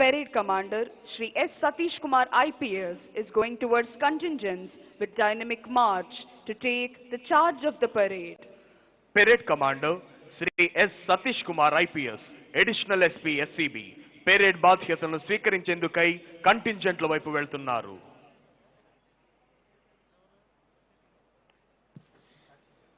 Parade Commander Shri S. Satish Kumar IPS is going towards contingents with dynamic march to take the charge of the parade. Parade Commander Shri S. Satish Kumar IPS, Additional SP SCB, parade బాధ్యతలను స్వీకరించేందుకై కంటింజెంట్ల వైపు వెళ్తున్నారు.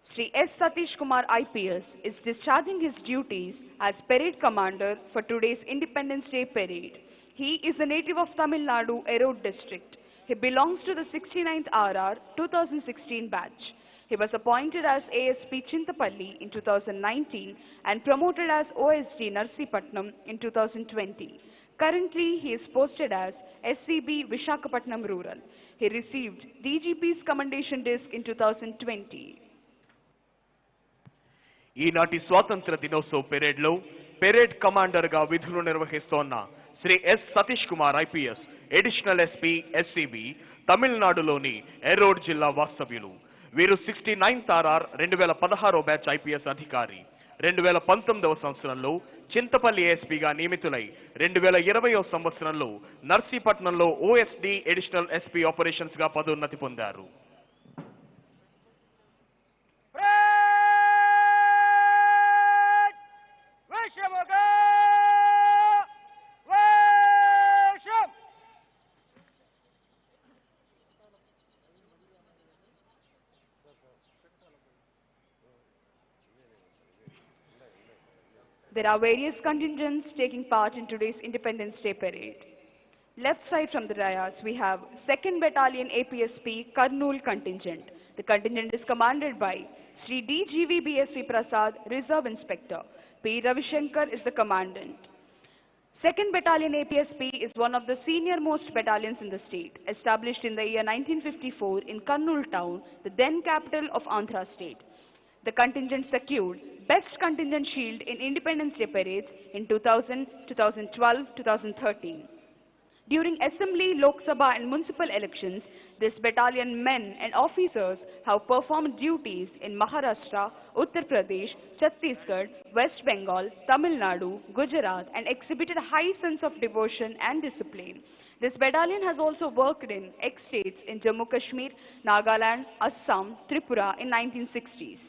Shri S. Satish Kumar IPS is discharging his duties as Parade Commander for today's Independence Day Parade. He is a native of Tamil Nadu, Erode district. He belongs to the 69th RR 2016 batch. He was appointed as ASP Chintapalli in 2019 and promoted as OSG Narsipatnam in 2020. Currently, he is posted as SCB Vishakhapatnam Rural. He received DGP's Commendation Disc in 2020. ఈనాటి స్వాతంత్ర దినోత్సవ పెరేడ్లో parade కమాండర్గా విధులు నిర్వహిస్తోన్న Shri S Satish Kumar IPS, additional SP SCB, తమిళనాడులోని ఎరోడ్ జిల్లా వాస్తవ్యులు. వీరు 69th RR 2016 బ్యాచ్ ఐపీఎస్ అధికారి. 2019వ సంవత్సరంలో చింతపల్లి ఏఎస్పీగా నియమితులై 2020వ సంవత్సరంలో నర్సీపట్నంలో ఓఎస్డీ అడిషనల్ ఎస్పీ ఆపరేషన్స్ గా పదోన్నతి పొందారు. There are various contingents taking part in today's Independence Day Parade. Left side from the dais, we have 2nd Battalion APSP Kurnool contingent. The contingent is commanded by Sri DGV BSV Prasad, Reserve Inspector. P. Ravishankar is the commandant. 2nd Battalion APSP is one of the senior most battalions in the state, established in the year 1954 in Kurnool town, the then capital of Andhra state. The contingent secured Best Contingent Shield in Independence Day parades in 2000, 2012, 2013. During Assembly, Lok Sabha and municipal elections, this battalion men and officers have performed duties in Maharashtra, Uttar Pradesh, Chhattisgarh, West Bengal, Tamil Nadu, Gujarat and exhibited a high sense of devotion and discipline. This battalion has also worked in ex-states in Jammu Kashmir, Nagaland, Assam, Tripura in 1960s.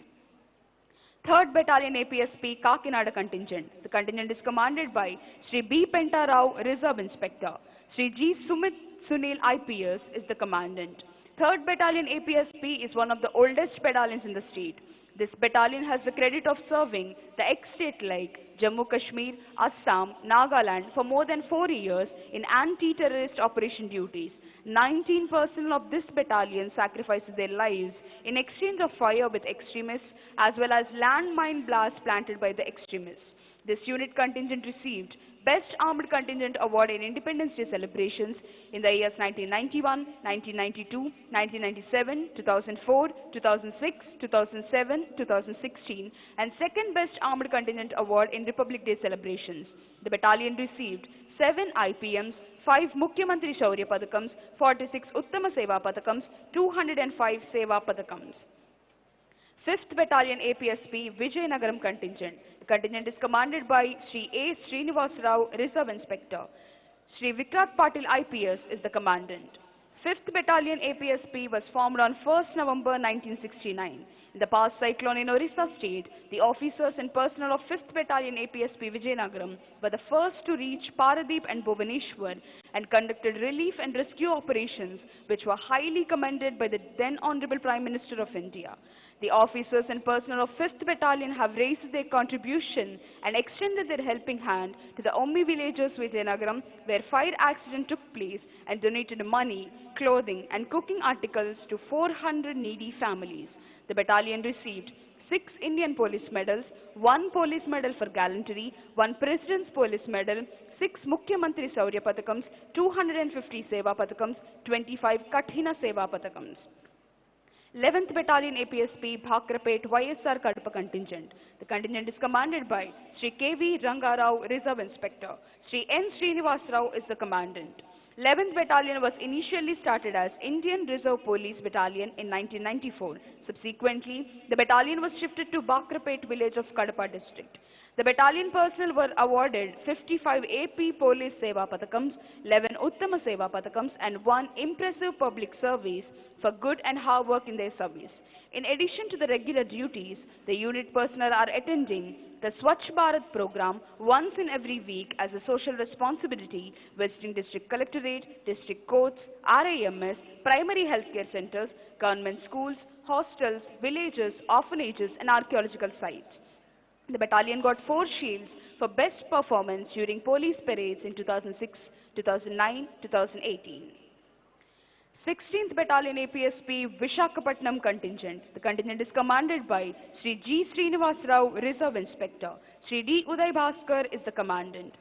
3rd Battalion APSP Kakinada contingent. The contingent is commanded by Sri B. Penta Rao, Reserve Inspector. Sri G. Sumit Sunil IPS is the commandant. 3rd Battalion APSP is one of the oldest battalions in the state. This battalion has the credit of serving the ex-state like Jammu Kashmir, Assam, Nagaland for more than 4 years in anti-terrorist operation duties. 19 personnel of this battalion sacrifices their lives in exchange of fire with extremists as well as landmine blasts planted by the extremists. This unit contingent received Best Armed Contingent Award in Independence Day celebrations in the years 1991, 1992, 1997, 2004, 2006, 2007, 2016 and 2nd Best Armed Contingent Award in Republic Day celebrations. The battalion received 7 IPMs, 5 Mukhyamantri Shaurya Padakams, 46 Uttama Seva Padakams, 205 Seva Padakams. 5th Battalion APSP Vijayanagaram contingent. The contingent is commanded by Sri A. Srinivas Rao, Reserve Inspector. Sri Vikrat Patil IPS is the commandant. 5th Battalion APSP was formed on 1st November 1969. In the past cyclone in Orissa state, the officers and personnel of 5th Battalion APSP Vijayanagaram were the first to reach Paradeep and Bhubaneswar and conducted relief and rescue operations which were highly commended by the then Honorable Prime Minister of India. The officers and personnel of 5th Battalion have raised their contribution and extended their helping hand to the Ommi villagers Vijayanagaram where fire accident took place and donated money, clothing and cooking articles to 400 needy families. The battalion received 6 Indian Police Medals, 1 Police Medal for Gallantry, 1 President's Police Medal, 6 Mukhyamantri Shaurya Padakams, 250 Seva Padakams, 25 Kathina Seva Padakams. 11th Battalion APSP Bhakrapet YSR Kadapa contingent. The contingent is commanded by Sri K.V. Rangarao, Reserve Inspector. Sri N. Srinivas Rao is the commandant. 11th Battalion was initially started as Indian Reserve Police Battalion in 1994. Subsequently, the battalion was shifted to Bakrapet village of Kadapa district. The battalion personnel were awarded 55 AP Police Seva Pathakams, 11 Uttama Seva Pathakams, and 1 Impressive Public Service for good and hard work in their service. In addition to the regular duties, the unit personnel are attending the Swachh Bharat program once in every week as a social responsibility, visiting district collectorate, district courts, RIMS, primary healthcare centers, government schools, hostels, villages, orphanages, and archaeological sites. The battalion got 4 shields for best performance during police parades in 2006, 2009, 2018. 16th Battalion APSP Vishakhapatnam contingent. The contingent is commanded by Sri G. Srinivas Rao, Reserve Inspector. Sri D. Uday Bhaskar is the commandant.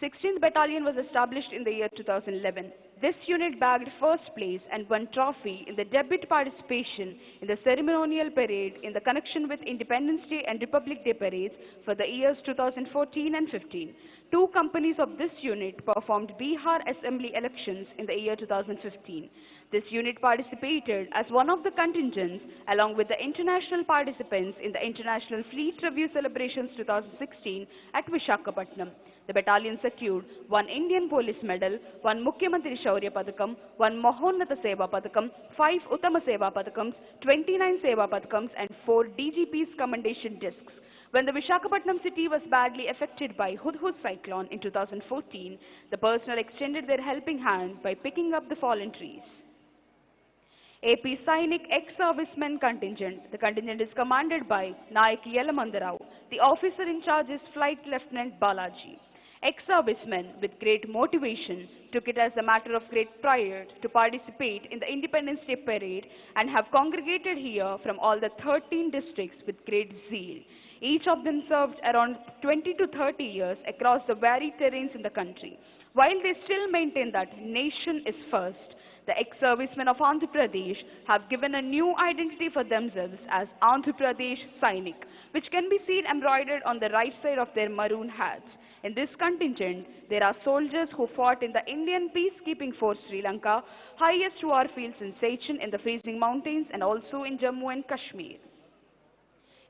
16th Battalion was established in the year 2011. This unit bagged first place and won trophy in the debut participation in the ceremonial parade in the connection with Independence Day and Republic Day parades for the years 2014 and 15. 2 companies of this unit performed Bihar Assembly elections in the year 2015. This unit participated as one of the contingents along with the international participants in the International Fleet Review Celebrations 2016 at Vishakhapatnam. The battalion secured 1 Indian Police Medal, 1 Mukhyamantri Shaurya Padakam, 1 Mahonnata Seva Padakam, 5 Uttama Seva Padakams, 29 Seva Padakams, and 4 DGP's commendation discs. When the Vishakhapatnam city was badly affected by Hudhud cyclone in 2014, the personnel extended their helping hand by picking up the fallen trees. AP Sainik ex-servicemen contingent. The contingent is commanded by Nayak Yelamandarao. The officer in charge is Flight Lieutenant Balaji. Ex-servicemen with great motivation took it as a matter of great pride to participate in the Independence Day parade and have congregated here from all the 13 districts with great zeal. Each of them served around 20 to 30 years across the varied terrains in the country. While they still maintain that nation is first, the ex-servicemen of Andhra Pradesh have given a new identity for themselves as Andhra Pradesh Sainik, which can be seen embroidered on the right side of their maroon hats. In this contingent, there are soldiers who fought in the Indian Peacekeeping Force Sri Lanka, highest war fields in Sechin in the freezing mountains, and also in Jammu and Kashmir.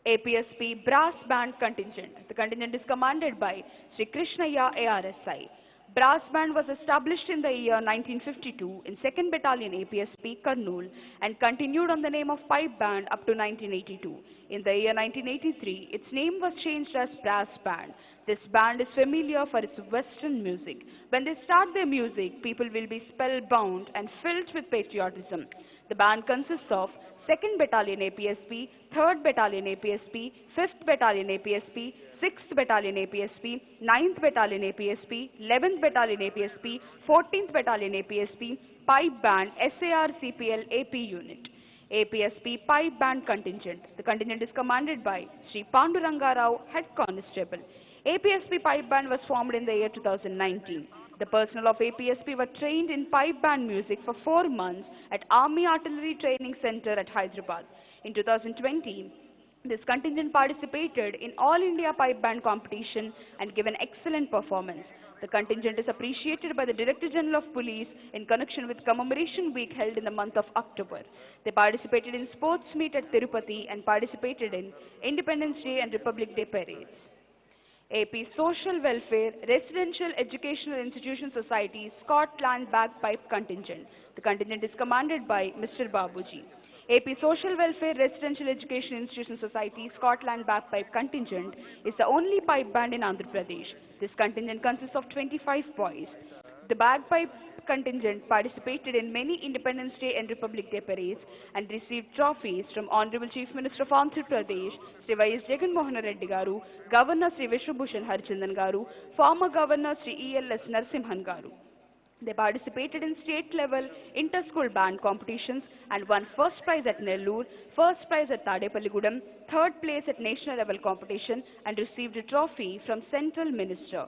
APSP Brass Band Contingent. The contingent is commanded by Sri Krishnaya ARSI. Brass Band was established in the year 1952 in 2nd Battalion APSP Kurnool and continued on the name of Pipe Band up to 1982. In the year 1983, its name was changed as Brass Band. This band is familiar for its Western music. When they start their music, people will be spellbound and filled with patriotism. The band consists of 2nd Battalion APSP, 3rd Battalion APSP, 5th Battalion APSP, 6th Battalion APSP, 9th Battalion APSP, 11th Battalion APSP, 14th Battalion APSP, Pipe Band, SAR CPL AP Unit. APSP Pipe Band Contingent. The contingent is commanded by Sri Panduranga Rao, Head Constable. APSP Pipe Band was formed in the year 2019. The personnel of APSP were trained in pipe band music for 4 months at Army Artillery Training Center at Hyderabad. In 2020, this contingent participated in All India Pipe Band competition and gave an excellent performance. The contingent is appreciated by the Director General of Police in connection with Commemoration Week held in the month of October. They participated in sports meet at Tirupati and participated in Independence Day and Republic Day parades. AP Social Welfare Residential Educational Institution Society Scotland Bagpipe Contingent. The contingent is commanded by Mr. Babuji. AP Social Welfare Residential Education Institution Society Scotland Bagpipe Contingent is the only pipe band in Andhra Pradesh. This contingent consists of 25 boys. The bagpipe contingent participated in many Independence Day and Republic Day parades and received trophies from Honorable Chief Minister of Andhra Pradesh, Sri Y.S. Jagan Mohan Reddy Garu, Governor Sri Vishwabhushan Harichandan Garu, former Governor Sri E.L.S. Narasimhan Garu. They participated in state-level inter-school band competitions and won first prize at Nellore, first prize at Tadepalligudam, third place at national level competition and received a trophy from Central Minister.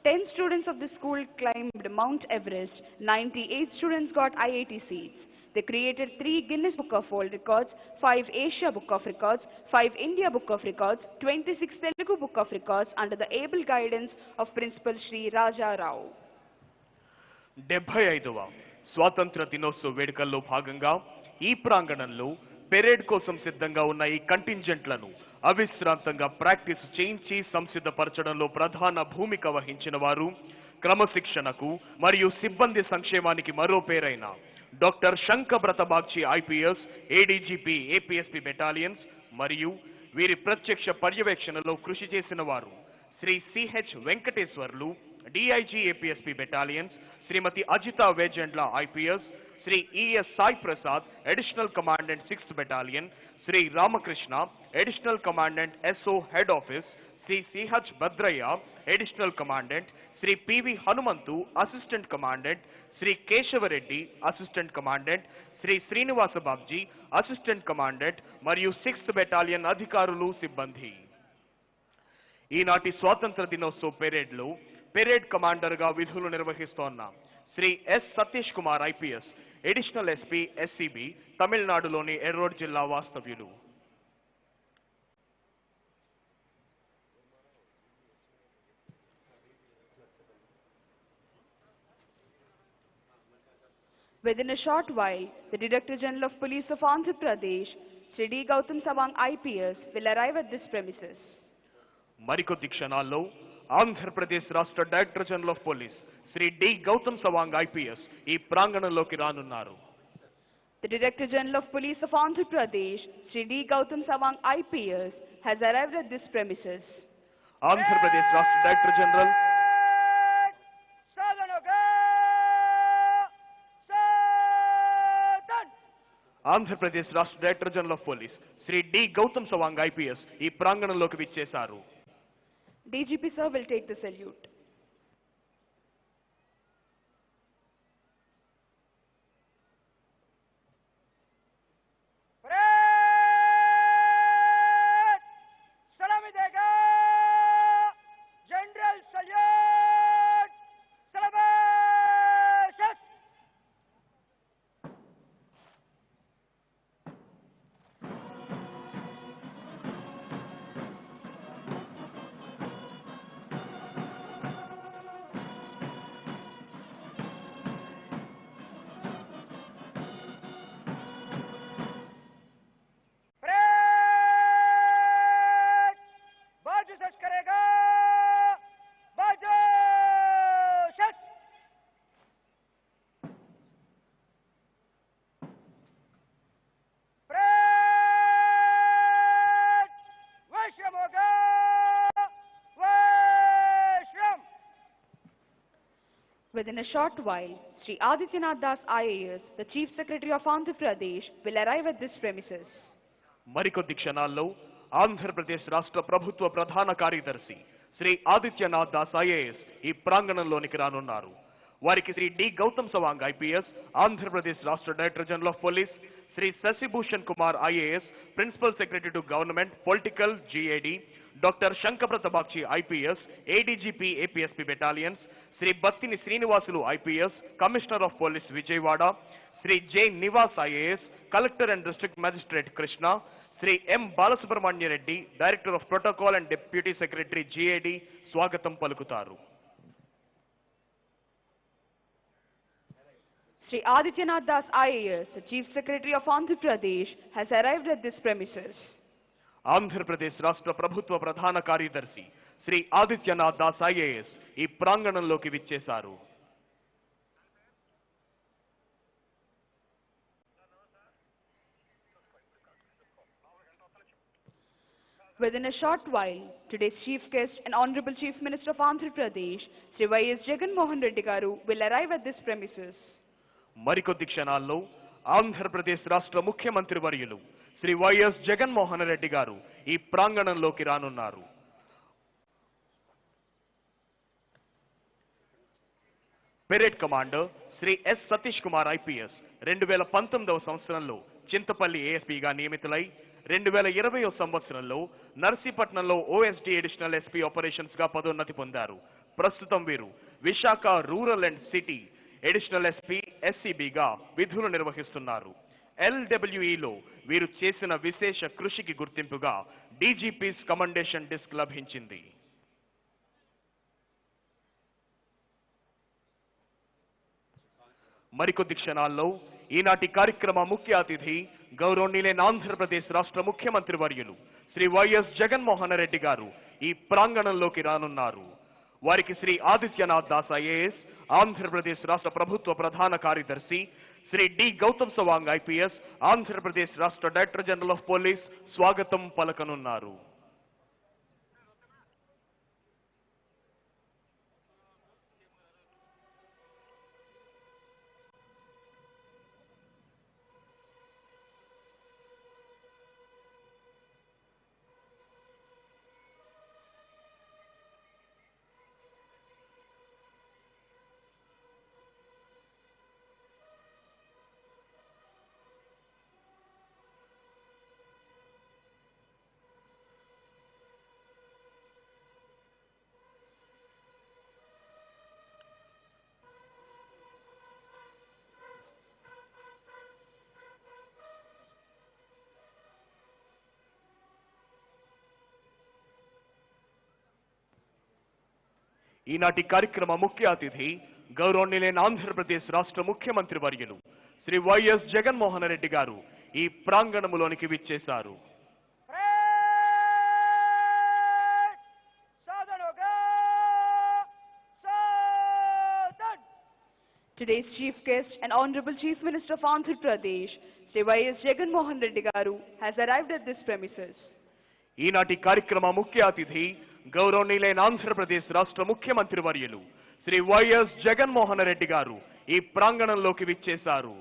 10 students of the school climbed Mount Everest, 98 students got IIT seats. They created 3 Guinness Book of World Records, 5 Asia Book of Records, 5 India Book of Records, 26 Telugu Book of Records under the able guidance of Principal Sri Raja Rao. 75వ స్వాతంత్ర దినోత్సవ వేడుకల్లో భాగంగా ఈ ప్రాంగణంలో parade కోసం సిద్ధంగా ఉన్న ఈ కంటింజెంట్లను అవిశ్రాంతంగా ప్రాక్టీస్ చేయించి సంసిద్ధపరచడంలో ప్రధాన భూమిక వహించిన వారు క్రమశిక్షణకు మరియు సిబ్బంది సంక్షేమానికి మరో పేరైన doctor Shankhabrata Bagchi IPS, ADGP APSP battalions మరియు వీరి ప్రత్యక్ష పర్యవేక్షణలో కృషి చేసిన వారు Shri CH Venkateswarlu, DIG APSP battalions, Shrimati Ajitha Vejendla IPS, Shri ES Sai Prasad, additional commandant 6th battalion, Shri Ramakrishna, additional commandant SO head office, Shri CH Bhadraiah, additional commandant, Shri PV Hanumanthu, assistant commandant, Shri Keshava Reddy, assistant commandant, Shri Srinivasa Babji, assistant commandant మరియు 6th బెటాలియన్ అధికారులు, సిబ్బంది. ఈనాటి స్వాతంత్ర దినోత్సవ పెరేడ్లో పెరేడ్ కమాండర్గా విధులు నిర్వహిస్తోన్న Shri S Satish Kumar IPS, additional SP SCB, తమిళనాడులోని ఎర్రోడ్ జిల్లా వాస్తవ్యులు. Within a short while, the Director General of Police of Andhra Pradesh, Sri D. Gautam Sawang IPS, will arrive at this premises. మరికొద్ది క్షణాల్లో ఆంధ్రప్రదేశ్ రాష్ట్ర director general of police Shri D Gautam Sawang IPS ఈ ప్రాంగణంలోకి రానున్నారు. The Director General of Police of Andhra Pradesh, Sri D. Gautam Sawang IPS, has arrived at this premises. Andhra Pradesh రాష్ట్ర director general Andhra Pradesh రాష్ట్ర director general of police Shri D Gautam Sawang IPS ఈ ప్రాంగణంలోకి విచ్చేశారు. DGP sir will take the salute. Within a short while, Sri Adityanath Das IAS, the Chief Secretary of Andhra Pradesh, will arrive at this premises. మరికొద్ది క్షణాల్లో ఆంధ్రప్రదేశ్ రాష్ట్ర ప్రభుత్వ ప్రధాన కార్యదర్శి Shri Adityanath Das IAS ఈ ప్రాంగణంలోనికి రానున్నారు. వారికి శ్రీ డి గౌతమ్ సవాంగ్ ఐపీఎస్, ఆంధ్రప్రదేశ్ రాష్ట్ర director general of police Shri Shashi Bhushan Kumar IAS, principal secretary to government political GAD, doctor Shankhabrata Bagchi IPS, ADGP APSP battalions, Shri Battini Srinivasulu IPS, commissioner of police Vijayawada, Shri J Nivas IAS, collector and district magistrate Krishna, Shri M Balasubrahmanya Reddy, director of protocol and deputy secretary GAD స్వాగతం పలుకుతారు. Sri Adityanath Das IAS, the Chief Secretary of Andhra Pradesh, has arrived at this premises. Andhra Pradesh రాష్ట్ర ప్రభుత్వ ప్రధాన కార్యదర్శి Shri Adityanath Das IAS ఈ ప్రాంగణంలోకి విచ్చేశారు. Within a short while, today's chief guest and Honorable Chief Minister of Andhra Pradesh, Sri Y.S. Jagan Mohan Reddy Garu, will arrive at this premises. మరికొద్ది క్షణాల్లో ఆంధ్రప్రదేశ్ రాష్ట్ర ముఖ్యమంత్రి వర్యులు శ్రీ వైఎస్ జగన్మోహన్ రెడ్డి గారు ఈ ప్రాంగణంలోకి రానున్నారు. Parade commander Shri S Satish Kumar IPS 2019వ సంవత్సరంలో చింతపల్లి ఏఎస్పీగా నియమితులై 2020వ సంవత్సరంలో నర్సీపట్నంలో ఓఎస్డీ అడిషనల్ ఎస్పీ ఆపరేషన్స్ గా పదోన్నతి పొందారు. ప్రస్తుతం వీరు Visakha rural and city additional SP ఎస్సీబీగా విధులు నిర్వహిస్తున్నారు. ఎల్డబ్ల్యూఈలో వీరు చేసిన విశేష కృషికి గుర్తింపుగా డీజీపీస్ కమండేషన్ డిస్క్ లభించింది. మరికొద్ది క్షణాల్లో ఈనాటి కార్యక్రమ ముఖ్య అతిథి గౌరవనీయులైన ఆంధ్రప్రదేశ్ రాష్ట్ర ముఖ్యమంత్రి వర్యులు శ్రీ వైఎస్ జగన్మోహన్ రెడ్డి గారు ఈ ప్రాంగణంలోకి రానున్నారు. వారికి శ్రీ ఆదిత్యనాథ్ దాస్ ఐఏఎస్, ఆంధ్రప్రదేశ్ రాష్ట్ర ప్రభుత్వ ప్రధాన కార్యదర్శి, శ్రీ డి గౌతమ్ సవాంగ్ ఐపీఎస్, ఆంధ్రప్రదేశ్ రాష్ట్ర డైరెక్టర్ జనరల్ ఆఫ్ పోలీస్ స్వాగతం పలకనున్నారు. ఈనాటి కార్యక్రమ ముఖ్య అతిథి గౌరవనీయులైన ఆంధ్రప్రదేశ్ రాష్ట్ర ముఖ్యమంత్రి వర్యులు శ్రీ వైఎస్ జగన్మోహన్ రెడ్డి గారు ఈ ప్రాంగణములోనికి విచ్చేశారు. Today's chief guest and Honorable Chief Minister of Andhra Pradesh, Sri Y.S. Jaganmohan Reddy Garu, has arrived at this premises. ఈనాటి కార్యక్రమ ముఖ్య అతిథి గౌరవనీయులైన ఆంధ్రప్రదేశ్ రాష్ట్ర ముఖ్యమంత్రి వర్యులు శ్రీ వైఎస్ జగన్మోహన్ రెడ్డి గారు ఈ ప్రాంగణంలోకి విచ్చేశారు.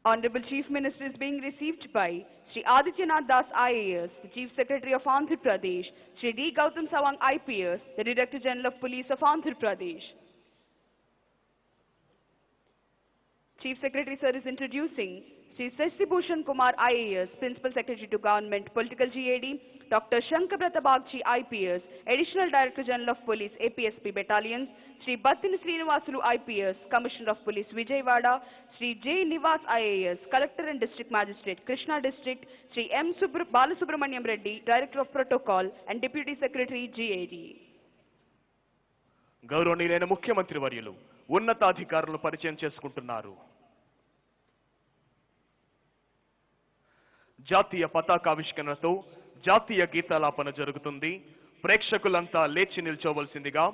Honorable Chief Minister is being received by Sri Adityanath Das IAS, the Chief Secretary of Andhra Pradesh, Sri D. Gautam Sawang IPS, the Director General of Police of Andhra Pradesh. Chief Secretary Sir is introducing Sri Shashi Bhushan Kumar IAS, Principal Secretary to Government, Political GAD, Dr. Shankabrata Bagchi IPS, Additional Director General of Police, APSP Battalions, Sri Battini Srinivasulu IPS, Commissioner of Police, Vijayawada, Sri J. Nivas IAS, Collector and District Magistrate, Krishna District, Sri M. Balasubramaniam Reddy, Director of Protocol and Deputy Secretary, GAD. గౌరవనీయులైన ముఖ్యమంత్రి వర్యులు ఉన్నతాధికారులను పరిచయం చేసుకుంటున్నారు. జాతీయ పతాకావిష్కరణతో జాతీయ గీతాలాపన జరుగుతుంది. ప్రేక్షకులంతా లేచి నిల్చోవలసిందిగా,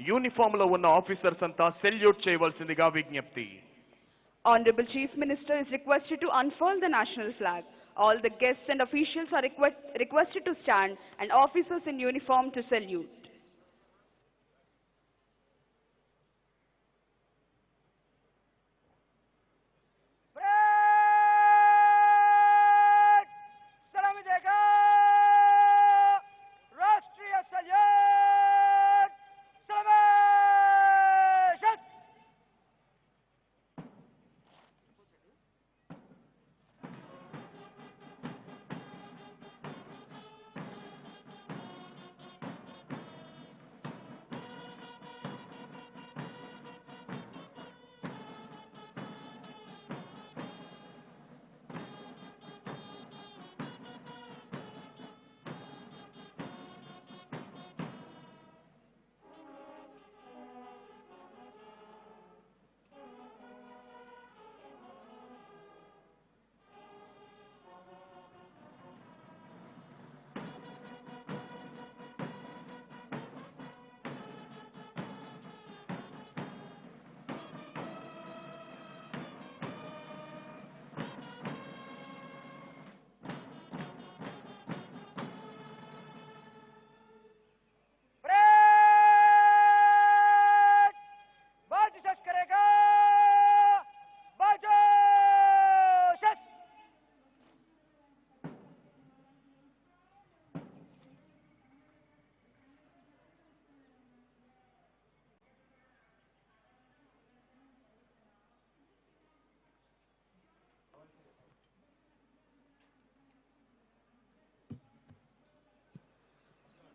uniform లో ఉన్న ఆఫీసర్స్ అంతా సెల్యూట్ చేయవలసిందిగా విజ్ఞప్తి. Honorable Chief Minister is requested to unfurl the national flag. All the guests and officials are requested to stand and officers in uniform to salute.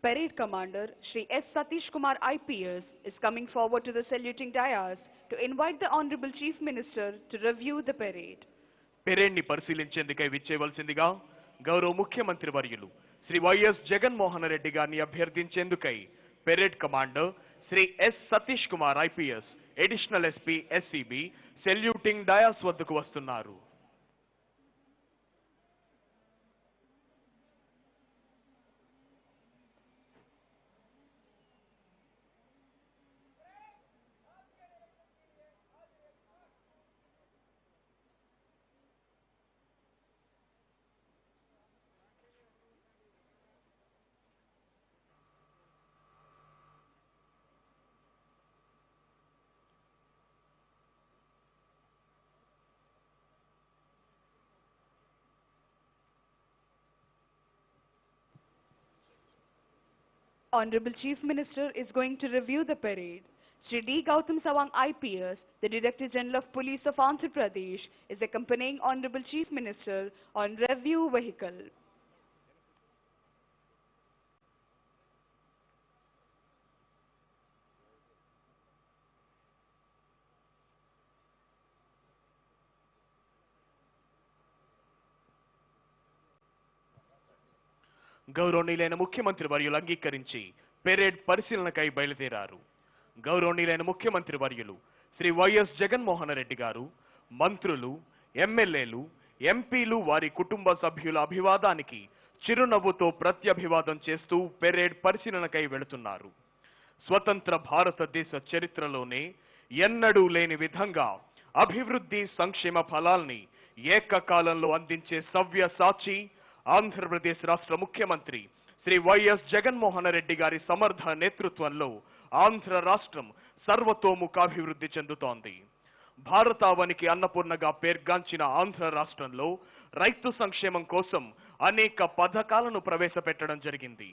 Parade Commander Sri S. Satish Kumar IPS is coming forward to the saluting dais to invite the Honorable Chief Minister to review the parade. Parade ని పరిశీలించేందుకై విచ్చేవలసిందిగా గౌరవ ముఖ్యమంత్రి వర్యులు Shri YS Jaganmohan Reddy గారిని అభ్యర్థించేందుకై parade commander Shri S Satish Kumar IPS additional SP SCB saluting dais వద్దకు వస్తున్నారు. Honorable Chief Minister is going to review the parade. Shri D. Gautam Sawang IPS, the Director General of Police of Andhra Pradesh, is accompanying Honorable Chief Minister on review vehicle. గౌరవనీయులైన ముఖ్యమంత్రి వర్యులు అంగీకరించి parade పరిశీలనకై బయలుదేరారు. గౌరవనీయులైన ముఖ్యమంత్రి వర్యులు Shri YS Jaganmohan Reddy గారు, మంత్రులు, ఎమ్మెల్యేలు, ఎంపీలు వారి కుటుంబ సభ్యుల అభివాదానికి చిరునవ్వుతో ప్రత్యభివాదం చేస్తూ పెరేడ్ పరిశీలనకై వెళుతున్నారు. స్వతంత్ర భారతదేశ చరిత్రలోనే ఎన్నడూ లేని విధంగా అభివృద్ధి సంక్షేమ ఫలాల్ని ఏకకాలంలో అందించే సవ్య సాచి ఆంధ్రప్రదేశ్ రాష్ట్ర ముఖ్యమంత్రి శ్రీ వైఎస్ జగన్మోహన్ రెడ్డి గారి సమర్థ నేతృత్వంలో ఆంధ్ర రాష్ట్రం సర్వతోముఖాభివృద్ధి చెందుతోంది. భారతావనికి అన్నపూర్ణగా పేర్గాంచిన ఆంధ్ర రాష్ట్రంలో రైతు సంక్షేమం కోసం అనేక పథకాలను ప్రవేశపెట్టడం జరిగింది.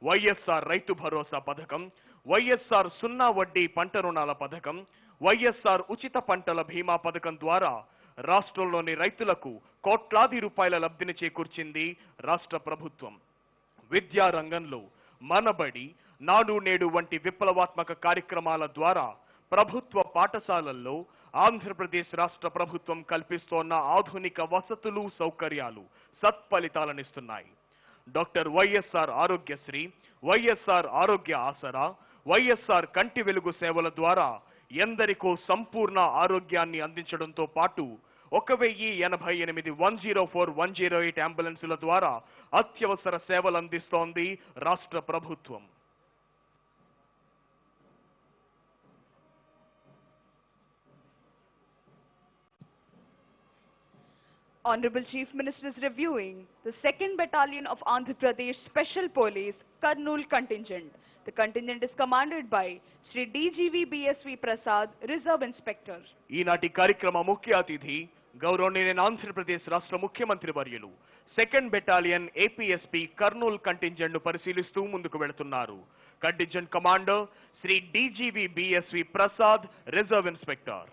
వైఎస్ఆర్ రైతు భరోసా పథకం, వైఎస్ఆర్ సున్నా వడ్డీ పంట రుణాల పథకం, వైఎస్ఆర్ ఉచిత పంటల బీమా పథకం ద్వారా రాష్ట్రంలోని రైతులకు కోట్లాది రూపాయల లబ్ధిని చేకూర్చింది రాష్ట్ర ప్రభుత్వం. విద్యా రంగంలో మనబడి, నాడు నేడు వంటి విప్లవాత్మక కార్యక్రమాల ద్వారా ప్రభుత్వ పాఠశాలల్లో ఆంధ్రప్రదేశ్ రాష్ట్ర ప్రభుత్వం కల్పిస్తోన్న ఆధునిక వసతులు, సౌకర్యాలు సత్ఫలితాలనిస్తున్నాయి. డాక్టర్ వైఎస్ఆర్ ఆరోగ్యశ్రీ, వైఎస్ఆర్ ఆరోగ్య ఆసరా, వైఎస్ఆర్ కంటి వెలుగు సేవల ద్వారా ఎందరికో సంపూర్ణ ఆరోగ్యాన్ని అందించడంతో పాటు 1088 104 108 అంబులెన్సుల ద్వారా అత్యవసర సేవలు అందిస్తోంది రాష్ట్ర ప్రభుత్వం. Honorable Chief Minister is reviewing the 2nd Battalion of Andhra Pradesh Special Police Kurnool contingent. The contingent is commanded by Shri DGV BSV Prasad, Reserve Inspector. ఈనాటి కార్యక్రమ ముఖ్య అతిథి గౌరవనీయులైన ఆంధ్రప్రదేశ్ రాష్ట్ర ముఖ్యమంత్రి వర్యులు 2nd battalion APSP Kurnool contingent ను పరిశీలిస్తూ ముందుకు వెళుతున్నారు. Contingent commander Shri DGV BSV Prasad, reserve inspector.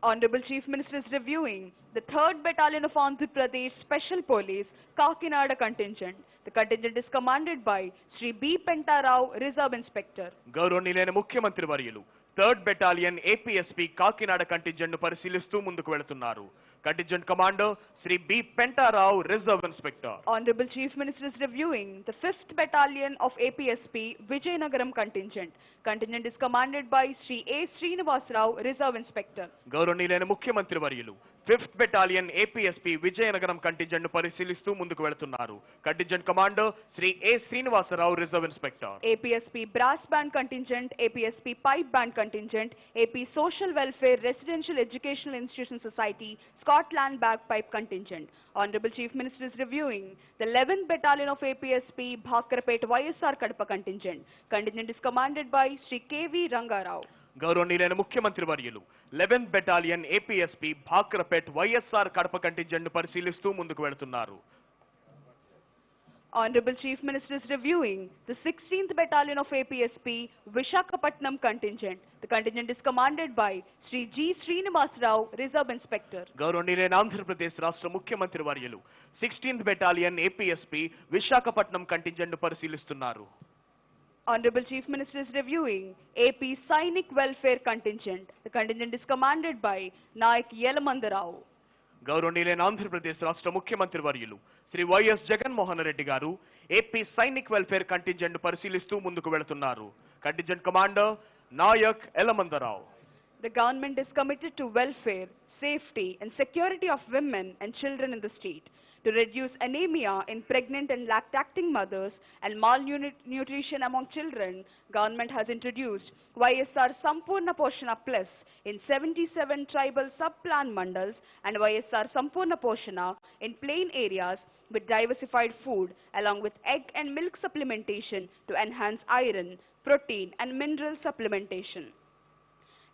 Honorable Chief Minister is reviewing the 3rd Battalion of Andhra Pradesh Special Police Kakinada contingent. The contingent is commanded by Shri B. Pentarao, Reserve Inspector. గౌరవనీయులైన ముఖ్యమంత్రి వర్యులు 3rd battalion APSP Kakinada contingent ను పరిశీలిస్తూ ముందుకు వెళుతున్నారు. Contingent commander Shri B Penta Rao, reserve inspector. Honorable Chief Minister is reviewing the 5th Battalion of APSP Vijayanagaram contingent. Contingent is commanded by Shri A. Srinivas Rao, Reserve Inspector. గౌరవనీయులైన ముఖ్యమంత్రి వర్యులు 5th battalion APSP Vizianagaram contingent ను పరిశీలిస్తూ ముందుకు వెళుతున్నారు. Contingent commander Shri A Srinivasa Rao, reserve inspector. APSP Brass Band contingent, APSP Pipe Band contingent, AP Social Welfare Residential Educational Institution Society Scotland Bagpipe contingent. Honorable Chief Minister is reviewing the 11th Battalion of APSP Bhakarapet YSR Kadapa contingent. Contingent is commanded by Shri KV Rangarao. గౌరవనీయులైన ముఖ్యమంత్రి వర్యులు 11th battalion APSP Bhakarapet YSR Kadapa contingent ను పరిశీలిస్తూ ముందుకు వెళుతున్నారు. Honorable Chief Minister is reviewing the 16th Battalion of APSP Vishakhapatnam contingent. The contingent is commanded by Shri G. Srinivas Rao, Reserve Inspector. గౌరవనీయులైన ఆంధ్రప్రదేశ్ రాష్ట్ర ముఖ్యమంత్రి వర్యులు 16th battalion APSP Visakhapatnam contingent ను పరిశీలిస్తున్నారు. Honorable Chief Minister is reviewing AP Sainik Welfare contingent. The contingent is commanded by Naik Yelamandarao. గౌరవనీయులైన ఆంధ్రప్రదేశ్ రాష్ట్ర ముఖ్యమంత్రి వర్యులు శ్రీ వైఎస్ జగన్మోహన్ రెడ్డి గారు ఏపీ సైనిక్ వెల్ఫేర్ కంటింజెంట్ పరిశీలిస్తూ ముందుకు వెళుతున్నారు. Contingent commander Naik Yelamanda Rao. The government is committed to welfare, safety and security of women and children in the state. To reduce anemia in pregnant and lactating mothers and malnutrition among children, government has introduced YSR Sampurna Poshana Plus in 77 tribal sub-plan mandals and YSR Sampurna Poshana in plain areas with diversified food along with egg and milk supplementation to enhance iron, protein and mineral supplementation.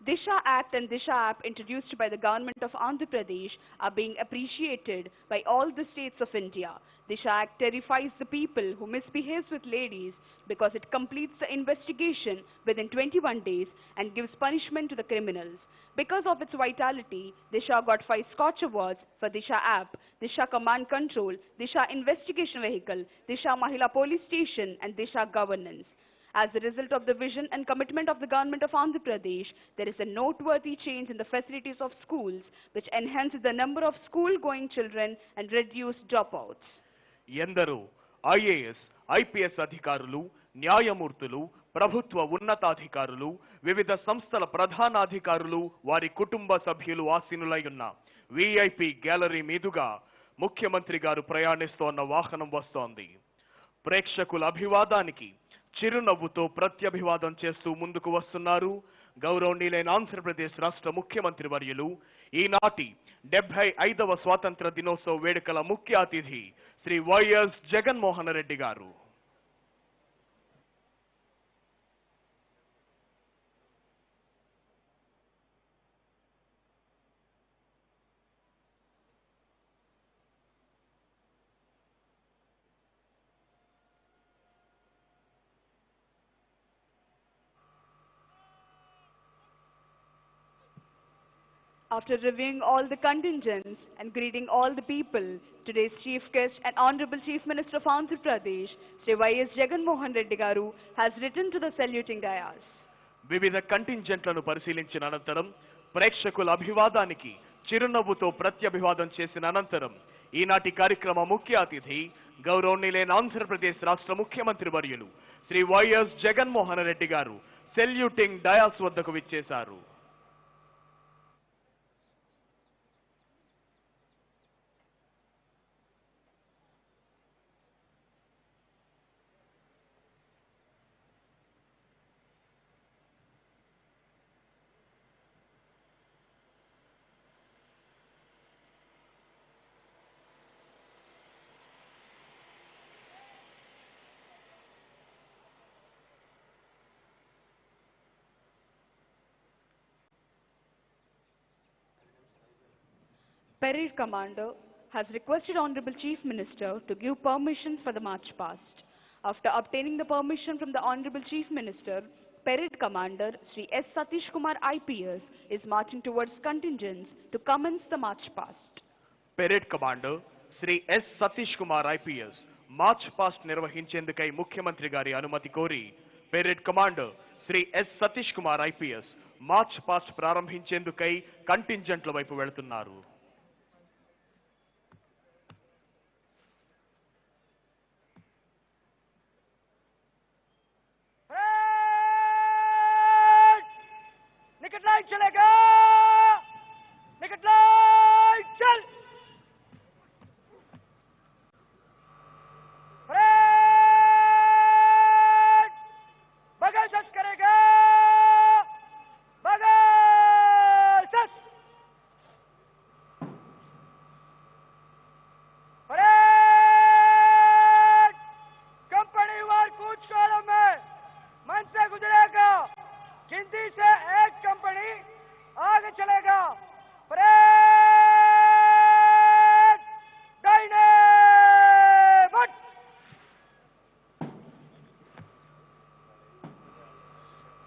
Disha Act and Disha App introduced by the government of Andhra Pradesh are being appreciated by all the states of India. Disha Act terrifies the people who misbehaves with ladies because it completes the investigation within 21 days and gives punishment to the criminals. Because of its vitality, Disha got 5 Scotch Awards for Disha App, Disha Command Control, Disha Investigation Vehicle, Disha Mahila Police Station and Disha Governance. As a result of the vision and commitment of the government of Andhra Pradesh, there is a noteworthy change in the facilities of schools, which enhances the number of school-going children and reduce dropouts. ఎందరో IAS IPS అధికారులు, న్యాయమూర్తులు, ప్రభుత్వ ఉన్నతాధికారులు, వివిధ సంస్థల ప్రధానాధికారులు, వారి కుటుంబ సభ్యులు ఆసీనులై ఉన్న విఐపి గ్యాలరీ మీదుగా ముఖ్యమంత్రి గారు ప్రయాణిస్తోన్న వాహనం వస్తోంది. ప్రేక్షకుల అభివాదానికి చిరునవ్వుతో ప్రత్యభివాదం చేస్తూ ముందుకు వస్తున్నారు గౌరవనీయులైన ఆంధ్రప్రదేశ్ రాష్ట్ర ముఖ్యమంత్రి వర్యులు ఈనాటి 75వ స్వాతంత్ర దినోత్సవ వేడుకల ముఖ్య అతిథి శ్రీ వైఎస్ జగన్మోహన్ రెడ్డి గారు. After reviewing all the contingents and greeting all the people, today's chief guest and Honorable Chief Minister of Andhra Pradesh, Sri Y.S. Jaganmohan Reddy Garu, has written to the saluting dais. వివిధ కంటింజెంట్లను పరిశీలించిన అనంతరం ప్రేక్షకుల అభివాదానికి చిరునవ్వుతో ప్రత్యభివాదం చేసిన అనంతరం ఈనాటి కార్యక్రమ ముఖ్య అతిథి గౌరవనీయులైన ఆంధ్రప్రదేశ్ రాష్ట్ర ముఖ్యమంత్రి వర్యులు శ్రీ వైఎస్ జగన్మోహన్ రెడ్డి గారు సెల్యూటింగ్ డయాస్ వద్దకు విచ్చేశారు. Parade Commander has requested Honorable Chief Minister to give permission for the march past. After obtaining the permission from the Honorable Chief Minister, Parade Commander Sri S. Satish Kumar IPS is marching towards contingents to commence the march past. Parade Commander Shri S Satish Kumar IPS march past నిర్వహించేందుకై ముఖ్యమంత్రి గారి అనుమతి కోరి parade commander Shri S Satish Kumar IPS march past ప్రారంభించేందుకై కంటింజెంట్ల వైపు వెళుతున్నారు.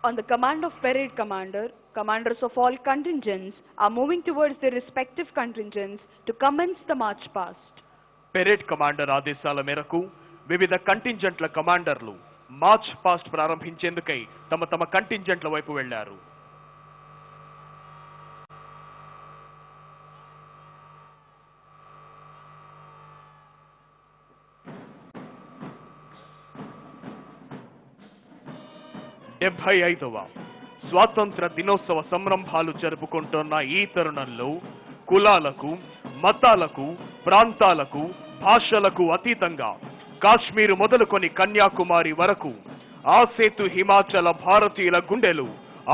On the command of Parade Commander, commanders of all contingents are moving towards their respective contingents to commence the march past. Parade commander ఆదేశాల మేరకు వివిధ కంటింజెంట్ల కమాండర్లు మార్చ్ పాస్ట్ ప్రారంభించేందుకై తమ తమ కంటింజెంట్ల వైపు వెళ్లారు. 75వ స్వాతంత్ర దినోత్సవ సంరంభాలు జరుపుకుంటున్న ఈ తరుణంలో కులాలకు, మతాలకు, ప్రాంతాలకు, భాషలకు అతీతంగా కాశ్మీరు మొదలుకొని కన్యాకుమారి వరకు ఆ సేతు హిమాచల భారతీయుల గుండెలు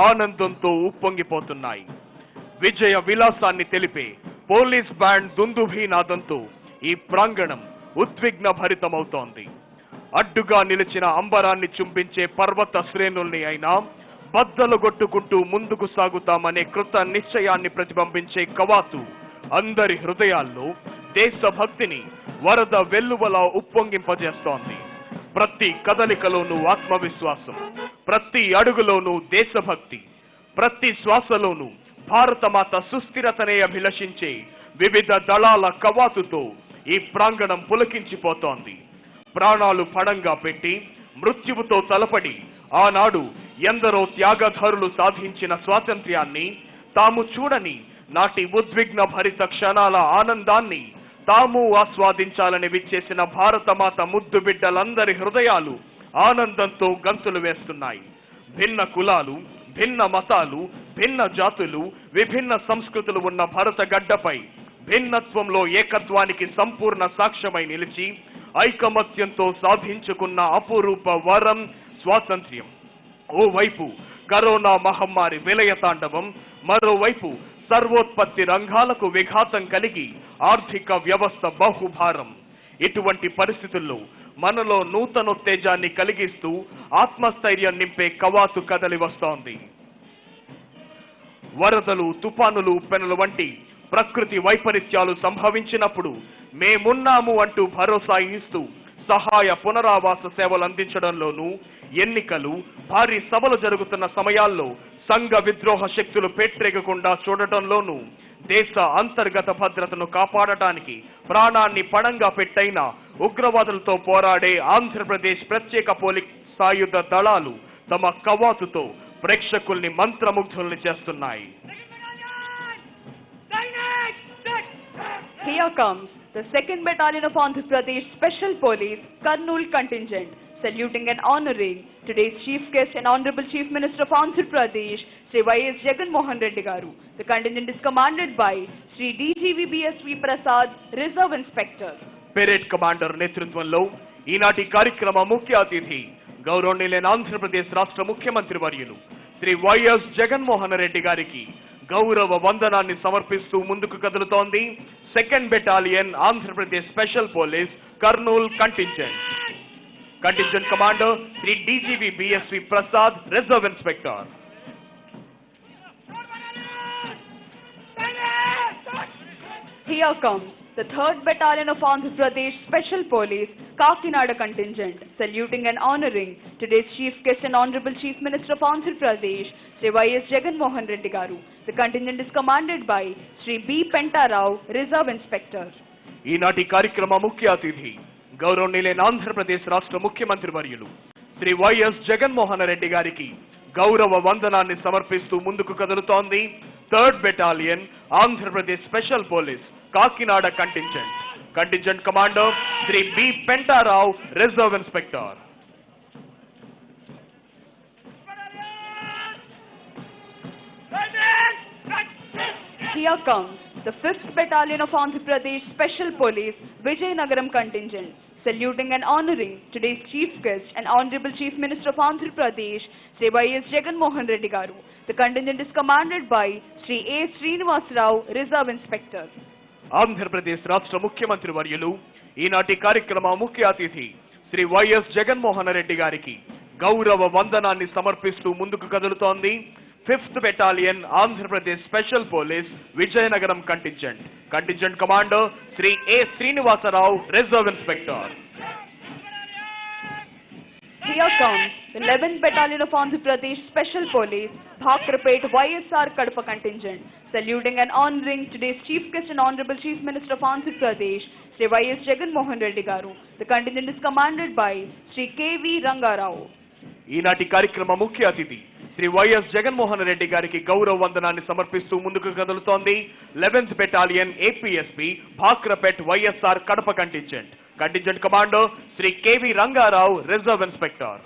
ఆనందంతో ఉప్పొంగిపోతున్నాయి. విజయ విలాసాన్ని తెలిపే పోలీస్ బ్యాండ్ దుందుభీనాదంతో ఈ ప్రాంగణం ఉద్విగ్న భరితమవుతోంది. అడ్డుగా నిలిచిన అంబరాన్ని చుంబించే పర్వత శ్రేణుల్ని అయినా బద్దలు కొట్టుకుంటూ ముందుకు సాగుతామనే కృత నిశ్చయాన్ని ప్రతిబింబించే కవాతు అందరి హృదయాల్లో దేశభక్తిని వరద వెల్లువలా ఉప్పొంగింపజేస్తోంది. ప్రతి కదలికలోనూ ఆత్మవిశ్వాసం, ప్రతి అడుగులోనూ దేశభక్తి, ప్రతి శ్వాసలోనూ భారతమాత సుస్థిరతనే అభిలషించే వివిధ దళాల కవాతుతో ఈ ప్రాంగణం పులకించిపోతోంది. ప్రాణాలు పణంగా పెట్టి మృత్యువుతో తలపడి ఆనాడు ఎందరో త్యాగధరులు సాధించిన స్వాతంత్ర్యాన్ని తాము చూడని నాటి ఉద్విగ్న భరిత క్షణాల ఆనందాన్ని తాము ఆస్వాదించాలని విచ్చేసిన భారతమాత ముద్దు బిడ్డలందరి హృదయాలు ఆనందంతో గంతులు వేస్తున్నాయి. భిన్న కులాలు, భిన్న మతాలు, భిన్న జాతులు, విభిన్న సంస్కృతులు ఉన్న భరత గడ్డపై భిన్నత్వంలో ఏకత్వానికి సంపూర్ణ సాక్ష్యమై నిలిచి ఐకమత్యంతో సాధించుకున్న అపురూప వరం స్వాతంత్ర్యం. ఓవైపు కరోనా మహమ్మారి విలయ తాండవం, మరోవైపు సర్వోత్పత్తి రంగాలకు విఘాతం కలిగి ఆర్థిక వ్యవస్థ బహుభారం. ఇటువంటి పరిస్థితుల్లో మనలో నూతనోత్తేజాన్ని కలిగిస్తూ ఆత్మస్థైర్యం నింపే కవాతు కదలి వస్తోంది. వరదలు, తుఫానులు, పెనులు వంటి ప్రకృతి వైపరీత్యాలు సంభవించినప్పుడు మేమున్నాము అంటూ భరోసా ఇస్తూ సహాయ పునరావాస సేవలు అందించడంలోనూ, ఎన్నికలు, భారీ సభలు జరుగుతున్న సమయాల్లో సంఘ విద్రోహ శక్తులు పెట్టెగకుండా చూడటంలోనూ, దేశ అంతర్గత భద్రతను కాపాడటానికి ప్రాణాన్ని పణంగా పెట్టైన ఉగ్రవాదులతో పోరాడే ఆంధ్రప్రదేశ్ ప్రత్యేక పోలీస్ సాయుధ దళాలు తమ కవాతుతో ప్రేక్షకుల్ని మంత్రముగ్ధుల్ని చేస్తున్నాయి. Here comes the 2nd Battalion of Andhra Pradesh Special Police Kurnool contingent, saluting and honoring today's chief guest and Honorable Chief Minister of Andhra Pradesh, Sri Y.S. Jagan Mohan Reddy Garu. The contingent is commanded by Sri DGV BSV Prasad, Reserve Inspector. Parade commander నేతృత్వంలో ఈనాటి కార్యక్రమ ముఖ్య అతిథి గౌరవనీయులైన ఆంధ్రప్రదేశ్ రాష్ట్ర ముఖ్యమంత్రి వర్యులు Shri YS Jaganmohan Reddy గారికి గౌరవ వందనాన్ని సమర్పిస్తూ ముందుకు కదులుతోంది 2nd battalion Andhra Pradesh special police Kurnool contingent. Contingent commander Shri DGV BSV Prasad, reserve inspector. Here comes the 3rd Battalion of Andhra Pradesh Special Police Kakinada contingent, saluting and honoring today's chief guest and Honorable Chief Minister of Andhra Pradesh, Sri Y.S. Jagan Mohan Reddy Garu. The contingent is commanded by Sri B. Pentarao, Reserve Inspector. ఈనాటి కార్యక్రమ ముఖ్య అతిథి గౌరవనీయులైన ఆంధ్రప్రదేశ్ రాష్ట్ర ముఖ్యమంత్రి వర్యులు Shri YS Jaganmohan Reddy గారికి గౌరవ వందనాన్ని సమర్పిస్తూ ముందుకు కదులుతోంది 3rd battalion Andhra Pradesh special police Kakinada contingent. Contingent commander Shri B Penta Rao, reserve inspector. Here comes the 5th Battalion of Andhra Pradesh Special Police Vijayanagaram contingent, saluting and honoring today's chief guest and Honorable Chief Minister of Andhra Pradesh, Sri Y.S. Jagan Mohan Reddy Garu. The contingent is commanded by Sri A. Srinivas Rao, Reserve Inspector. Andhra Pradesh రాష్ట్ర ముఖ్యమంత్రి వర్యులు ఈనాటి కార్యక్రమ ముఖ్య అతిథి Shri YS Jaganmohan Reddy గారికి గౌరవ వందనాన్ని సమర్పిస్తూ ముందుకు కదులుతోంది 5th battalion Andhra Pradesh special police Vizianagaram contingent. Contingent commander Shri A Srinivasa Rao, reserve inspector. Here comes the 11th Battalion of Andhra Pradesh Special Police Bhakrapet YSR Kadapa contingent, saluting and honoring today's chief guest and Honorable Chief Minister of Andhra Pradesh, Sri Y.S. Jagan Mohan Reddy Garu. The contingent is commanded by Sri K.V. Rangarao. ఈనాటి కార్యక్రమ ముఖ్య అతిథి Shri YS Jaganmohan Reddy గారికి గౌరవ వందనాన్ని సమర్పిస్తూ ముందుకు కదులుతోంది 11th battalion APSP Bhakarapet YSR Kadapa contingent. Contingent commander Shri KV Ranga Rao, reserve inspector.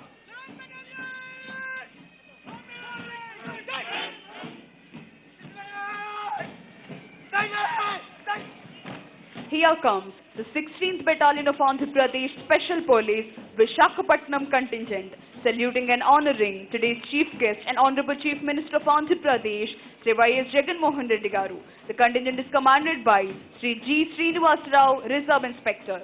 Here comes the 16th Battalion of Andhra Pradesh Special Police Vishakhapatnam contingent, saluting and honoring today's chief guest and Honorable Chief Minister of Andhra Pradesh, Sri Y.S. Jagan Mohan Reddy Garu. The contingent is commanded by Sri G. Srinivas Rao, Reserve Inspector.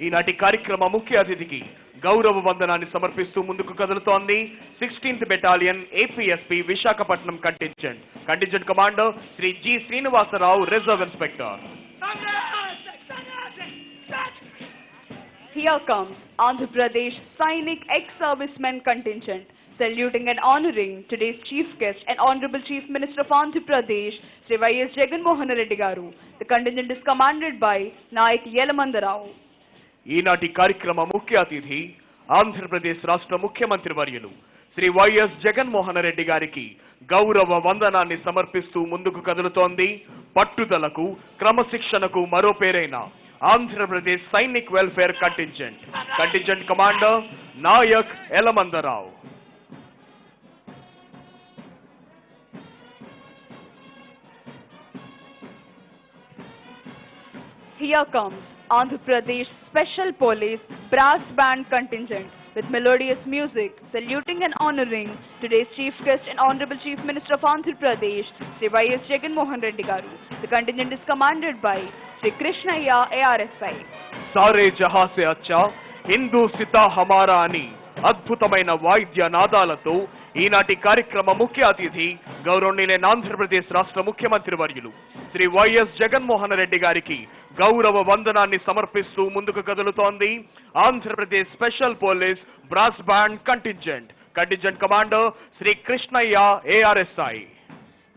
ఈనాటి కార్యక్రమ ముఖ్య అతిథికి గౌరవ వందనాన్ని సమర్పిస్తూ ముందుకు కదులుతోంది 16th battalion APSP Visakhapatnam contingent commander Shri G Srinivasa Rao, reserve inspector. Here comes Andhra Pradesh Sainik ex-servicemen contingent, saluting and honoring today's chief guest and Honorable Chief Minister of Andhra Pradesh, Sri Y.S. Jagan Mohan Reddy Garu. The contingent is commanded by Nayak Yelamanda Rao. ఈనాటి కార్యక్రమ ముఖ్య అతిథి ఆంధ్రప్రదేశ్ రాష్ట్ర ముఖ్యమంత్రి వర్యులు Shri YS Jaganmohan Reddy గారికి గౌరవ వందనాన్ని సమర్పిస్తూ ముందుకు కదులుతోంది పట్టుదలకు క్రమశిక్షణకు మరో పేరైన Andhra Pradesh Sainik welfare contingent commander Naik Yalamanda Rao. Here comes Andhra Pradesh Special Police Brass Band contingent with melodious music, saluting and honoring today's chief guest and Honorable Chief Minister of Andhra Pradesh, Sri Y.S. Jagan Mohan Reddy Garu. The contingent is commanded by Sri Krishnaya ARSI. సారే జహా సే అచ్చా హిందూ సితా హమారా అని అద్భుతమైన వాయిద్య నాదాలతో ఈనాటి కార్యక్రమ ముఖ్య అతిథి గౌరవనీయులైన ఆంధ్రప్రదేశ్ రాష్ట్ర ముఖ్యమంత్రి వర్యులు శ్రీ వైఎస్ జగన్మోహన్ రెడ్డి గారికి గౌరవ వందనాన్ని సమర్పిస్తూ ముందుకు కదులుతోంది Andhra Pradesh special police brass band contingent commander Shri Krishnaiah ARSI.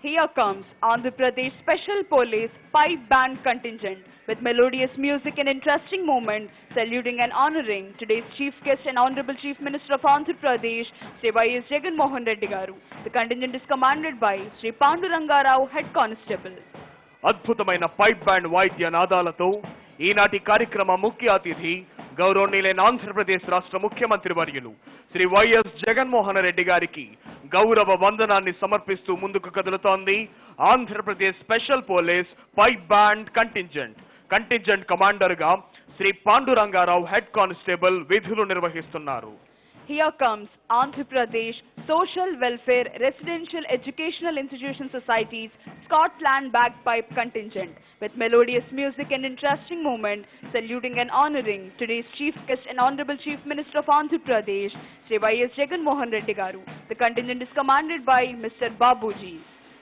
Here comes Andhra Pradesh Special Police Pipe Band contingent with melodious music and interesting moment, saluting and honoring today's chief guest and Honorable Chief Minister of Andhra Pradesh, Sri Y.S. Jagan Mohan Reddy Garu. The contingent is commanded by Sri Panduranga Rao, Head Constable. అద్భుతమైన pipe band వాయిద్య నాదాలతో ఈనాటి కార్యక్రమ ముఖ్య అతిథి గౌరవనీయులైన ఆంధ్రప్రదేశ్ రాష్ట్ర ముఖ్యమంత్రి వర్యులు శ్రీ వైఎస్ జగన్మోహన్ రెడ్డి గారికి గౌరవ వందనాన్ని సమర్పిస్తూ ముందుకు కదులుతోంది Andhra Pradesh special police pipe band contingent commander గా శ్రీ పాండురంగారావు, హెడ్ కానిస్టేబుల్ విధులు నిర్వహిస్తున్నారు. Here comes Andhra Pradesh Social Welfare Residential Educational Institution Society's Scotland Bagpipe contingent with melodious music and interesting moment, saluting and honoring today's chief guest and Honorable Chief Minister of Andhra Pradesh, Sri Y.S. Jagan Mohan Reddy Garu. The contingent is commanded by Mr. Babuji.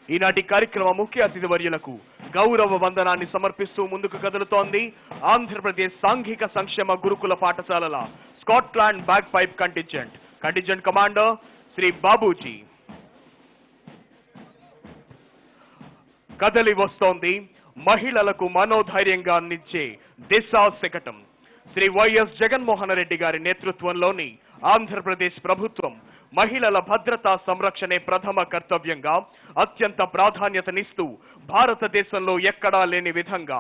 ఈనాటి కార్యక్రమ ముఖ్య అతిథి వర్యులకు గౌరవ వందనాన్ని సమర్పిస్తూ ముందుకు కదులుతోంది ఆంధ్రప్రదేశ్ సాంఘిక సంక్షేమ గురుకుల పాఠశాలల Scotland bagpipe contingent commander Shri Babuji. కదలి వస్తోంది మహిళలకు మనోధైర్యంగా అందించే దిశా శకటం. శ్రీ వైఎస్ జగన్మోహన్ రెడ్డి గారి నేతృత్వంలోని ఆంధ్రప్రదేశ్ ప్రభుత్వం మహిళల భద్రతా సంరక్షణే ప్రథమ కర్తవ్యంగా అత్యంత ప్రాధాన్యతనిస్తూ భారతదేశంలో ఎక్కడా లేని విధంగా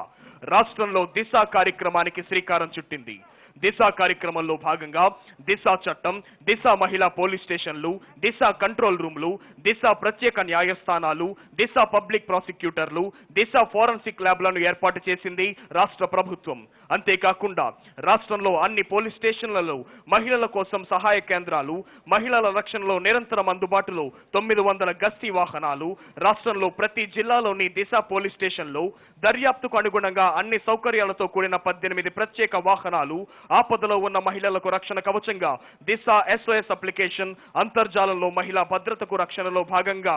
రాష్ట్రంలో దిశ కార్యక్రమానికి శ్రీకారం చుట్టింది. దిశ కార్యక్రమంలో భాగంగా దిశ చట్టం, దిశ మహిళా పోలీస్ స్టేషన్లు, దిశ కంట్రోల్ రూమ్లు, దిశ ప్రత్యేక న్యాయస్థానాలు, దిశ పబ్లిక్ ప్రాసిక్యూటర్లు, దిశ ఫోరెన్సిక్ ల్యాబ్లను ఏర్పాటు చేసింది రాష్ట్ర ప్రభుత్వం. అంతేకాకుండా రాష్ట్రంలో అన్ని పోలీస్ స్టేషన్లలో మహిళల కోసం సహాయ కేంద్రాలు, మహిళల రక్షణలో నిరంతరం అందుబాటులో 900 గస్తీ వాహనాలు, రాష్ట్రంలో ప్రతి జిల్లాలోని దిశ పోలీస్ స్టేషన్లో దర్యాప్తుకు అనుగుణంగా అన్ని సౌకర్యాలతో కూడిన 18 ప్రత్యేక వాహనాలు, ఆపదలో ఉన్న మహిళలకు రక్షణ కవచంగా దిశ SOS అప్లికేషన్, అంతర్జాలంలో మహిళా భద్రతకు రక్షణలో భాగంగా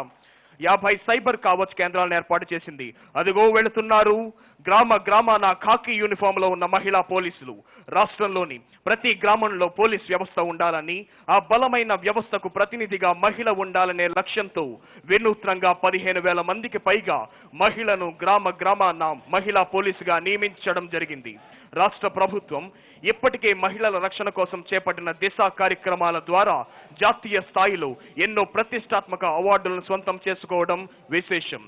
50 సైబర్ కవచ్ కేంద్రాలను ఏర్పాటు చేసింది. అదిగో వెళుతున్నారు గ్రామాన ఖాకీ యూనిఫామ్ లో ఉన్న మహిళా పోలీసులు. రాష్ట్రంలోని ప్రతి గ్రామంలో పోలీస్ వ్యవస్థ ఉండాలని, ఆ బలమైన వ్యవస్థకు ప్రతినిధిగా మహిళ ఉండాలనే లక్ష్యంతో వినూత్నంగా 15,000 మందికి పైగా మహిళను గ్రామాన మహిళా పోలీసుగా నియమించడం జరిగింది. రాష్ట్ర ప్రభుత్వం ఇప్పటికే మహిళల రక్షణ కోసం చేపట్టిన దిశ కార్యక్రమాల ద్వారా జాతీయ స్థాయిలో ఎన్నో ప్రతిష్టాత్మక అవార్డులను సొంతం చేసుకోవడం విశేషం.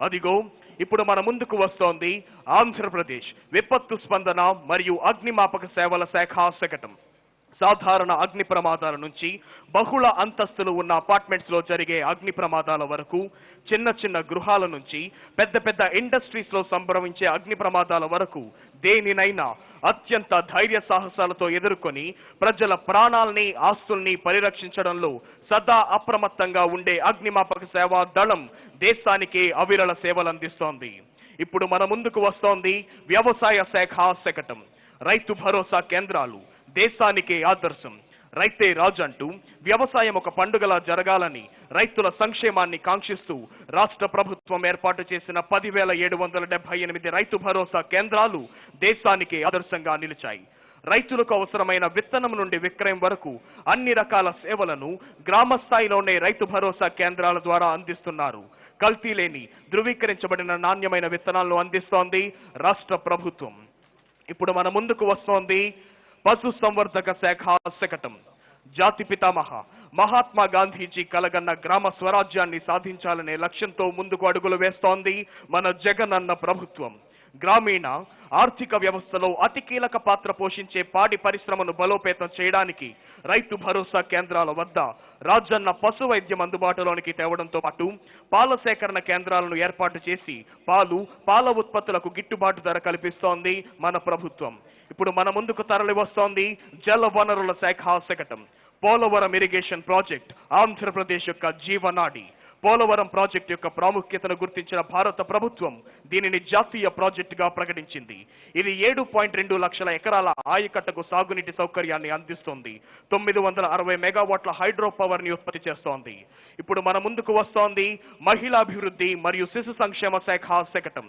అదిగో ఇప్పుడు మన ముందుకు వస్తోంది ఆంధ్రప్రదేశ్ విపత్తు స్పందన మరియు అగ్నిమాపక సేవల శాఖ శకటం. సాధారణ అగ్ని ప్రమాదాల నుంచి బహుళ అంతస్తులు ఉన్న అపార్ట్మెంట్స్ లో జరిగే అగ్ని ప్రమాదాల వరకు, చిన్న చిన్న గృహాల నుంచి పెద్ద పెద్ద ఇండస్ట్రీస్ లో సంభవించే అగ్ని ప్రమాదాల వరకు దేనినైనా అత్యంత ధైర్య సాహసాలతో ఎదుర్కొని ప్రజల ప్రాణాల్ని ఆస్తుల్ని పరిరక్షించడంలో సదా అప్రమత్తంగా ఉండే అగ్నిమాపక సేవా దళం దేశానికి అవిరళ సేవలందిస్తోంది. ఇప్పుడు మన ముందుకు వస్తోంది వ్యవసాయ శాఖ శకటం. రైతు భరోసా కేంద్రాలు దేశానికే ఆదర్శం. రైతే రాజంటూ వ్యవసాయం ఒక పండుగలా జరగాలని రైతుల సంక్షేమాన్ని కాంక్షిస్తూ రాష్ట్ర ప్రభుత్వం ఏర్పాటు చేసిన 10,778 రైతు భరోసా కేంద్రాలు దేశానికి ఆదర్శంగా నిలిచాయి. రైతులకు అవసరమైన విత్తనం నుండి విక్రయం వరకు అన్ని రకాల సేవలను గ్రామ స్థాయిలోనే రైతు భరోసా కేంద్రాల ద్వారా అందిస్తున్నారు. కల్తీ లేని ధృవీకరించబడిన నాణ్యమైన విత్తనాలను అందిస్తోంది రాష్ట్ర ప్రభుత్వం. ఇప్పుడు మన ముందుకు వస్తోంది పశు సంవర్ధక శాఖ శకటం. జాతి పితామహ మహాత్మా గాంధీజీ కలగన్న గ్రామ స్వరాజ్యాన్ని సాధించాలనే లక్ష్యంతో ముందుకు అడుగులు వేస్తోంది మన జగనన్న ప్రభుత్వం. గ్రామీణ ఆర్థిక వ్యవస్థలో అతి కీలక పాత్ర పోషించే పాడి పరిశ్రమను బలోపేతం చేయడానికి రైతు భరోసా కేంద్రాల వద్ద రాజన్న పశు వైద్యం అందుబాటులోనికి తేవడంతో పాటు పాల సేకరణ కేంద్రాలను ఏర్పాటు చేసి పాల ఉత్పత్తులకు గిట్టుబాటు ధర కల్పిస్తోంది మన ప్రభుత్వం. ఇప్పుడు మన ముందుకు తరలి వస్తోంది జల వనరుల శాఖ శకటం. పోలవరం ఇరిగేషన్ ప్రాజెక్ట్ ఆంధ్రప్రదేశ్ యొక్క జీవనాడి. పోలవరం ప్రాజెక్టు యొక్క ప్రాముఖ్యతను గుర్తించిన భారత ప్రభుత్వం దీనిని జాతీయ ప్రాజెక్టుగా ప్రకటించింది. ఇది 7.2 లక్షల ఎకరాల ఆయకట్టకు సాగునీటి సౌకర్యాన్ని అందిస్తోంది. 960 మెగావాట్ల హైడ్రో పవర్ ని ఉత్పత్తి చేస్తోంది. ఇప్పుడు మన ముందుకు వస్తోంది మహిళాభివృద్ధి మరియు శిశు సంక్షేమ శాఖ శకటం.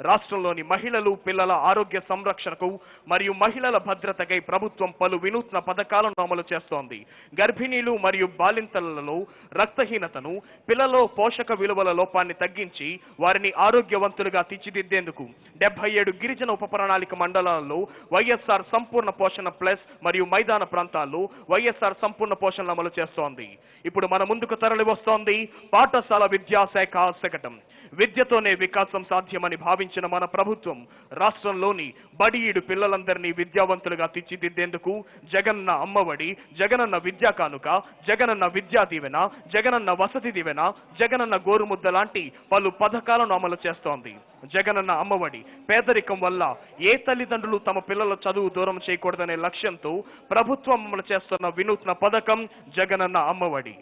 రాష్ట్రంలోని మహిళలు, పిల్లల ఆరోగ్య సంరక్షణకు మరియు మహిళల భద్రతకై ప్రభుత్వం పలు వినూత్న పథకాలను అమలు చేస్తోంది. గర్భిణీలు మరియు బాలింతలలో రక్తహీనతను, పిల్లల పోషక విలువల లోపాన్ని తగ్గించి వారిని ఆరోగ్యవంతులుగా తీర్చిదిద్దేందుకు 77 గిరిజన ఉప ప్రణాళిక మండలాల్లో వైఎస్ఆర్ సంపూర్ణ పోషణ ప్లస్ మరియు మైదాన ప్రాంతాల్లో వైఎస్ఆర్ సంపూర్ణ పోషణ అమలు చేస్తోంది. ఇప్పుడు మన ముందుకు తరలి వస్తోంది పాఠశాల విద్యాశాఖ శకటం. విద్యతోనే వికాసం సాధ్యమని భావించిన మన ప్రభుత్వం రాష్ట్రంలోని బడిఈడు పిల్లలందరినీ విద్యావంతులుగా తీర్చిదిద్దేందుకు జగనన్న అమ్మఒడి, జగనన్న విద్యా కానుక, జగనన్న విద్యా దీవెన, జగనన్న వసతి దీవెన, జగనన్న గోరుముద్ద లాంటి పలు పథకాలను అమలు చేస్తోంది. జగనన్న అమ్మఒడి పేదరికం వల్ల ఏ తల్లిదండ్రులు తమ పిల్లల చదువు దూరం చేయకూడదనే లక్ష్యంతో ప్రభుత్వం అమలు చేస్తున్న వినూత్న పథకం జగనన్న అమ్మఒడి.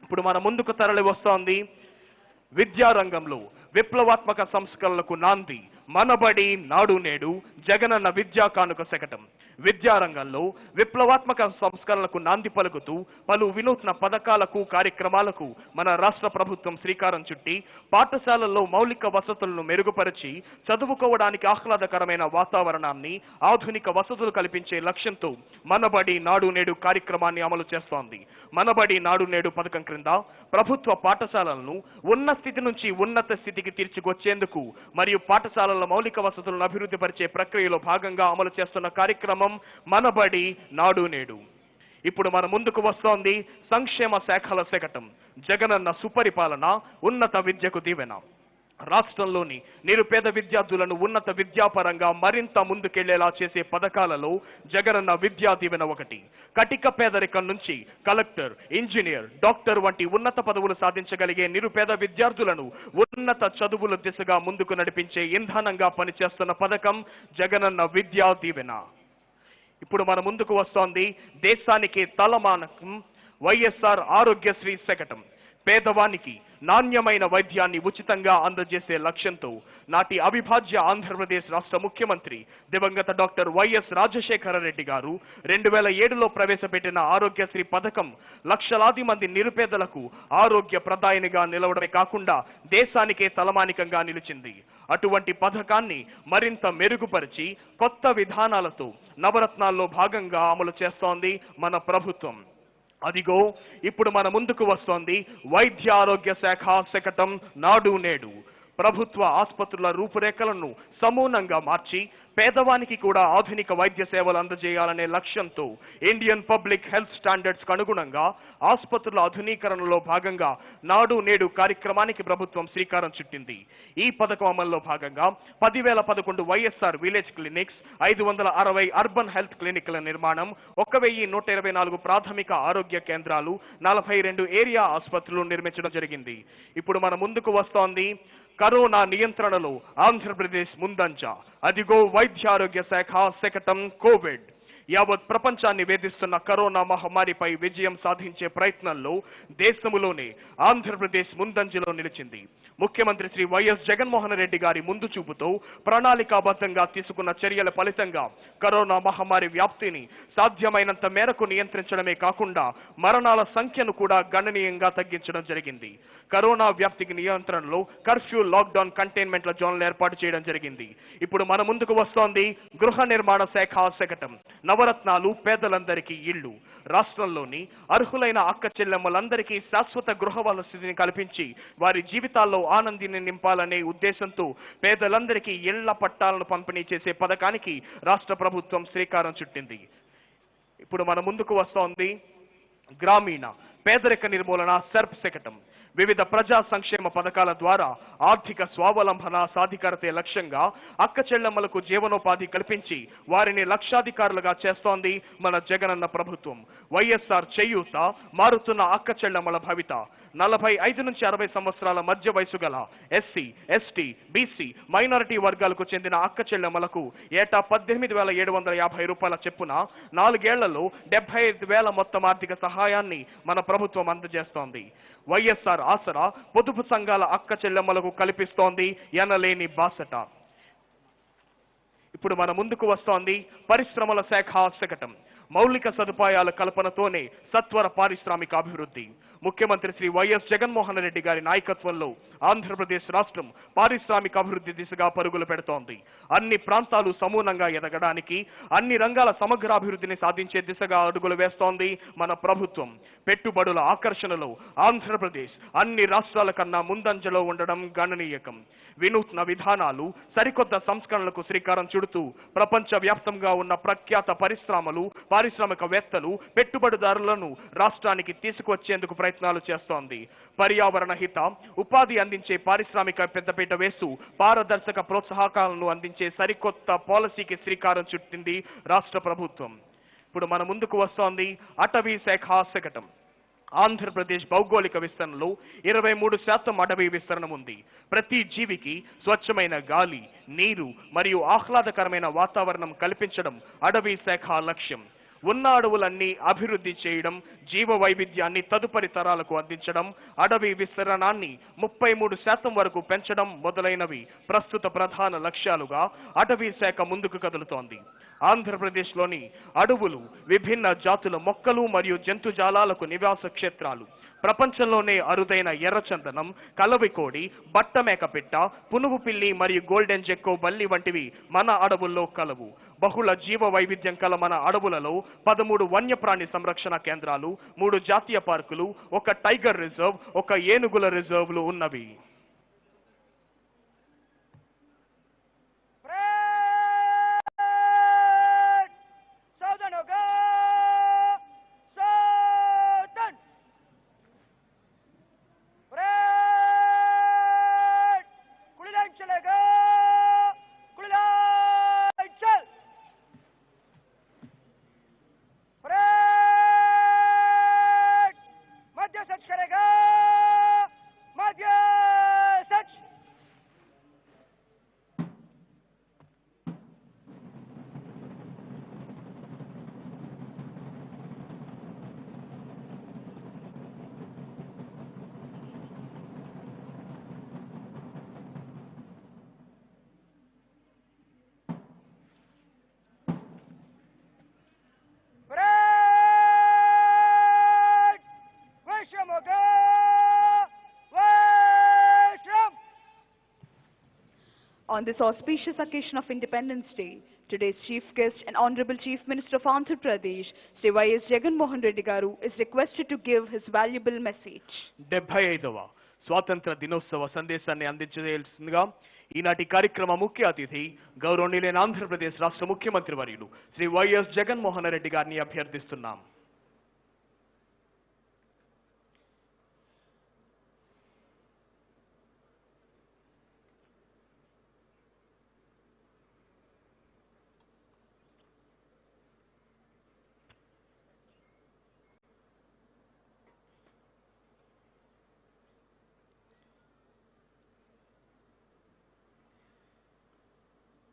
ఇప్పుడు మన ముందుకు తరలి వస్తోంది విద్యారంగంలో విప్లవాత్మక సంస్కరణలకు నాంది మనబడి నాడు నేడు జగనన్న విద్యా కానుక శకటం. విద్యారంగంలో విప్లవాత్మక సంస్కరణలకు నాంది పలుకుతూ పలు వినూత్న పథకాలకు, కార్యక్రమాలకు మన రాష్ట్ర ప్రభుత్వం శ్రీకారం చుట్టి పాఠశాలల్లో మౌలిక వసతులను మెరుగుపరిచి చదువుకోవడానికి ఆహ్లాదకరమైన వాతావరణాన్ని, ఆధునిక వసతులు కల్పించే లక్ష్యంతో మనబడి నాడు నేడు కార్యక్రమాన్ని అమలు చేస్తోంది. మనబడి నాడు నేడు పథకం క్రింద ప్రభుత్వ పాఠశాలలను ఉన్న స్థితి నుంచి ఉన్నత స్థితికి తీర్చికొచ్చేందుకు మరియు పాఠశాలల మౌలిక వసతులను అభివృద్ధి పరిచే ప్రక్రియలో భాగంగా అమలు చేస్తున్న కార్యక్రమం మనబడి నాడు నేడు. ఇప్పుడు మన ముందుకు వస్తోంది సంక్షేమ శాఖల శకటం. జగనన్న సుపరిపాలన, ఉన్నత విద్యకు దీవెన. రాష్ట్రంలోని నిరుపేద విద్యార్థులను ఉన్నత విద్యాపరంగా మరింత ముందుకెళ్లేలా చేసే పథకాలలో జగనన్న విద్యా దీవెన ఒకటి. కటిక పేదరికం నుంచి కలెక్టర్, ఇంజనీర్, డాక్టర్ వంటి ఉన్నత పదవులు సాధించగలిగే నిరుపేద విద్యార్థులను ఉన్నత చదువుల దిశగా ముందుకు నడిపించే ఇంధనంగా పనిచేస్తున్న పథకం జగనన్న విద్యా దీవెన. ఇప్పుడు మన ముందుకు వస్తోంది దేశానికి తలమానకం వైఎస్ఆర్ ఆరోగ్యశ్రీ శకటం. పేదవానికి నాణ్యమైన వైద్యాన్ని ఉచితంగా అందజేసే లక్ష్యంతో నాటి అవిభాజ్య ఆంధ్రప్రదేశ్ రాష్ట్ర ముఖ్యమంత్రి దివంగత డాక్టర్ వైఎస్ రాజశేఖర రెడ్డి గారు 2007లో ప్రవేశపెట్టిన ఆరోగ్యశ్రీ పథకం లక్షలాది మంది నిరుపేదలకు ఆరోగ్య ప్రదాయనిగా నిలవడమే కాకుండా దేశానికే తలమానికంగా నిలిచింది. అటువంటి పథకాన్ని మరింత మెరుగుపరిచి కొత్త విధానాలతో నవరత్నాల్లో భాగంగా అమలు చేస్తోంది మన ప్రభుత్వం. అదిగో ఇప్పుడు మన ముందుకు వస్తోంది వైద్య ఆరోగ్య శాఖ శకటం నాడు నేడు. ప్రభుత్వ ఆసుపత్రుల రూపురేఖలను సమూలంగా మార్చి పేదవానికి కూడా ఆధునిక వైద్య సేవలు అందజేయాలనే లక్ష్యంతో ఇండియన్ పబ్లిక్ హెల్త్ స్టాండర్డ్స్ కు అనుగుణంగా ఆసుపత్రుల ఆధునీకరణలో భాగంగా నాడు నేడు కార్యక్రమానికి ప్రభుత్వం శ్రీకారం చుట్టింది. ఈ పథకం అమల్లో భాగంగా 10,011 YSR village clinics, 560 urban health క్లినిక్ల నిర్మాణం, 1,124 ప్రాథమిక ఆరోగ్య కేంద్రాలు, 42 ఏరియా ఆసుపత్రులు నిర్మించడం జరిగింది. ఇప్పుడు మన ముందుకు వస్తోంది కరోనా నియంత్రణలో ఆంధ్రప్రదేశ్ ముందంజ. అదిగో వైద్యారోగ్య శాఖ శకటం కోవిడ్. యావత్ ప్రపంచాన్ని వేధిస్తున్న కరోనా మహమ్మారిపై విజయం సాధించే ప్రయత్నంలో దేశంలోనే ఆంధ్రప్రదేశ్ ముందంజలో నిలిచింది. ముఖ్యమంత్రి శ్రీ వైఎస్ జగన్మోహన్ రెడ్డి గారి ముందు చూపుతో ప్రణాళికాబద్ధంగా తీసుకున్న చర్యల ఫలితంగా కరోనా మహమ్మారి వ్యాప్తిని సాధ్యమైనంత మేరకు నియంత్రించడమే కాకుండా మరణాల సంఖ్యను కూడా గణనీయంగా తగ్గించడం జరిగింది. కరోనా వ్యాప్తికి నియంత్రణలో కర్ఫ్యూ, లాక్డౌన్, కంటైన్మెంట్ల జోన్లు ఏర్పాటు చేయడం జరిగింది. ఇప్పుడు మన ముందుకు వస్తోంది గృహ నిర్మాణ శాఖ శకటం. నవరత్నాలు, పేదలందరికీ ఇళ్లు. రాష్ట్రంలోని అర్హులైన అక్క చెల్లెమ్మలందరికీ శాశ్వత గృహ వసతిని కల్పించి వారి జీవితాల్లో ఆనందాన్ని నింపాలనే ఉద్దేశంతో పేదలందరికీ ఇళ్ల పట్టాలను పంపిణీ చేసే పథకానికి రాష్ట్ర ప్రభుత్వం శ్రీకారం చుట్టింది. ఇప్పుడు మన ముందుకు వస్తోంది గ్రామీణ పేదరిక నిర్మూలన సెర్ప్ శకటం. వివిధ ప్రజా సంక్షేమ పథకాల ద్వారా ఆర్థిక స్వావలంబన సాధికారతే లక్ష్యంగా అక్క చెల్లెమ్మలకు జీవనోపాధి కల్పించి వారిని లక్షాధికారులుగా చేస్తోంది మన జగనన్న ప్రభుత్వం. వైఎస్ఆర్ చేయూత, మారుతున్న అక్క చెల్లెమ్మల భవిత. 45 నుంచి 60 సంవత్సరాల మధ్య వయసు గల ఎస్సీ, ఎస్టీ, బీసీ, మైనారిటీ వర్గాలకు చెందిన అక్క చెల్లెమ్మలకు ఏటా 18,750 రూపాయల చెప్పున 4 ఏళ్లలో 75,000 మొత్తం ఆర్థిక సహాయాన్ని మన ప్రభుత్వం అందజేస్తోంది. వైఎస్ఆర్ ఆసరా పొదుపు సంఘాల అక్క చెల్లెమ్మలకు కల్పిస్తోంది ఎనలేని బాసట. ఇప్పుడు మన ముందుకు వస్తోంది పరిశ్రమల శాఖ శకటం. మౌలిక సదుపాయాల కల్పనతోనే సత్వర పారిశ్రామిక అభివృద్ధి. ముఖ్యమంత్రి శ్రీ వైఎస్ జగన్మోహన్ రెడ్డి గారి నాయకత్వంలో ఆంధ్రప్రదేశ్ రాష్ట్రం పారిశ్రామిక అభివృద్ధి దిశగా పరుగులు పెడుతోంది. అన్ని ప్రాంతాలు సమూలంగా ఎదగడానికి, అన్ని రంగాల సమగ్రాభివృద్ధిని సాధించే దిశగా అడుగులు వేస్తోంది మన ప్రభుత్వం. పెట్టుబడుల ఆకర్షణలో ఆంధ్రప్రదేశ్ అన్ని రాష్ట్రాల కన్నా ముందంజలో ఉండడం గణనీయకం. వినూత్న విధానాలు, సరికొత్త సంస్కరణలకు శ్రీకారం చుడుతూ ప్రపంచ వ్యాప్తంగా ఉన్న ప్రఖ్యాత పరిశ్రమలు, పారిశ్రామికవేత్తలు, పెట్టుబడిదారులను రాష్ట్రానికి తీసుకువచ్చేందుకు ప్రయత్నాలు చేస్తోంది. పర్యావరణ హిత ఉపాధి అందించే పారిశ్రామిక పెద్దపీట వేస్తూ పారదర్శక ప్రోత్సాహకాలను అందించే సరికొత్త పాలసీకి శ్రీకారం చుట్టింది రాష్ట్ర ప్రభుత్వం. ఇప్పుడు మన ముందుకు వస్తోంది అటవీ శాఖ శకటం. ఆంధ్రప్రదేశ్ భౌగోళిక విస్తరణలో 23% అటవీ విస్తరణ ఉంది. ప్రతి జీవికి స్వచ్ఛమైన గాలి, నీరు మరియు ఆహ్లాదకరమైన వాతావరణం కల్పించడం అటవీ శాఖ లక్ష్యం. ఉన్న అడవులన్నీ అభివృద్ధి చేయడం, జీవ వైవిధ్యాన్ని తదుపరి తరాలకు అందించడం, అడవి విస్తరణాన్ని 33% వరకు పెంచడం మొదలైనవి ప్రస్తుత ప్రధాన లక్ష్యాలుగా అటవీ శాఖ ముందుకు కదులుతోంది. ఆంధ్రప్రదేశ్లోని అడవులు విభిన్న జాతుల మొక్కలు మరియు జంతుజాలాలకు నివాస క్షేత్రాలు. ప్రపంచంలోనే అరుదైన ఎర్రచందనం, కలవికోడి, బట్టమేకపిట్ట, పునుగు పిల్లి మరియు గోల్డెన్ జెక్కో బల్లి వంటివి మన అడవుల్లో కలవు. బహుళ జీవ వైవిధ్యం కల మన అడవులలో 13 వన్యప్రాణి సంరక్షణ కేంద్రాలు, 3 జాతీయ పార్కులు, 1 టైగర్ రిజర్వ్, 1 ఏనుగుల రిజర్వ్లు ఉన్నవి. On this auspicious occasion of Independence Day, today's chief guest and Honorable Chief Minister of Andhra Pradesh, Sri Y.S. Jagan Mohan Reddy Garu, is requested to give his valuable message. 75వ స్వాతంత్ర దినోత్సవ సందేశాన్ని అందించవలసిందిగా ఈనాటి కార్యక్రమ ముఖ్య అతిథి గౌరవనీయులైన ఆంధ్రప్రదేశ్ రాష్ట్ర ముఖ్యమంత్రి వర్యులు శ్రీ వైఎస్ జగన్మోహన్ రెడ్డి గారిని అభ్యర్థిస్తున్నాం.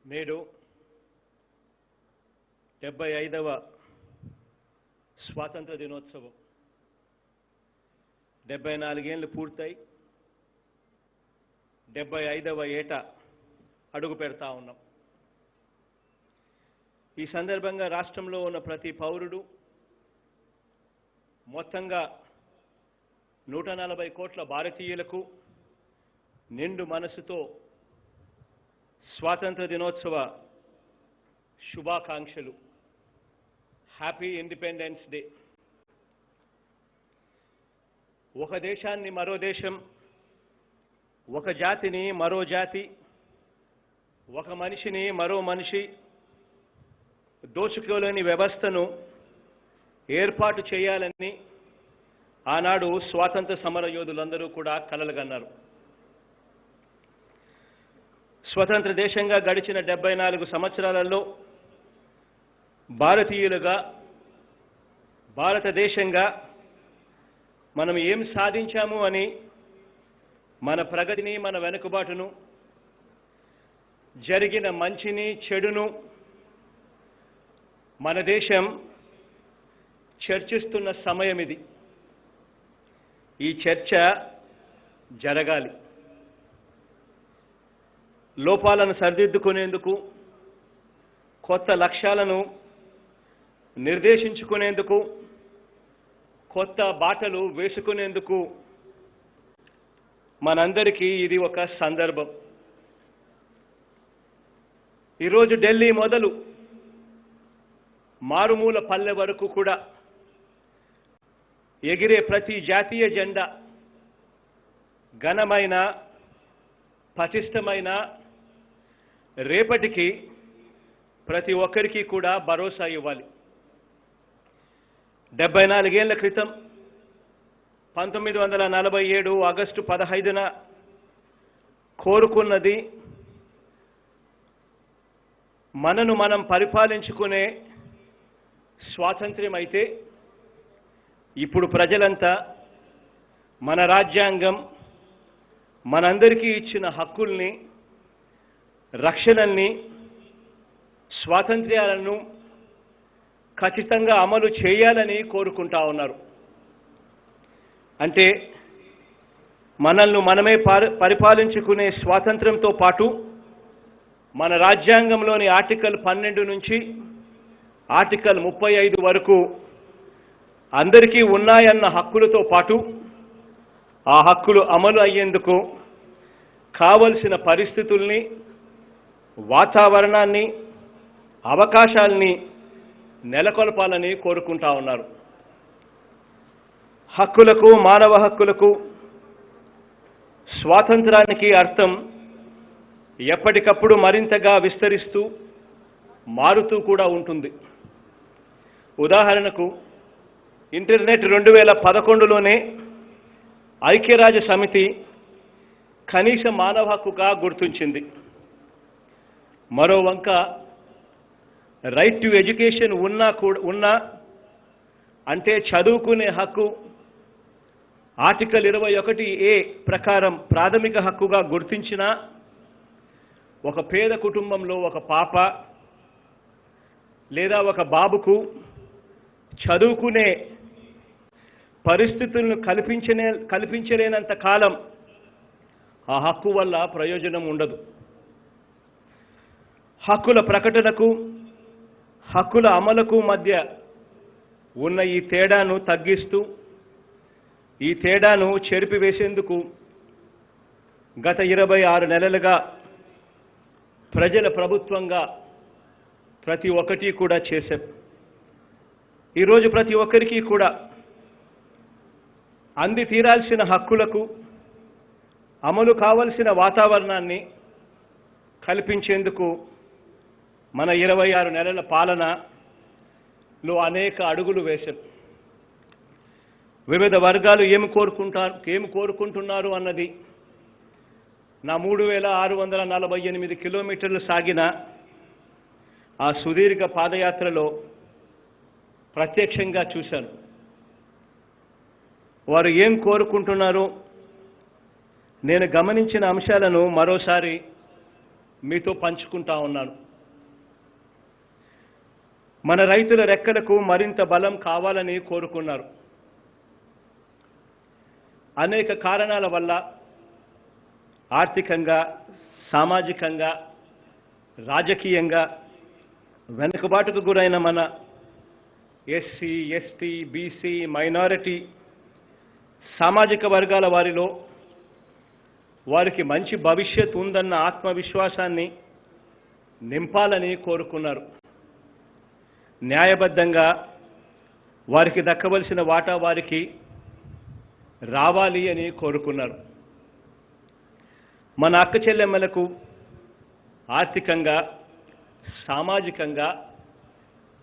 నేడు 75వ స్వాతంత్ర దినోత్సవం 74 ఏళ్ళు పూర్తయి 75వ ఏట అడుగు పెడతా ఉన్నాం. ఈ సందర్భంగా రాష్ట్రంలో ఉన్న ప్రతి పౌరుడు మొత్తంగా 140 కోట్ల భారతీయులకు నిండు మనసుతో స్వాతంత్ర దినోత్సవ శుభాకాంక్షలు. Happy independence day. ఒక దేశాన్ని మరో దేశం, ఒక జాతిని మరో జాతి, ఒక మనిషిని మరో మనిషి దోచుకోలేని వ్యవస్థను ఏర్పాటు చేయాలని ఆనాడు స్వాతంత్ర సమర యోధులందరూ కూడా కలలుగన్నారు. స్వతంత్ర దేశంగా గడిచిన 74 సంవత్సరాలలో భారతీయులుగా, భారతదేశంగా మనం ఏం సాధించాము అని మన ప్రగతిని, మన వెనుకబాటును, జరిగిన మంచిని, చెడును మన దేశం చర్చిస్తున్న సమయం ఇది. ఈ చర్చ జరగాలి. లోపాలను సరిదిద్దుకునేందుకు, కొత్త లక్ష్యాలను నిర్దేశించుకునేందుకు, కొత్త బాటలు వేసుకునేందుకు మనందరికీ ఇది ఒక సందర్భం. ఈరోజు ఢిల్లీ మొదలు మారుమూల పల్లె వరకు కూడా ఎగిరే ప్రతి జాతీయ జెండా ఘనమైన, పటిష్టమైన రేపటికి ప్రతి ఒక్కరికి కూడా భరోసా ఇవ్వాలి. 74 ఏళ్ల క్రితం 1947 ఆగస్టు 15న కోరుకున్నది మనను మనం పరిపాలించుకునే స్వాతంత్ర్యం అయితే, ఇప్పుడు ప్రజలంతా మన రాజ్యాంగం మనందరికీ ఇచ్చిన హక్కుల్ని, రక్షణల్ని, స్వాతంత్ర్యాలను ఖచ్చితంగా అమలు చేయాలని కోరుకుంటా ఉన్నారు. అంటే మనల్ని మనమే పరిపాలించుకునే స్వాతంత్ర్యంతో పాటు మన రాజ్యాంగంలోని ఆర్టికల్ 12 నుంచి ఆర్టికల్ 35 వరకు అందరికీ ఉన్నాయన్న హక్కులతో పాటు ఆ హక్కులు అమలు అయ్యేందుకు కావలసిన పరిస్థితుల్ని, వాతావరణాన్ని, అవకాశాలని నెలకొల్పాలని కోరుకుంటా ఉన్నారు. హక్కులకు, మానవ హక్కులకు, స్వాతంత్రానికి అర్థం ఎప్పటికప్పుడు మరింతగా విస్తరిస్తూ, మారుతూ కూడా ఉంటుంది. ఉదాహరణకు ఇంటర్నెట్ 2011లోనే ఐక్యరాజ్య సమితి కనీస మానవ హక్కుగా గుర్తించింది. మరో వంక రైట్ టు ఎడ్యుకేషన్ ఉన్నా అంటే చదువుకునే హక్కు ఆర్టికల్ 21A ప్రకారం ప్రాథమిక హక్కుగా గుర్తించిన ఒక పేద కుటుంబంలో ఒక పాప లేదా ఒక బాబుకు చదువుకునే పరిస్థితులను కల్పించలేనంత కాలం ఆ హక్కు వల్ల ప్రయోజనం ఉండదు. హక్కుల ప్రకటనకు, హక్కుల అమలుకు మధ్య ఉన్న ఈ తేడాను తగ్గిస్తూ, ఈ తేడాను చెరిపివేసేందుకు గత 26 నెలలుగా ప్రజల ప్రభుత్వంగా ప్రతి ఒక్కటి కూడా చేశాం. ఈరోజు ప్రతి ఒక్కరికి కూడా అంది తీరాల్సిన హక్కులకు, అమలు కావలసిన వాతావరణాన్ని కల్పించేందుకు మన 26 నెలల పాలనలో అనేక అడుగులు వేశారు. వివిధ వర్గాలు ఏమి కోరుకుంటున్నారు అన్నది నా 3648 కిలోమీటర్లు సాగిన ఆ సుదీర్ఘ పాదయాత్రలో ప్రత్యక్షంగా చూశాను. వారు ఏం కోరుకుంటున్నారు, నేను గమనించిన అంశాలను మరోసారి మీతో పంచుకుంటా ఉన్నాను. మన రైతుల రెక్కలకు మరింత బలం కావాలని కోరుకున్నారు. అనేక కారణాల వల్ల ఆర్థికంగా, సామాజికంగా, రాజకీయంగా వెనుకబాటుకు గురైన మన ఎస్సీ, ఎస్టీ, బీసీ, మైనారిటీ సామాజిక వర్గాల వారిలో వారికి మంచి భవిష్యత్తు ఉందన్న ఆత్మవిశ్వాసాన్ని నింపాలని కోరుకున్నారు. న్యాయబద్ధంగా వారికి దక్కవలసిన వాటా వారికి రావాలి అని కోరుకున్నారు. మన అక్క చెల్లెమ్మలకు ఆర్థికంగా, సామాజికంగా,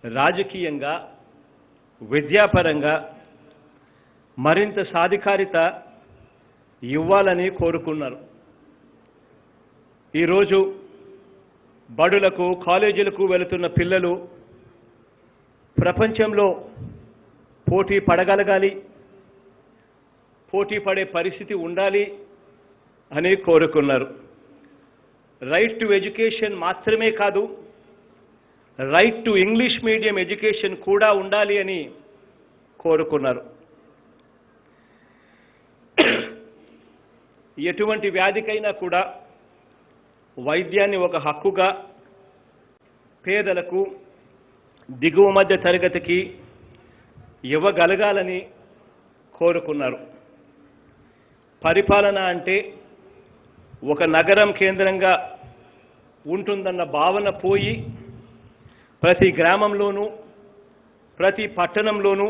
రాజకీయంగా, విద్యాపరంగా మరింత సాధికారిత ఇవ్వాలని కోరుకున్నారు. ఈరోజు బడులకు, కాలేజీలకు వెళుతున్న పిల్లలు ప్రపంచంలో పోటీ పడగలగాలి, పోటీ పడే పరిస్థితి ఉండాలి అని కోరుకున్నారు. రైట్ టు ఎడ్యుకేషన్ మాత్రమే కాదు, right to English medium education కూడా ఉండాలి అని కోరుకున్నారు. ఎటువంటి వ్యాధికైనా కూడా వైద్యాన్ని ఒక హక్కుగా పేదలకు, దిగువ మధ్య తరగతికి ఇవ్వగలగాలని కోరుకున్నారు. పరిపాలన అంటే ఒక నగరం కేంద్రంగా ఉంటుందన్న భావన పోయి ప్రతి గ్రామంలోనూ, ప్రతి పట్టణంలోనూ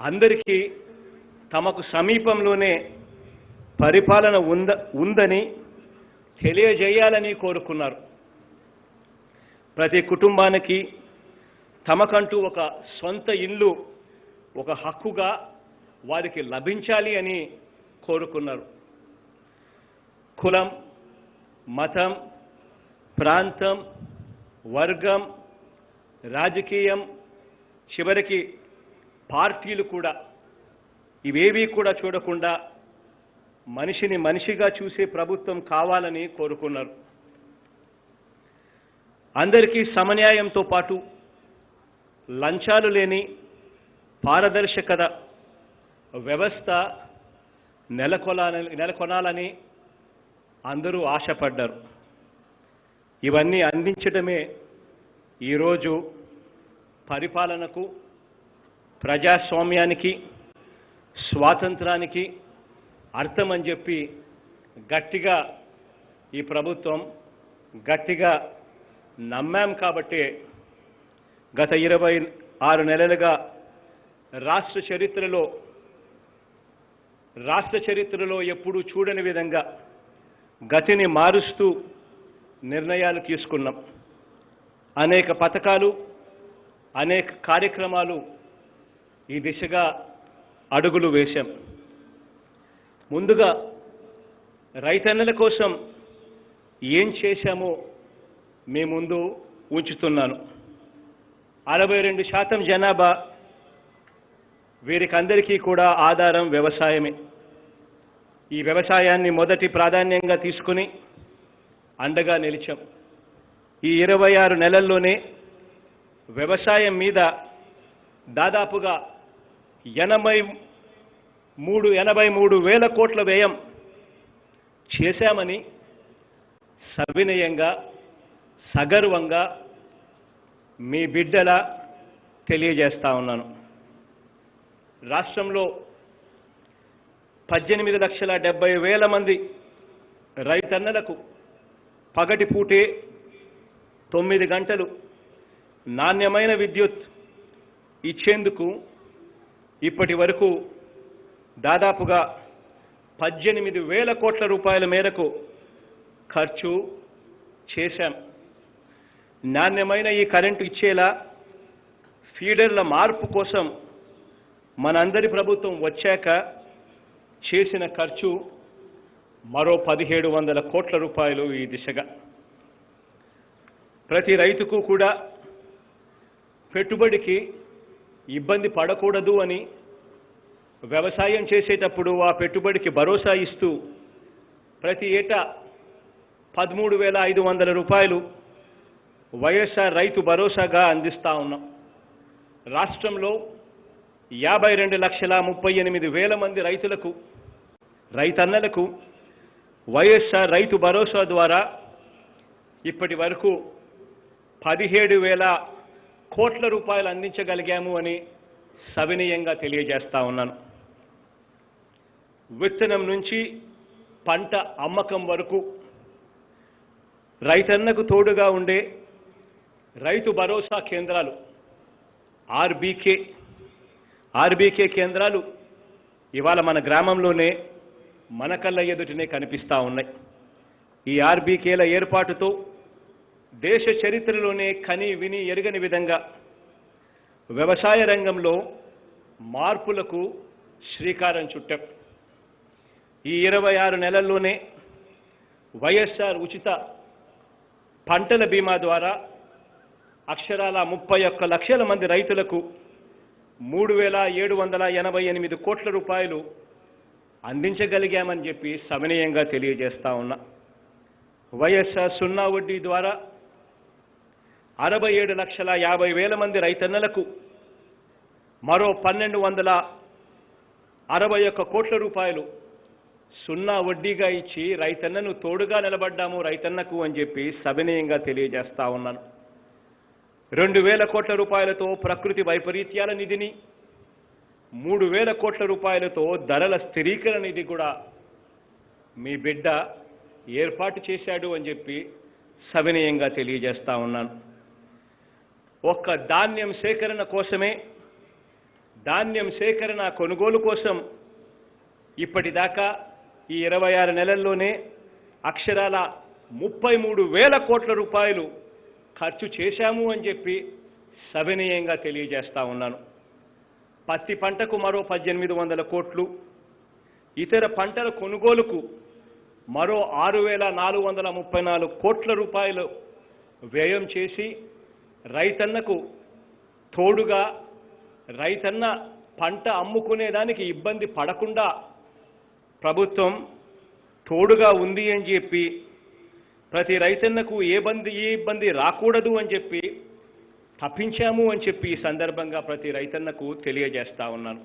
అందరికీ తమకు సమీపంలోనే పరిపాలన ఉందని తెలియజేయాలని కోరుకున్నారు. ప్రతి కుటుంబానికి తమకంటూ ఒక సొంత ఇల్లు ఒక హక్కుగా వారికి లభించాలి అని కోరుకున్నారు. కులం, మతం, ప్రాంతం, వర్గం, రాజకీయం, చివరికి పార్టీలు కూడా ఇవేవీ కూడా చూడకుండా మనిషిని మనిషిగా చూసే ప్రభుత్వం కావాలని కోరుకున్నారు. అందరికీ సమన్యాయంతో పాటు లంచాలు లేని పారదర్శకత వ్యవస్థ నెలకొనాలని అందరూ ఆశపడ్డారు. ఇవన్నీ అందించడమే ఈరోజు పరిపాలనకు, ప్రజాస్వామ్యానికి, స్వాతంత్రానికి అర్థమని చెప్పి గట్టిగా ఈ ప్రభుత్వం గట్టిగా నమ్మాం. కాబట్టి గత 26 నెలలుగా రాష్ట్ర చరిత్రలో ఎప్పుడూ చూడని విధంగా గతిని మారుస్తూ నిర్ణయాలు తీసుకున్నాం. అనేక పథకాలు, అనేక కార్యక్రమాలు ఈ దిశగా అడుగులు వేశాం. ముందుగా రైతన్నల కోసం ఏం చేశామో మీ ముందు ఉంచుతున్నాను. 62% జనాభా, వీరికందరికీ కూడా ఆధారం వ్యవసాయమే. ఈ వ్యవసాయాన్ని మొదటి ప్రాధాన్యంగా తీసుకుని అండగా నిలిచాం. ఈ 26 నెలల్లోనే వ్యవసాయం మీద దాదాపుగా 83 వేల కోట్ల వ్యయం చేశామని సవినయంగా, సగర్వంగా మీ బిడ్డలా తెలియజేస్తా ఉన్నాను. రాష్ట్రంలో 18,70,000 మంది రైతన్నలకు పగటిపూటే 9 గంటలు నాణ్యమైన విద్యుత్ ఇచ్చేందుకు ఇప్పటి వరకు దాదాపుగా 18,000 కోట్ల రూపాయల మేరకు ఖర్చు చేశాం. నాణ్యమైన ఈ కరెంటు ఇచ్చేలా ఫీడర్ల మార్పు కోసం మనందరి ప్రభుత్వం వచ్చాక చేసిన ఖర్చు మరో 1,700 కోట్ల రూపాయలు ఈ దిశగా. ప్రతి రైతుకు కూడా పెట్టుబడికి ఇబ్బంది పడకూడదు అని వ్యవసాయం చేసేటప్పుడు ఆ పెట్టుబడికి భరోసా ఇస్తూ ప్రతి ఏటా 13,500 రూపాయలు వైఎస్ఆర్ రైతు భరోసాగా అందిస్తా ఉన్నాం. రాష్ట్రంలో 52,38,000 మంది రైతన్నలకు వైఎస్ఆర్ రైతు భరోసా ద్వారా ఇప్పటి వరకు 17,000 కోట్ల రూపాయలు అందించగలిగాము అని సవినయంగా తెలియజేస్తా ఉన్నాను. విత్తనం నుంచి పంట అమ్మకం వరకు రైతన్నకు తోడుగా ఉండే రైతు భరోసా కేంద్రాలు ఆర్బీకే కేంద్రాలు ఇవాళ మన గ్రామంలోనే మన కళ్ళ ఎదుటనే కనిపిస్తూ ఉన్నాయి. ఈ ఆర్బీకేల ఏర్పాటుతో దేశ చరిత్రలోనే కని విని ఎరగని విధంగా వ్యవసాయ రంగంలో మార్పులకు శ్రీకారం చుట్టాం. ఈ 26 నెలల్లోనే వైఎస్ఆర్ ఉచిత పంటల బీమా ద్వారా అక్షరాల 31 లక్షల మంది రైతులకు 3,788 కోట్ల రూపాయలు అందించగలిగామని చెప్పి సవినయంగా తెలియజేస్తా ఉన్నా. వైఎస్ఆర్ సున్నా వడ్డీ ద్వారా 67,50,000 మంది రైతన్నలకు మరో 1,261 కోట్ల రూపాయలు సున్నా వడ్డీగా ఇచ్చి రైతన్నను తోడుగా నిలబడ్డాము రైతన్నకు అని చెప్పి సవినయంగా తెలియజేస్తా ఉన్నాను. 2,000 కోట్ల రూపాయలతో ప్రకృతి వైపరీత్యాల నిధిని, 3,000 కోట్ల రూపాయలతో ధరల స్థిరీకరణ నిధి కూడా మీ బిడ్డ ఏర్పాటు చేశాడు అని చెప్పి సవినయంగా తెలియజేస్తా ఉన్నాను. ఒక్క ధాన్యం సేకరణ కొనుగోలు కోసం ఇప్పటిదాకా ఈ 26 నెలల్లోనే అక్షరాల 33,000 కోట్ల రూపాయలు ఖర్చు చేశాము అని చెప్పి సవినయంగా తెలియజేస్తా ఉన్నాను. పత్తి పంటకు మరో 1,800 కోట్లు, ఇతర పంటల కొనుగోలుకు మరో 6,434 కోట్ల రూపాయలు వ్యయం చేసి రైతన్నకు తోడుగా రైతన్న పంట అమ్ముకునేదానికి ఇబ్బంది పడకుండా ప్రభుత్వం తోడుగా ఉంది అని చెప్పి ప్రతి రైతన్నకు ఏ ఇబ్బంది రాకూడదు అని చెప్పి తప్పించాము అని చెప్పి ఈ సందర్భంగా ప్రతి రైతన్నకు తెలియజేస్తా ఉన్నాను.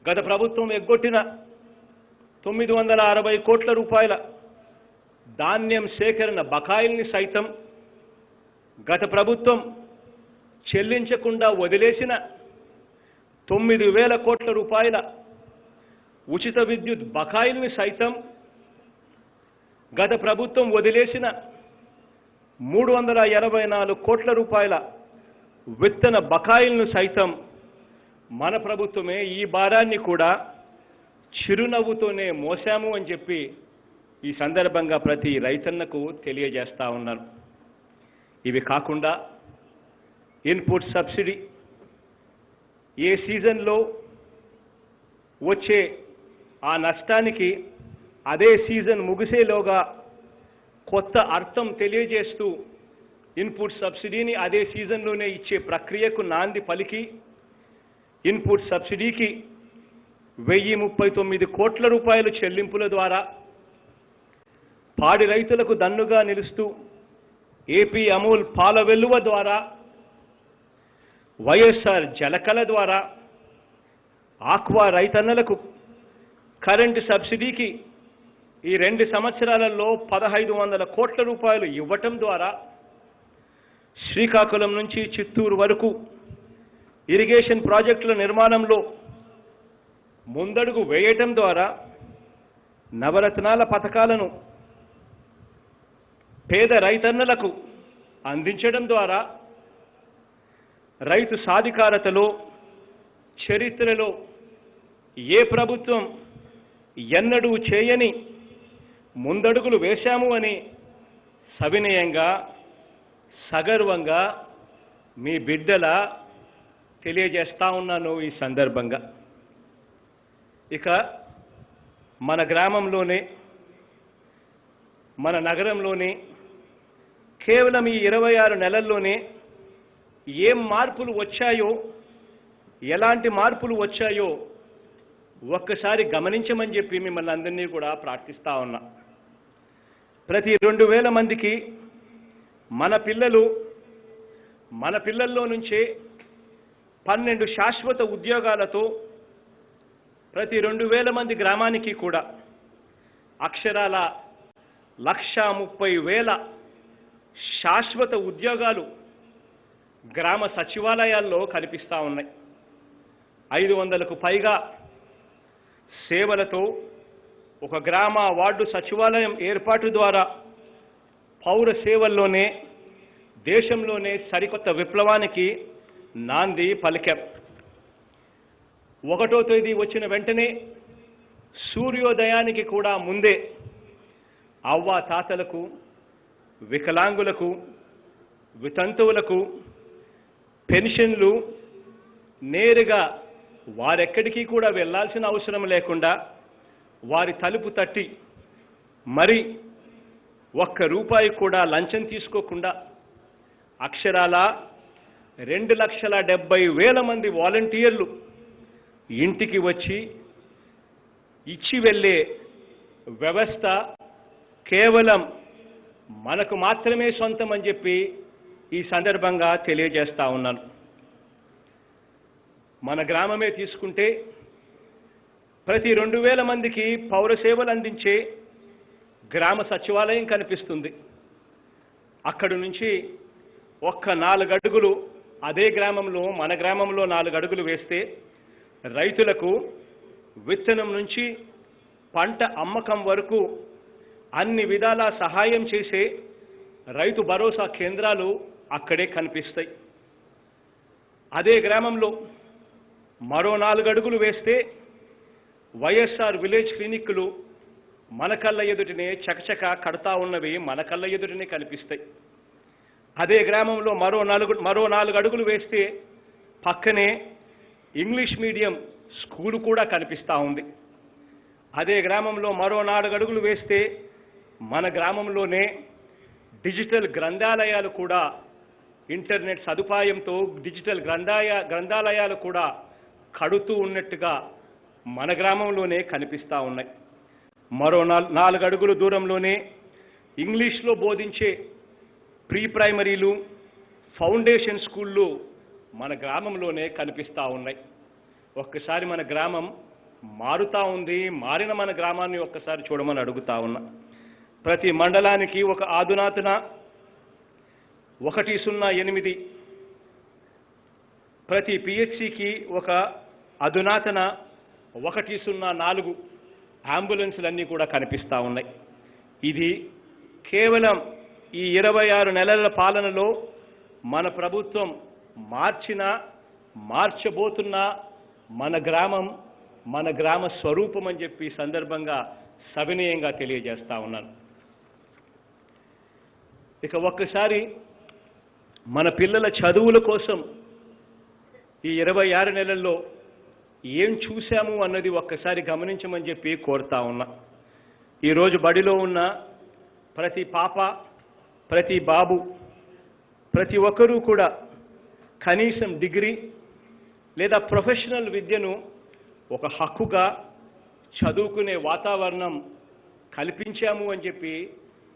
గత ప్రభుత్వం ఎగ్గొట్టిన 960 కోట్ల రూపాయల ధాన్యం సేకరణ బకాయిల్ని సైతం గత ప్రభుత్వం చెల్లించకుండా వదిలేసిన 9,000 కోట్ల రూపాయల ఉచిత విద్యుత్ బకాయిల్ని సైతం గత ప్రభుత్వం వదిలేసిన 384 కోట్ల రూపాయల విత్తన బకాయిలను సైతం మన ప్రభుత్వమే ఈ భారాన్ని కూడా చిరునవ్వుతోనే మోసాము అని చెప్పి ఈ సందర్భంగా ప్రతి రైతన్నకు తెలియజేస్తా ఉన్నాను. ఇవి కాకుండా ఇన్పుట్ సబ్సిడీ ఏ సీజన్లో వచ్చే ఆ నష్టానికి అదే సీజన్ ముగిసేలోగా కొత్త అర్థం తెలియజేస్తూ ఇన్పుట్ సబ్సిడీని అదే సీజన్లోనే ఇచ్చే ప్రక్రియకు నాంది పలికి ఇన్పుట్ సబ్సిడీకి 1,039 కోట్ల రూపాయలు చెల్లింపుల ద్వారా పాడి రైతులకు దన్నుగా నిలుస్తూ ఏపీ అమూల్ పాల వెల్లువ ద్వారా, వైఎస్ఆర్ జలకళ ద్వారా ఆక్వా రైతన్నలకు కరెంటు సబ్సిడీకి ఈ 2 సంవత్సరాలలో 1,500 కోట్ల రూపాయలు ఇవ్వటం ద్వారా శ్రీకాకుళం నుంచి చిత్తూరు వరకు ఇరిగేషన్ ప్రాజెక్టుల నిర్మాణంలో ముందడుగు వేయటం ద్వారా నవరత్నాల పథకాలను పేద రైతన్నలకు అందించడం ద్వారా రైతు సాధికారతలో చరిత్రలో ఏ ప్రభుత్వం ఎన్నడూ చేయని ముందడుగులు వేశాము అని సవినయంగా సగర్వంగా మీ బిడ్డల తెలియజేస్తా ఉన్నాను ఈ సందర్భంగా. ఇక మన గ్రామంలోనే మన నగరంలోనే కేవలం ఈ 26 నెలల్లోనే ఏం మార్పులు వచ్చాయో, ఎలాంటి మార్పులు వచ్చాయో ఒక్కసారి గమనించమని చెప్పి మిమ్మల్ని అందరినీ కూడా ప్రార్థిస్తా ఉన్నా. ప్రతి 2000 మందికి మన పిల్లల్లో నుంచే 12 శాశ్వత ఉద్యోగాలతో ప్రతి 2000 మంది గ్రామానికి కూడా అక్షరాల 1,30,000 శాశ్వత ఉద్యోగాలు గ్రామ సచివాలయాల్లో కనిపిస్తూ ఉన్నాయి. 500కు పైగా సేవలతో ఒక గ్రామ వార్డు సచివాలయం ఏర్పాటు ద్వారా పౌర సేవల్లోనే దేశంలోనే సరికొత్త విప్లవానికి నాంది పలికాం. 1వ తేదీ వచ్చిన వెంటనే సూర్యోదయానికి కూడా ముందే అవ్వ తాతలకు, వికలాంగులకు, వితంతువులకు పెన్షన్లు నేరుగా వారెక్కడికి కూడా వెళ్ళాల్సిన అవసరం లేకుండా వారి తలుపు తట్టి మరి ₹1 కూడా లంచం తీసుకోకుండా అక్షరాల 2,70,000 మంది వాలంటీర్లు ఇంటికి వచ్చి ఇచ్చి వెళ్ళే వ్యవస్థ కేవలం మనకు మాత్రమే సొంతం అని చెప్పి ఈ సందర్భంగా తెలియజేస్తా ఉన్నాను. మన గ్రామమే తీసుకుంటే ప్రతి 2000 మందికి పౌర సేవలు అందించే గ్రామ సచివాలయం కనిపిస్తుంది. అక్కడి నుంచి ఒక్క 4 అడుగులు అదే గ్రామంలో మన గ్రామంలో 4 అడుగులు వేస్తే రైతులకు విత్తనం నుంచి పంట అమ్మకం వరకు అన్ని విధాల సహాయం చేసే రైతు భరోసా కేంద్రాలు అక్కడే కనిపిస్తాయి. అదే గ్రామంలో మరో 4 అడుగులు వేస్తే వైఎస్ఆర్ విలేజ్ క్లినిక్లు మన కళ్ళ ఎదుటినే చకచక కడతా ఉన్నవి మన కళ్ళ ఎదుటినే కనిపిస్తాయి. అదే గ్రామంలో మరో 4 అడుగులు వేస్తే పక్కనే ఇంగ్లీష్ మీడియం స్కూలు కూడా కనిపిస్తూ ఉంది. అదే గ్రామంలో మరో 4 అడుగులు వేస్తే మన గ్రామంలోనే డిజిటల్ గ్రంథాలయాలు కూడా ఇంటర్నెట్ సదుపాయంతో డిజిటల్ గ్రంథాలయాలు కూడా కడుతూ ఉన్నట్టుగా మన గ్రామంలోనే కనిపిస్తూ ఉన్నాయి. మరో 4 అడుగుల దూరంలోనే ఇంగ్లీష్లో బోధించే ప్రీ ప్రైమరీలు, ఫౌండేషన్ స్కూళ్ళు మన గ్రామంలోనే కనిపిస్తూ ఉన్నాయి. ఒక్కసారి మన గ్రామం మారుతూ ఉంది. మారిన మన గ్రామాన్ని ఒక్కసారి చూడమని అడుగుతా ఉన్నా. ప్రతి మండలానికి ఒక అధునాతన 108, ప్రతి పిహెచ్సికి ఒక అధునాతన 104 అంబులెన్సులన్నీ కూడా కనిపిస్తూ ఉన్నాయి. ఇది కేవలం ఈ 26 నెలల పాలనలో మన ప్రభుత్వం మార్చబోతున్న మన గ్రామ స్వరూపం అని చెప్పి సందర్భంగా సవినయంగా తెలియజేస్తా ఉన్నాను. ఇక ఒక్కసారి మన పిల్లల చదువుల కోసం ఈ 26 నెలల్లో ఏం చూశాము అన్నది ఒక్కసారి గమనించమని చెప్పి కోరుతా ఉన్నా. ఈరోజు బడిలో ఉన్న ప్రతి పాప, ప్రతి బాబు, ప్రతి ఒక్కరూ కూడా కనీసం డిగ్రీ లేదా ప్రొఫెషనల్ విద్యను ఒక హక్కుగా చదువుకునే వాతావరణం కల్పించాము అని చెప్పి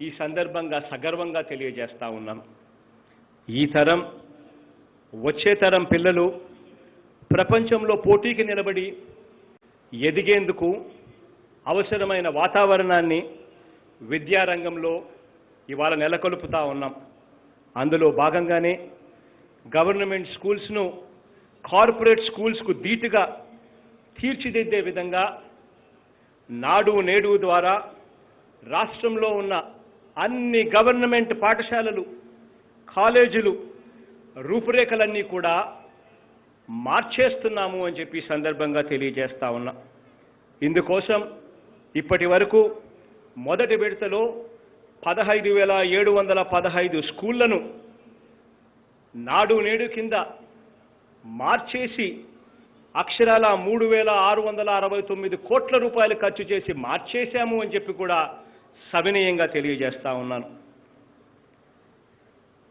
ఈ సందర్భంగా సగర్వంగా తెలియజేస్తా ఉన్నాం. ఈ తరం, వచ్చే తరం పిల్లలు ప్రపంచంలో పోటీకి నిలబడి ఎదిగేందుకు అవసరమైన వాతావరణాన్ని విద్యారంగంలో ఇవాళ నెలకొల్పుతా ఉన్నాం. అందులో భాగంగానే గవర్నమెంట్ స్కూల్స్ను కార్పొరేట్ స్కూల్స్కు ధీటుగా తీర్చిదిద్దే విధంగా నాడు నేడు ద్వారా రాష్ట్రంలో ఉన్న అన్ని గవర్నమెంట్ పాఠశాలలు, కాలేజీలు రూపురేఖలన్నీ కూడా మార్చేస్తున్నాము అని చెప్పి సందర్భంగా తెలియజేస్తా ఉన్నా. ఇందుకోసం ఇప్పటి వరకు మొదటి విడతలో 15,715 స్కూళ్లను నాడు నేడు కింద మార్చేసి అక్షరాల 3,669 కోట్ల రూపాయలు ఖర్చు చేసి మార్చేశాము అని చెప్పి కూడా సవినయంగా తెలియజేస్తా ఉన్నాను.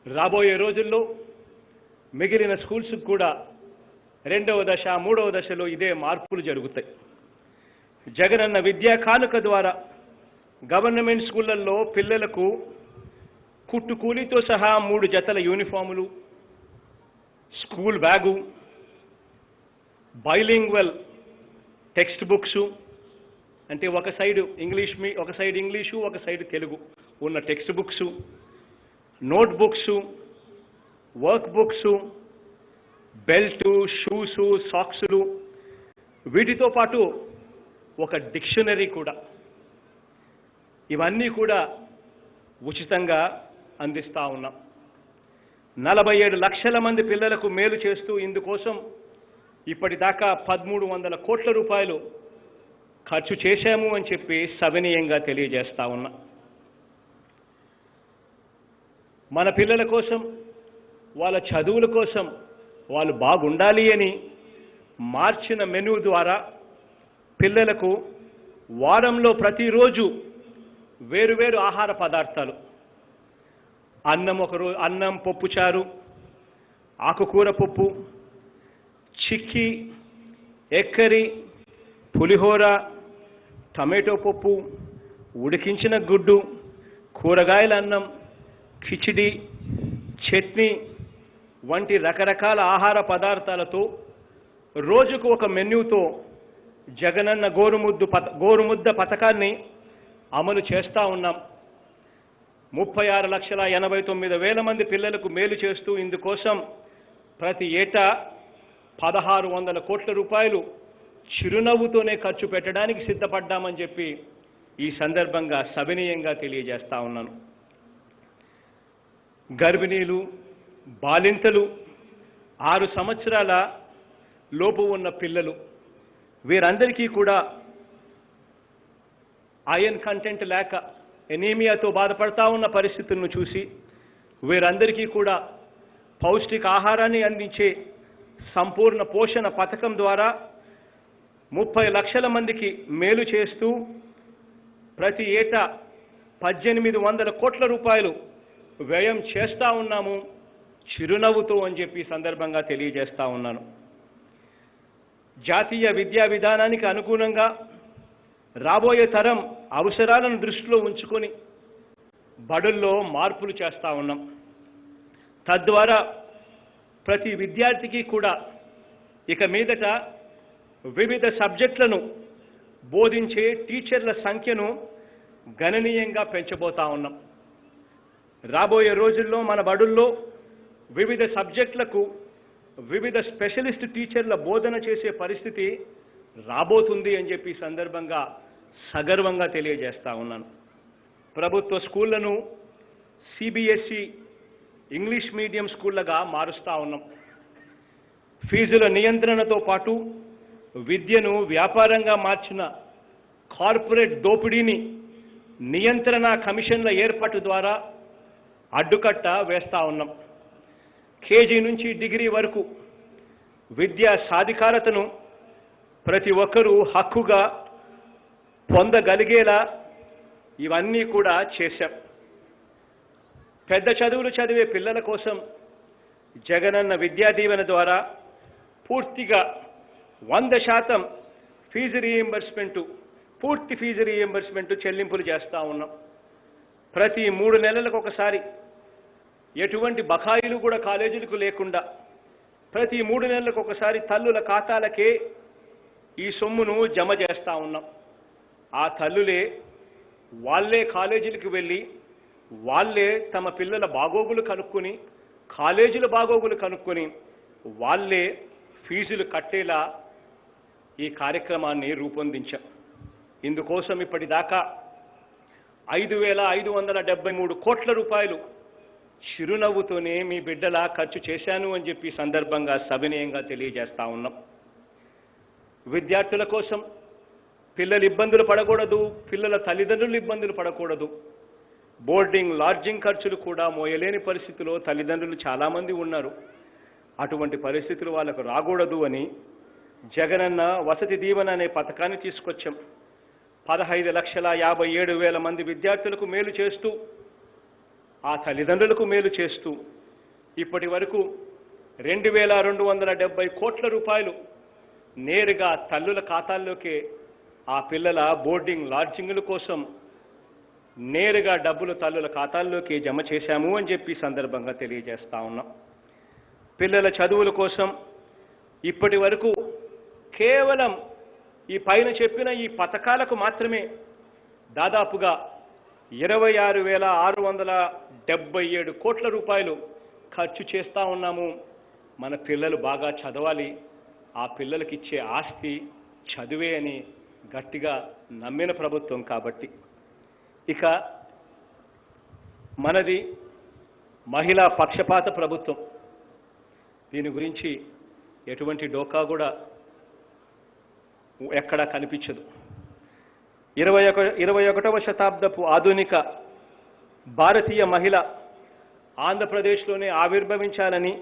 రాబోయే రోజుల్లో మిగిలిన స్కూల్స్ కూడా రెండవ దశ మూడవ దశలో ఇదే మార్పులు జరుగుతాయి. జగనన్న విద్యా కానుక ద్వారా గవర్నమెంట్ స్కూళ్లలో పిల్లలకు కుట్టుకూలితో సహా 3 జతల యూనిఫాములు, school bag, bilingual text books, అంటే ఒక సైడ్ ఇంగ్లీషు ఒక సైడ్ తెలుగు ఉన్న text books, note books, work books, belt, shoes, సాక్సులు, వీటితో పాటు ఒక డిక్షనరీ కూడా, ఇవన్నీ కూడా ఉచితంగా అందిస్తూ ఉన్నాం. 47 లక్షల మంది పిల్లలకు మేలు చేస్తూ ఇందుకోసం ఇప్పటిదాకా 1,300 కోట్ల రూపాయలు ఖర్చు చేశాము అని చెప్పి సవినయంగా తెలియజేస్తా ఉన్నా. మన పిల్లల కోసం, వాళ్ళ చదువుల కోసం వాళ్ళు బాగుండాలి అని మార్చిన మెనూ ద్వారా పిల్లలకు వారంలో ప్రతిరోజు వేరువేరు ఆహార పదార్థాలు, అన్నం పప్పుచారు, ఆకుకూర పప్పు, చిక్కీ, ఎక్కరి, పులిహోర, టమాటో పప్పు, ఉడికించిన గుడ్డు, కూరగాయల అన్నం, కిచిడి, చట్నీ వంటి రకరకాల ఆహార పదార్థాలతో రోజుకు ఒక మెన్యూతో జగనన్న గోరుముద్ద పథకాన్ని అమలు చేస్తూ ఉన్నాం. 36,89,000 మంది పిల్లలకు మేలు చేస్తూ ఇందుకోసం ప్రతి ఏటా 1,600 కోట్ల రూపాయలు చిరునవ్వుతోనే ఖర్చు పెట్టడానికి సిద్ధపడ్డామని చెప్పి ఈ సందర్భంగా సవినయంగా తెలియజేస్తా ఉన్నాను. గర్భిణీలు, బాలింతలు, 6 సంవత్సరాల లోపు ఉన్న పిల్లలు, వీరందరికీ కూడా ఐరన్ కంటెంట్ లేక ఎనీమియాతో బాధపడతా ఉన్న పరిస్థితులను చూసి వీరందరికీ కూడా పౌష్టిక ఆహారాన్ని అందించే సంపూర్ణ పోషణ పథకం ద్వారా 30 లక్షల మందికి మేలు చేస్తూ ప్రతి ఏటా 1,800 కోట్ల రూపాయలు వ్యయం చేస్తూ ఉన్నాము చిరునవ్వుతో అని చెప్పి సందర్భంగా తెలియజేస్తా ఉన్నాను. జాతీయ విద్యా విధానానికి అనుగుణంగా రాబోయే తరం అవసరాలను దృష్టిలో ఉంచుకొని బడుల్లో మార్పులు చేస్తూ ఉన్నాం. తద్వారా ప్రతి విద్యార్థికి కూడా ఇక మీదట వివిధ సబ్జెక్టులను బోధించే టీచర్ల సంఖ్యను గణనీయంగా పెంచబోతా ఉన్నాం. రాబోయే రోజుల్లో మన బడుల్లో వివిధ సబ్జెక్టులకు వివిధ స్పెషలిస్ట్ టీచర్ల బోధన చేసే పరిస్థితి రాబోతుంది అని చెప్పి సందర్భంగా సగర్వంగా తెలియజేస్తా ఉన్నాను. ప్రభుత్వ స్కూళ్లను సిబిఎస్ఈ ఇంగ్లీష్ మీడియం స్కూళ్లుగా మారుస్తూ ఉన్నాం. ఫీజుల నియంత్రణతో పాటు విద్యను వ్యాపారంగా మార్చిన కార్పొరేట్ దోపిడీని నియంత్రణ కమిషన్ల ఏర్పాటు ద్వారా అడ్డుకట్ట వేస్తా ఉన్నాం. కేజీ నుంచి డిగ్రీ వరకు విద్యా సాధికారతను ప్రతి ఒక్కరూ హక్కుగా పొందగలిగేలా ఇవన్నీ కూడా చేశాం. పెద్ద చదువులు చదివే పిల్లల కోసం జగనన్న విద్యా దీవెన ద్వారా పూర్తిగా 100% పూర్తి ఫీజు రీయింబర్స్మెంట్ చెల్లింపులు చేస్తూ ఉన్నాం. ప్రతి 3 నెలలకు ఒకసారి ఎటువంటి బకాయిలు కూడా కాలేజీలకు లేకుండా ప్రతి 3 నెలలకు ఒకసారి తల్లుల ఖాతాలకే ఈ సొమ్మును జమ చేస్తూ ఉన్నాం. ఆ తల్లులే వాళ్ళే కాలేజీలకు వెళ్ళి వాళ్ళే తమ పిల్లల బాగోగులు కనుక్కొని కాలేజీల బాగోగులు కనుక్కొని వాళ్ళే ఫీజులు కట్టేలా ఈ కార్యక్రమాన్ని రూపొందించాం. ఇందుకోసం ఇప్పటిదాకా 5,573 కోట్ల రూపాయలు చిరునవ్వుతోనే మీ బిడ్డలా ఖర్చు చేశాను అని చెప్పి సందర్భంగా సవినయంగా తెలియజేస్తా ఉన్నాం. విద్యార్థుల కోసం పిల్లలు ఇబ్బందులు పడకూడదు, పిల్లల తల్లిదండ్రులు ఇబ్బందులు పడకూడదు. బోర్డింగ్ లాడ్జింగ్ ఖర్చులు కూడా మోయలేని పరిస్థితిలో తల్లిదండ్రులు చాలామంది ఉన్నారు. అటువంటి పరిస్థితులు వాళ్ళకు రాకూడదు అని జగనన్న వసతి దీవెన అనే పథకాన్ని తీసుకొచ్చాం. 15,57,000 మంది విద్యార్థులకు మేలు చేస్తూ, ఆ తల్లిదండ్రులకు మేలు చేస్తూ ఇప్పటి వరకు 2,270 కోట్ల రూపాయలు నేరుగా తల్లుల ఖాతాల్లోకే ఆ పిల్లల బోర్డింగ్ లాడ్జింగ్ల కోసం నేరుగా డబ్బులు తల్లుల ఖాతాల్లోకి జమ చేశాము అని చెప్పి సందర్భంగా తెలియజేస్తా ఉన్నాం. పిల్లల చదువుల కోసం ఇప్పటి వరకు కేవలం ఈ పైన చెప్పిన ఈ పథకాలకు మాత్రమే దాదాపుగా 26,677 కోట్ల రూపాయలు ఖర్చు చేస్తూ ఉన్నాము. మన పిల్లలు బాగా చదవాలి, ఆ పిల్లలకి ఇచ్చే ఆస్తి చదువే అని గట్టిగా నమ్మిన ప్రభుత్వం కాబట్టి. ఇక మనది మహిళా పక్షపాత ప్రభుత్వం. దీని గురించి ఎటువంటి డోకా కూడా ఎక్కడా కనిపించదు. 21వ శతాబ్దపు ఆధునిక భారతీయ మహిళ ఆంధ్రప్రదేశ్లోనే ఆవిర్భవించాలని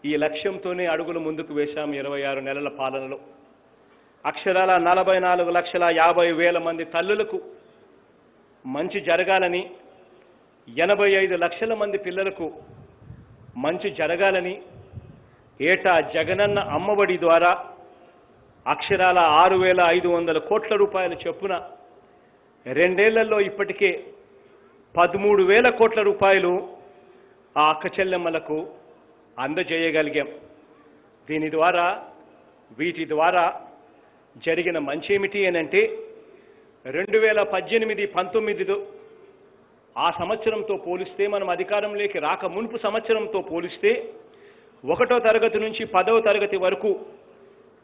ఈ లక్ష్యంతోనే అడుగులు ముందుకు వేశాం. 26 నెలల పాలనలో అక్షరాల 44,50,000 మంది తల్లులకు మంచి జరగాలని, 85 లక్షల మంది పిల్లలకు మంచి జరగాలని ఏటా జగనన్న అమ్మఒడి ద్వారా అక్షరాల 6,500 కోట్ల రూపాయల చొప్పున 2 ఏళ్లలో ఇప్పటికే 13,000 కోట్ల రూపాయలు ఆ అక్క చెల్లెమ్మలకు అందజేయగలిగాం. వీటి ద్వారా జరిగిన మంచి ఏమిటి అనంటే 2018-19 ఆ సంవత్సరంతో పోలిస్తే, మనం అధికారంలోకి రాక మునుపు సంవత్సరంతో పోలిస్తే 1వ తరగతి నుంచి 10వ తరగతి వరకు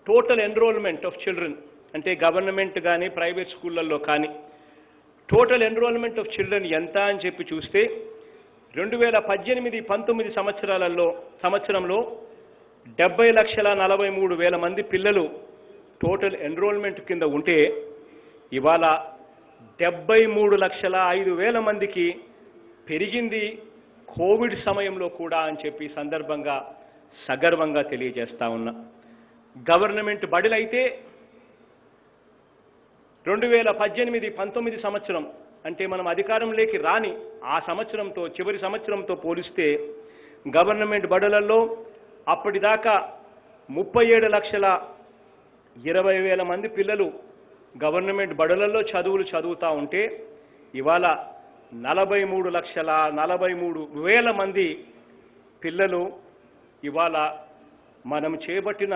టోటల్ ఎన్రోల్మెంట్ ఆఫ్ చిల్డ్రన్, అంటే గవర్నమెంట్ కానీ ప్రైవేట్ స్కూళ్ళల్లో కానీ టోటల్ ఎన్రోల్మెంట్ ఆఫ్ చిల్డ్రన్ ఎంత అని చెప్పి చూస్తే 2018-19 సంవత్సరంలో 70,43,000 మంది పిల్లలు టోటల్ ఎన్రోల్మెంట్ కింద ఉంటే ఇవాళ 73,05,000 మందికి పెరిగింది కోవిడ్ సమయంలో కూడా అని చెప్పి సందర్భంగా సగర్వంగా తెలియజేస్తా ఉన్నా. గవర్నమెంట్ బడులైతే 2018-19 సంవత్సరం, అంటే మనం అధికారంలోకి రాని ఆ సంవత్సరంతో, చివరి సంవత్సరంతో పోలిస్తే గవర్నమెంట్ బడులలో అప్పటిదాకా 37,20,000 మంది పిల్లలు గవర్నమెంట్ బడులలో చదువులు చదువుతూ ఉంటే ఇవాళ 43,43,000 మంది పిల్లలు ఇవాళ మనం చేపట్టిన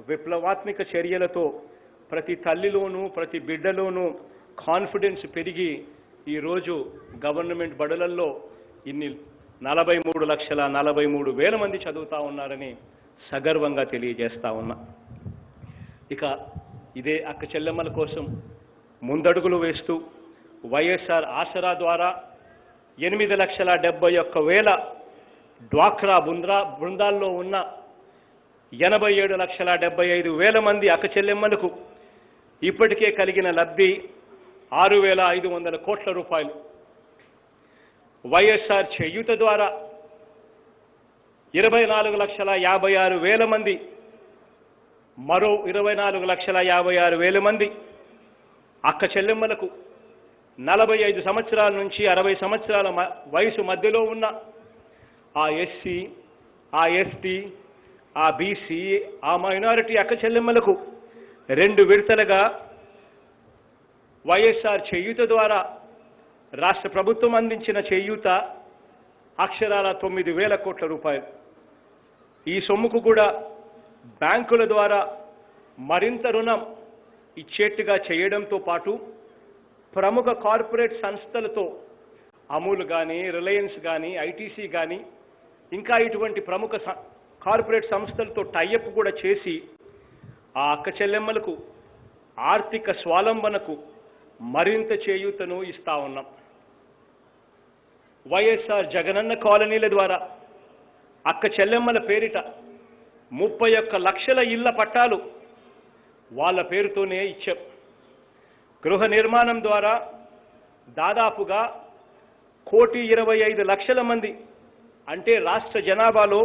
విప్లవాత్మక చర్యలతో ప్రతి తల్లిలోనూ ప్రతి బిడ్డలోనూ కాన్ఫిడెన్స్ పెరిగి ఈరోజు గవర్నమెంట్ బడులల్లో ఇన్ని 43,43,000 మంది చదువుతూ ఉన్నారని సగర్వంగా తెలియజేస్తా ఉన్నా. ఇక ఇదే అక్క చెల్లెమ్మల కోసం ముందడుగులు వేస్తూ వైఎస్ఆర్ ఆసరా ద్వారా 8,71,000 డ్వాక్రా బృందాల్లో ఉన్న 87,75,000 మంది అక్క చెల్లెమ్మలకు ఇప్పటికే కలిగిన లబ్ధి 6,500 కోట్ల రూపాయలు. వైఎస్ఆర్ చేయూత ద్వారా 24,56,000 మంది, మరో 24,56,000 మంది అక్క చెల్లెమ్మలకు 45 సంవత్సరాల నుంచి 60 సంవత్సరాల వయసు మధ్యలో ఉన్న ఆ ఎస్సీ, ఆ ఎస్టీ, ఆ బీసీ, ఆ మైనారిటీ అక్క చెల్లెమ్మలకు 2 విడతలుగా వైఎస్ఆర్ చేయూత ద్వారా రాష్ట్ర ప్రభుత్వం అందించిన చేయూత అక్షరాల 9,000 కోట్ల రూపాయలు. ఈ సొమ్ముకు కూడా బ్యాంకుల ద్వారా మరింత రుణం ఇచ్చేట్టుగా చేయడంతో పాటు ప్రముఖ కార్పొరేట్ సంస్థలతో, అమూల్ కానీ, రిలయన్స్ కానీ, ఐటీసీ కానీ, ఇంకా ఇటువంటి ప్రముఖ కార్పొరేట్ సంస్థలతో టైఅప్ కూడా చేసి ఆ అక్క చెల్లెమ్మలకు ఆర్థిక స్వావలంబనకు మరింత చేయూతను ఇస్తా ఉన్నాం. వైఎస్ఆర్ జగనన్న కాలనీల ద్వారా అక్క చెల్లెమ్మల పేరిట 31 లక్షల ఇళ్ల పట్టాలు వాళ్ళ పేరుతోనే ఇచ్చాం. గృహ నిర్మాణం ద్వారా దాదాపుగా 1,25,00,000 మంది, అంటే రాష్ట్ర జనాభాలో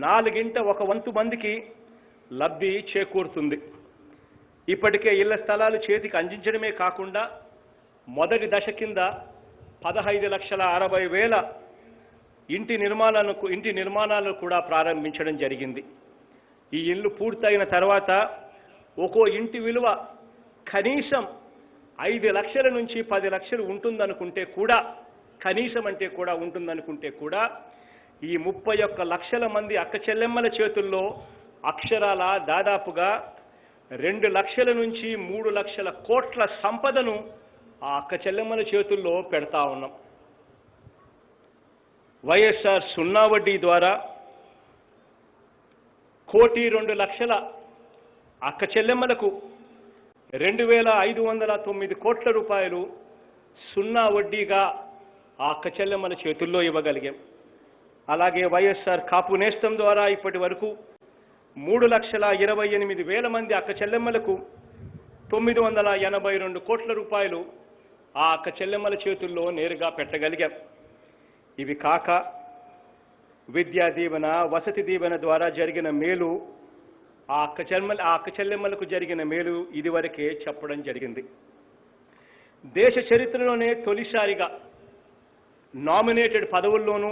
1/4 మందికి లబ్ధి చేకూరుతుంది. ఇప్పటికే ఇళ్ల స్థలాలు చేతికి అందించడమే కాకుండా మొదటి దశ కింద 15,60,000 ఇంటి నిర్మాణాలను కూడా ప్రారంభించడం జరిగింది. ఈ ఇల్లు పూర్తయిన తర్వాత ఒక్కో ఇంటి విలువ కనీసం 5 లక్షల నుంచి 10 లక్షలు ఉంటుందనుకుంటే కూడా, కనీసం అంటే కూడా ఉంటుందనుకుంటే కూడా, ఈ 31 లక్షల మంది అక్క చెల్లెమ్మల చేతుల్లో అక్షరాల దాదాపుగా 2 లక్షల నుంచి 3 లక్షల కోట్ల సంపదను ఆ అక్క చెల్లెమ్మల చేతుల్లో పెడతా ఉన్నాం. వైఎస్ఆర్ సున్నా వడ్డీ ద్వారా 1,02,00,000 అక్క చెల్లెమ్మలకు 2,509 కోట్ల రూపాయలు సున్నా వడ్డీగా ఆ అక్క చెల్లెమ్మల చేతుల్లో ఇవ్వగలిగాం. అలాగే వైఎస్ఆర్ కాపు నేస్తం ద్వారా ఇప్పటి వరకు 3,28,000 మంది అక్క చెల్లెమ్మలకు 982 కోట్ల రూపాయలు ఆ అక్క చెల్లెమ్మల చేతుల్లో నేరుగా పెట్టగలిగాం. ఇవి కాక విద్యా దీవెన, వసతి దీవెన ద్వారా జరిగిన మేలు, ఆ అక్క చెల్లెమ్మలకు జరిగిన మేలు ఇదివరకే చెప్పడం జరిగింది. దేశ చరిత్రలోనే తొలిసారిగా నామినేటెడ్ పదవుల్లోనూ,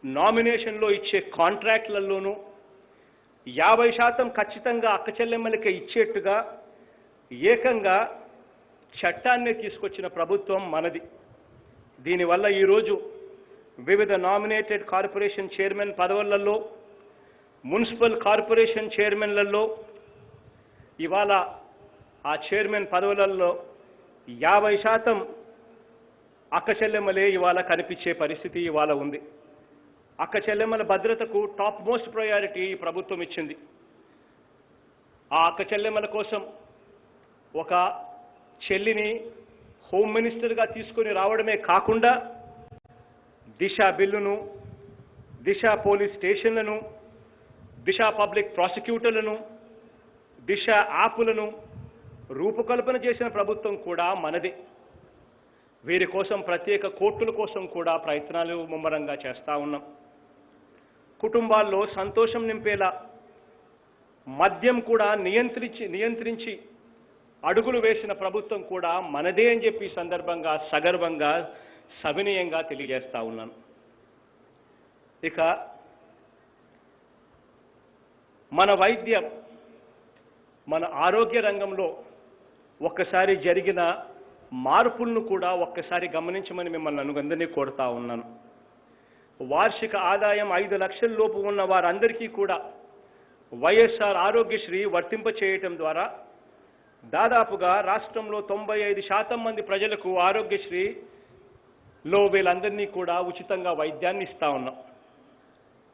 నామినేషన్లో ఇచ్చే కాంట్రాక్ట్లలోనూ 50% ఖచ్చితంగా అక్క చెల్లెమ్మలకే ఇచ్చేట్టుగా ఏకంగా చట్టాన్ని తీసుకొచ్చిన ప్రభుత్వం మనది. దీనివల్ల ఈరోజు వివిధ నామినేటెడ్ కార్పొరేషన్ చైర్మన్ పదవులలో, మున్సిపల్ కార్పొరేషన్ చైర్మన్లలో ఇవాళ ఆ చైర్మన్ పదవులలో 50% అక్క చెల్లెమ్మలే ఇవాళ కనిపించే పరిస్థితి ఇవాళ ఉంది. అక్క చెల్లెమ్మల భద్రతకు టాప్ మోస్ట్ ప్రయారిటీ ఈ ప్రభుత్వం ఇచ్చింది. ఆ అక్క చెల్లెమ్మల కోసం ఒక చెల్లిని హోమ్ మినిస్టర్గా తీసుకొని రావడమే కాకుండా దిశ బిల్లును, దిశ పోలీస్ స్టేషన్లను, దిశ పబ్లిక్ ప్రాసిక్యూటర్లను, దిశ యాప్లను రూపకల్పన చేసిన ప్రభుత్వం కూడా మనది. వీరి కోసం ప్రత్యేక కోర్టుల కోసం కూడా ప్రయత్నాలు ముమ్మరంగా చేస్తూ ఉన్నాం. కుటుంబాల్లో సంతోషం నింపేలా మద్యం కూడా నియంత్రించి అడుగులు వేసిన ప్రభుత్వం కూడా మనదే అని చెప్పి సందర్భంగా సగర్వంగా సవినయంగా తెలియజేస్తా ఉన్నాను. ఇక మన వైద్యం, మన ఆరోగ్య రంగంలో ఒక్కసారి జరిగిన మార్పులను కూడా ఒక్కసారి గమనించమని మిమ్మల్ని అందరినీ కోరుతా ఉన్నాను. వార్షిక ఆదాయం 5 లక్షల లోపు ఉన్న వారందరికీ కూడా వైఎస్ఆర్ ఆరోగ్యశ్రీ వర్తింప చేయటం ద్వారా దాదాపుగా రాష్ట్రంలో 95% మంది ప్రజలకు ఆరోగ్యశ్రీలో వీళ్ళందరినీ కూడా ఉచితంగా వైద్యాన్ని ఇస్తా ఉన్నాం.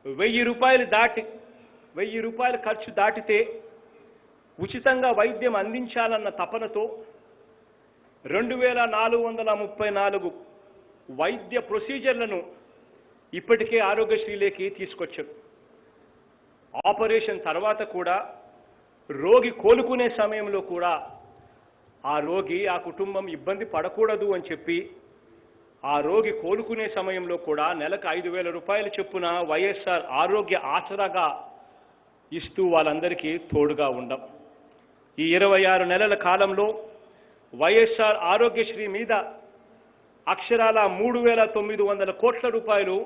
1,000 రూపాయల ఖర్చు దాటితే ఉచితంగా వైద్యం అందించాలన్న తపనతో 2,434 వైద్య ప్రొసీజర్లను ఇప్పటికే ఆరోగ్యశ్రీలోకి తీసుకొచ్చాం. ఆపరేషన్ తర్వాత కూడా రోగి కోలుకునే సమయంలో కూడా ఆ రోగి, ఆ కుటుంబం ఇబ్బంది పడకూడదు అని చెప్పి ఆ రోగి కోలుకునే సమయంలో కూడా నెలకు 5,000 రూపాయలు చొప్పున వైఎస్ఆర్ ఆరోగ్య ఆసరాగా ఇస్తూ వాళ్ళందరికీ తోడుగా ఉండం. ఈ 26 నెలల కాలంలో వైఎస్ఆర్ ఆరోగ్యశ్రీ మీద అక్షరాల 3,900 కోట్ల రూపాయలు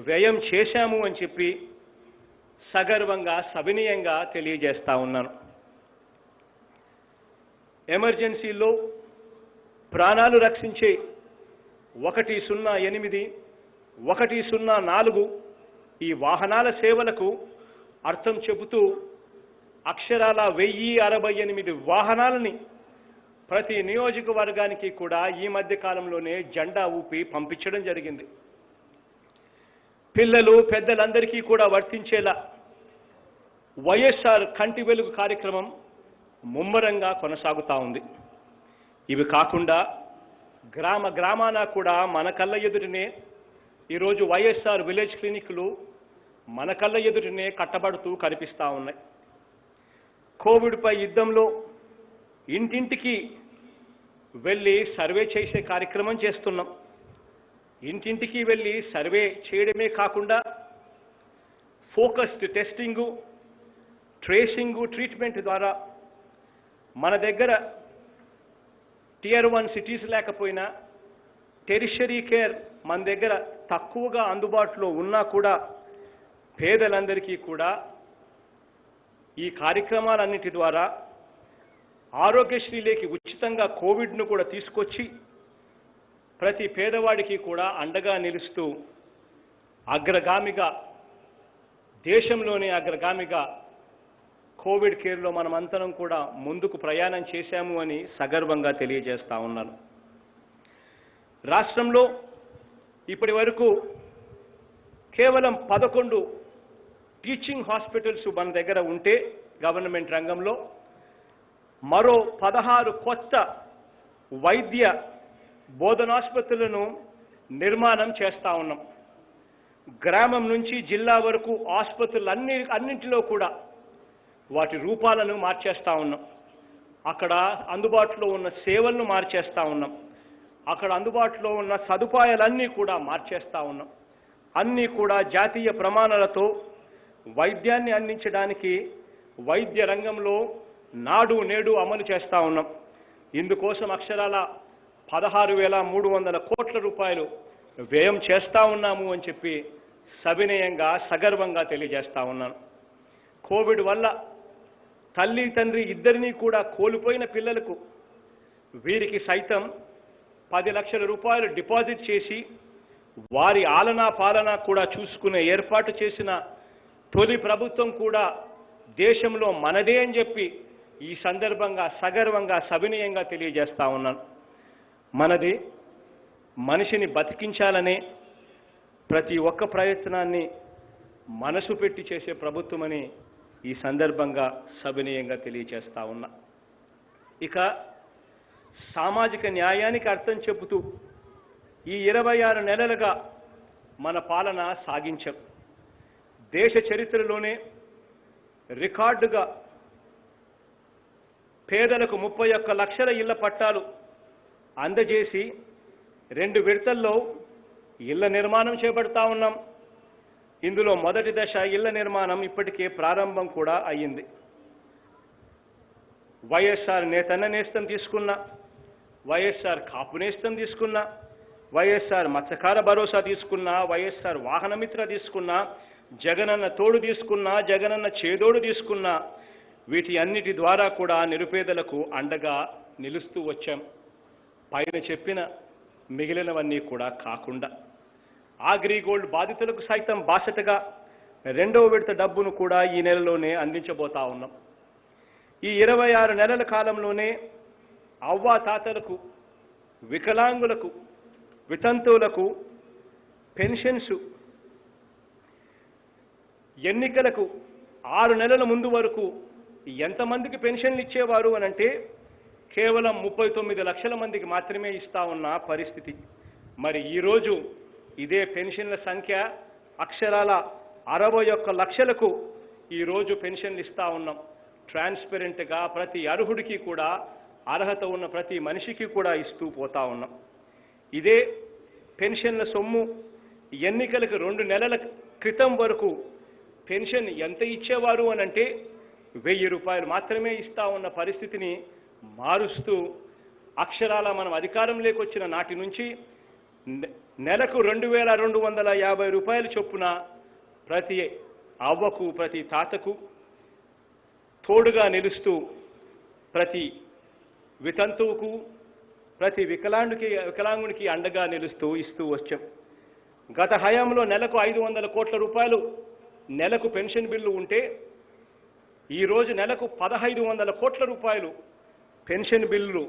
వ్యయం చేశాము అని చెప్పి సగర్వంగా సవినయంగా తెలియజేస్తా ఉన్నాను. ఎమర్జెన్సీలో ప్రాణాలు రక్షించే 108, 104 ఈ వాహనాల సేవలకు అర్థం చెబుతూ అక్షరాల 1,068 వాహనాలని ప్రతి నియోజకవర్గానికి కూడా ఈ మధ్య కాలంలోనే జెండా ఊపి పంపించడం జరిగింది. పిల్లలు పెద్దలందరికీ కూడా వర్తించేలా వైఎస్ఆర్ కంటి వెలుగు కార్యక్రమం ముమ్మరంగా కొనసాగుతూ ఉంది. ఇవి కాకుండా గ్రామాన కూడా మన కళ్ళ ఎదుటనే ఈరోజు వైఎస్ఆర్ విలేజ్ క్లినిక్లు మన కళ్ళ ఎదుటనే కట్టబడుతూ కనిపిస్తూ ఉన్నాయి. కోవిడ్పై యుద్ధంలో ఇంటింటికి వెళ్ళి సర్వే చేసే కార్యక్రమం చేస్తున్నాం. ఇంటింటికి వెళ్ళి సర్వే చేయడమే కాకుండా ఫోకస్డ్ టెస్టింగు, ట్రేసింగు, ట్రీట్మెంట్ ద్వారా మన దగ్గర Tier 1 సిటీస్ లేకపోయినా టెరిషరీ కేర్ మన దగ్గర తక్కువగా అందుబాటులో ఉన్నా కూడా పేదలందరికీ కూడా ఈ కార్యక్రమాలన్నిటి ద్వారా ఆరోగ్యశ్రీలోకి ఉచితంగా కోవిడ్ను కూడా తీసుకొచ్చి ప్రతి పేదవాడికి కూడా అండగా నిలుస్తూ అగ్రగామిగా, దేశంలోనే అగ్రగామిగా కోవిడ్ కేర్లో మనమంతరం కూడా ముందుకు ప్రయాణం చేశాము అని సగర్వంగా తెలియజేస్తా ఉన్నాను. రాష్ట్రంలో ఇప్పటి వరకు కేవలం 11 టీచింగ్ హాస్పిటల్స్ మన దగ్గర ఉంటే గవర్నమెంట్ రంగంలో మరో 16 కొత్త వైద్య బోధనాసుపత్రులను నిర్మాణం చేస్తా ఉన్నాం. గ్రామం నుంచి జిల్లా వరకు ఆసుపత్రులు అన్నింటిలో కూడా వాటి రూపాలను మార్చేస్తా ఉన్నాం. అక్కడ అందుబాటులో ఉన్న సేవలను మార్చేస్తా ఉన్నాం. అక్కడ అందుబాటులో ఉన్న సదుపాయాలన్నీ కూడా మార్చేస్తా ఉన్నాం. అన్నీ కూడా జాతీయ ప్రమాణాలతో వైద్యాన్ని అందించడానికి వైద్య రంగంలో నాడు నేడు అమలు చేస్తా ఉన్నాం. ఇందుకోసం అక్షరాల 16,300 కోట్ల రూపాయలు వ్యయం చేస్తా ఉన్నాము అని చెప్పి సవినయంగా సగర్వంగా తెలియజేస్తా ఉన్నాను. కోవిడ్ వల్ల తల్లి తండ్రి ఇద్దరినీ కూడా కోల్పోయిన పిల్లలకు వీరికి సైతం 10 లక్షల రూపాయలు డిపాజిట్ చేసి వారి ఆలనా పాలన కూడా చూసుకునే ఏర్పాటు చేసిన తొలి ప్రభుత్వం కూడా దేశంలో మనదే అని చెప్పి ఈ సందర్భంగా సగర్వంగా సవినయంగా తెలియజేస్తా ఉన్నాను. మనది మనిషిని బతికించాలనే ప్రతి ఒక్క ప్రయత్నాన్ని మనసు పెట్టి చేసే ప్రభుత్వమని ఈ సందర్భంగా సవినయంగా తెలియజేస్తా ఉన్నా. ఇక సామాజిక న్యాయానికి అర్థం చెబుతూ ఈ 26 నెలలుగా మన పాలన సాగించాం. దేశ చరిత్రలోనే రికార్డుగా పేదలకు 31 లక్షల ఇళ్ల పట్టాలు అందజేసి 2 విడతల్లో ఇళ్ల నిర్మాణం చేపడతా ఉన్నాం. ఇందులో మొదటి దశ ఇళ్ల నిర్మాణం ఇప్పటికే ప్రారంభం కూడా అయ్యింది. వైఎస్ఆర్ నేతన్న నేస్తం తీసుకున్నా, వైఎస్ఆర్ కాపు నేస్తం తీసుకున్నా, వైఎస్ఆర్ మత్స్యకార భరోసా తీసుకున్నా, వైఎస్ఆర్ వాహనమిత్ర తీసుకున్నా, జగనన్న తోడు తీసుకున్నా, జగనన్న చేదోడు తీసుకున్నా, వీటి అన్నిటి ద్వారా కూడా నిరుపేదలకు అండగా నిలుస్తూ వచ్చాం. పైన చెప్పిన మిగిలినవన్నీ కూడా కాకుండా అగ్రిగోల్డ్ బాధితులకు సైతం బాసటగా 2వ విడత డబ్బును కూడా ఈ నెలలోనే అందించబోతా ఉన్నాం. ఈ 26 నెలల కాలంలోనే అవ్వా తాతలకు, వికలాంగులకు, వితంతువులకు పెన్షన్స్ ఎన్నికలకు 6 నెలల ముందు వరకు ఎంతమందికి పెన్షన్లు ఇచ్చేవారు అనంటే కేవలం 39 లక్షల మందికి మాత్రమే ఇస్తా ఉన్న పరిస్థితి. మరి ఈరోజు ఇదే పెన్షన్ల సంఖ్య అక్షరాల 61 లక్షలకు ఈరోజు పెన్షన్లు ఇస్తా ఉన్నాం. ట్రాన్స్పరెంట్గా ప్రతి అర్హుడికి కూడా, అర్హత ఉన్న ప్రతి మనిషికి కూడా ఇస్తూ పోతా ఉన్నాం. ఇదే పెన్షన్ల సొమ్ము ఎన్నికలకు 2 నెలల క్రితం వరకు పెన్షన్ ఎంత ఇచ్చేవారు అనంటే 1000 రూపాయలు మాత్రమే ఇస్తా ఉన్న పరిస్థితిని మారుస్తూ అక్షరాల మనం అధికారంలోకి వచ్చిన నాటి నుంచి నెలకు 2,250 రూపాయలు చొప్పున ప్రతి అవ్వకు, ప్రతి తాతకు తోడుగా నిలుస్తూ ప్రతి వితంతువుకు, ప్రతి వికలాంగునికి అండగా నిలుస్తూ ఇస్తూ వచ్చాం. గత హయాంలో నెలకు 500 కోట్ల రూపాయలు నెలకు పెన్షన్ బిల్లు ఉంటే ఈరోజు నెలకు 1,500 కోట్ల రూపాయలు పెన్షన్ బిల్లు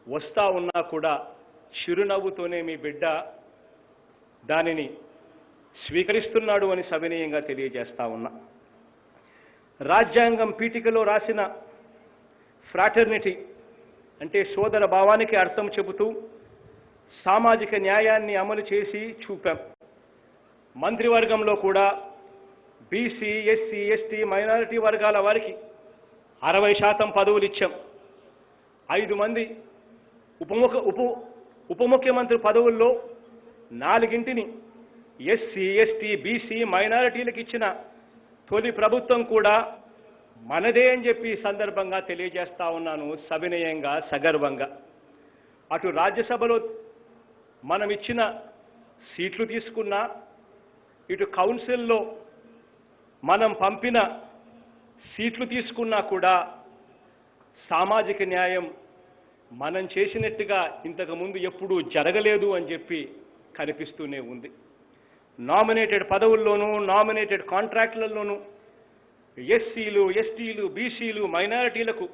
వస్తా ఉన్నా కూడా చిరునవ్వుతోనే మీ బిడ్డ దానిని స్వీకరిస్తున్నాడు అని సవినయంగా తెలియజేస్తా ఉన్నా. రాజ్యాంగం పీఠికలో రాసిన ఫ్రాటర్నిటీ అంటే సోదర భావానికి అర్థం చెబుతూ సామాజిక న్యాయాన్ని అమలు చేసి చూపాం. మంత్రివర్గంలో కూడా బీసీ, ఎస్సీ, ఎస్టీ, మైనారిటీ వర్గాల వారికి 60% పదవులు ఇచ్చాం. 5 మంది ఉప ముఖ్యమంత్రి పదవుల్లో 4ంటిని ఎస్సీ, ఎస్టీ, బీసీ, మైనారిటీలకు ఇచ్చిన తొలి ప్రభుత్వం కూడా మనదే అని చెప్పి సందర్భంగా తెలియజేస్తా ఉన్నాను, సవినయంగా, సగర్వంగా. అటు రాజ్యసభలో మనం ఇచ్చిన సీట్లు తీసుకున్నా, ఇటు కౌన్సిల్లో మనం పంపిన సీట్లు తీసుకున్నా కూడా సామాజిక న్యాయం మనం చేసినట్టుగా ఇంతకుముందు ఎప్పుడూ జరగలేదు అని చెప్పి కనిపిస్తూనే ఉంది. నామినేటెడ్ పదవుల్లోనూ, నామినేటెడ్ కాంట్రాక్టులలోనూ ఎస్సీలు, ఎస్టీలు, బీసీలు, మైనారిటీలకు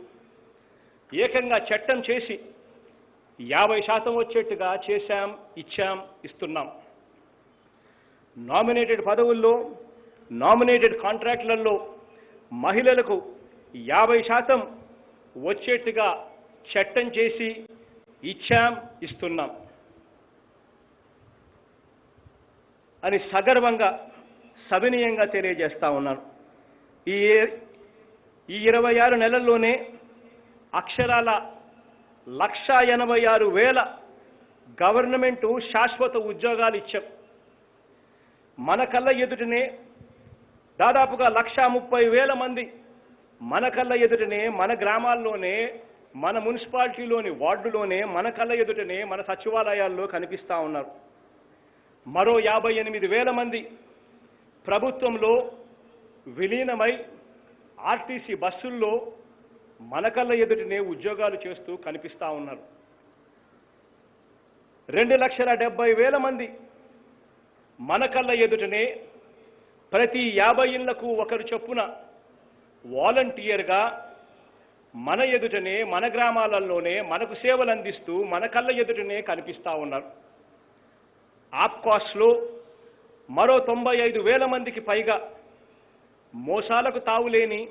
ఏకంగా చట్టం చేసి 50% వచ్చేట్టుగా చేశాం, ఇచ్చాం, ఇస్తున్నాం. నామినేటెడ్ పదవుల్లో, నామినేటెడ్ కాంట్రాక్టులలో మహిళలకు 50% వచ్చేట్టుగా చట్టం చేసి ఇచ్చాం, ఇస్తున్నాం అని సగర్వంగా, సవినయంగా తెలియజేస్తా ఉన్నాను. ఈ 26 నెలల్లోనే అక్షరాల 1,86,000 గవర్నమెంటు శాశ్వత ఉద్యోగాలు ఇచ్చాం. మన కళ్ళ ఎదుటనే దాదాపుగా 1,30,000 మంది మన కళ్ళ ఎదుటనే, మన గ్రామాల్లోనే, మన మున్సిపాలిటీలోని వార్డులోనే, మన కళ్ళ ఎదుటనే, మన సచివాలయాల్లో కనిపిస్తూ ఉన్నారు. మరో 58,000 మంది ప్రభుత్వంలో విలీనమై ఆర్టీసీ బస్సుల్లో మన కళ్ళ ఎదుటనే ఉద్యోగాలు చేస్తూ కనిపిస్తూ ఉన్నారు. 2,70,000 మంది మన కళ్ళ ఎదుటనే ప్రతి 50 ఇళ్లకు ఒకరు చొప్పున వాలంటీర్గా మన ఎదుటనే, మన గ్రామాలలోనే మనకు సేవలు అందిస్తూ మన కళ్ళ ఎదుటనే కనిపిస్తూ ఉన్నారు. ఆప్కాస్లో మరో 95,000 మందికి పైగా మోసాలకు తావులేని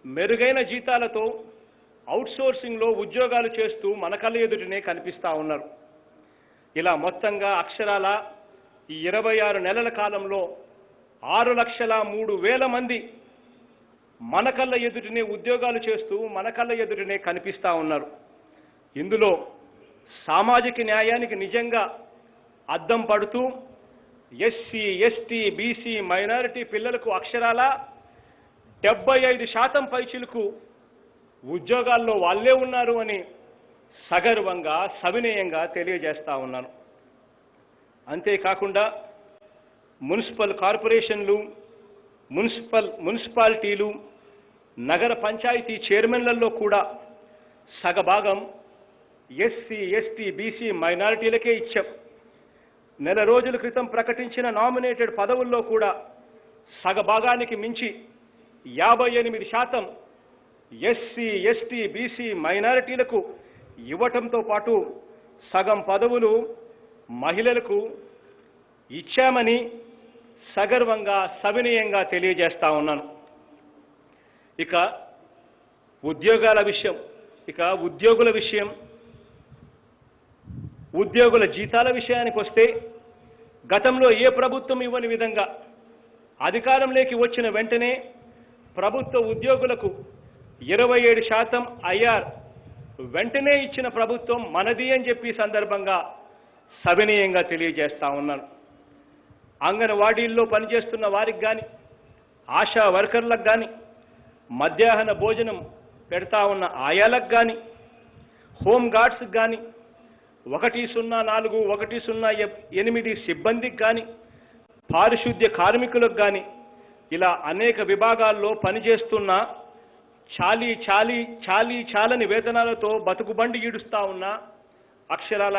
మెరుగైన జీతాలతో అవుట్సోర్సింగ్లో ఉద్యోగాలు చేస్తూ మన కళ్ళ ఎదుటనే కనిపిస్తూ ఉన్నారు. ఇలా మొత్తంగా అక్షరాల ఈ 26 నెలల కాలంలో 6,03,000 మంది మన కళ్ళ ఎదుటనే ఉద్యోగాలు చేస్తూ మన కళ్ళ ఎదుటనే కనిపిస్తూ ఉన్నారు. ఇందులో సామాజిక న్యాయానికి నిజంగా అద్దం పడుతూ ఎస్సీ, ఎస్టీ, బీసీ, మైనారిటీ పిల్లలకు అక్షరాల 75% పైచిలకు ఉద్యోగాల్లో వాళ్ళే ఉన్నారు అని సగర్వంగా, సవినయంగా తెలియజేస్తా ఉన్నాను. అంతేకాకుండా మున్సిపల్ కార్పొరేషన్లు, మున్సిపాలిటీలు, నగర పంచాయతీ చైర్మన్లలో కూడా సగభాగం ఎస్సీ, ఎస్టీ, బీసీ, మైనారిటీలకే ఇచ్చాం. నెల రోజుల క్రితం ప్రకటించిన నామినేటెడ్ పదవుల్లో కూడా సగభాగానికి మించి 58% ఎస్సీ, ఎస్టీ, బీసీ, మైనారిటీలకు ఇవ్వటంతో పాటు సగం పదవులు మహిళలకు ఇచ్చామని సగర్వంగా, సవినయంగా తెలియజేస్తా ఉన్నాను. ఇక ఉద్యోగుల విషయం, ఉద్యోగుల జీతాల విషయానికి వస్తే గతంలో ఏ ప్రభుత్వం ఇవ్వని విధంగా అధికారంలోకి వచ్చిన వెంటనే ప్రభుత్వ ఉద్యోగులకు 27% ఐఆర్ వెంటనే ఇచ్చిన ప్రభుత్వం మనది అని చెప్పి సందర్భంగా సవినయంగా తెలియజేస్తా ఉన్నాను. అంగన్వాడీల్లో పనిచేస్తున్న వారికి కానీ, ఆశా వర్కర్లకు కానీ, మధ్యాహ్న భోజనం పెడతా ఉన్న ఆయాలకు కానీ, హోమ్ గార్డ్స్కి కానీ, 104, 108 సిబ్బందికి కానీ, పారిశుద్ధ్య కార్మికులకు కానీ, ఇలా అనేక విభాగాల్లో పనిచేస్తున్న చాలని వేతనాలతో బతుకుబండి ఈడుస్తా ఉన్న అక్షరాల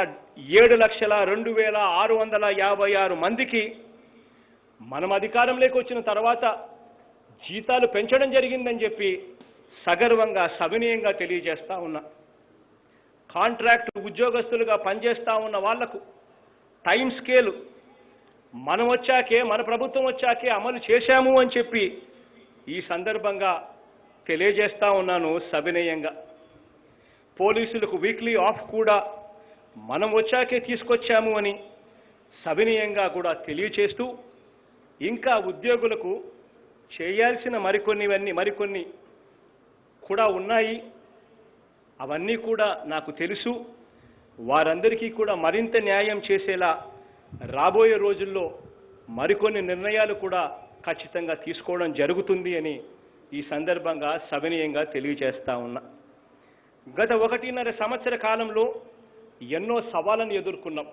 7,02,656 మందికి మనం అధికారంలోకి వచ్చిన తర్వాత జీతాలు పెంచడం జరిగిందని చెప్పి సగర్వంగా, సవినయంగా తెలియజేస్తా ఉన్నా. కాంట్రాక్ట్ ఉద్యోగస్తులుగా పనిచేస్తా ఉన్న వాళ్లకు టైం స్కేల్ మన ప్రభుత్వం వచ్చాకే అమలు చేశాము అని చెప్పి ఈ సందర్భంగా తెలియజేస్తా ఉన్నాను సవినయంగా. పోలీసులకు వీక్లీ ఆఫ్ కూడా మనం వచ్చాకే తీసుకొచ్చాము అని సవినయంగా కూడా తెలియచేస్తూ, ఇంకా ఉద్యోగులకు చేయాల్సిన మరికొన్ని కూడా ఉన్నాయి. అవన్నీ కూడా నాకు తెలుసు. వారందరికీ కూడా మరింత న్యాయం చేసేలా రాబోయే రోజుల్లో మరికొన్ని నిర్ణయాలు కూడా ఖచ్చితంగా తీసుకోవడం జరుగుతుంది అని ఈ సందర్భంగా సవినయంగా తెలియజేస్తా ఉన్నా. గత 1.5 సంవత్సర కాలంలో ఎన్నో సవాళ్ళను ఎదుర్కొన్నాం.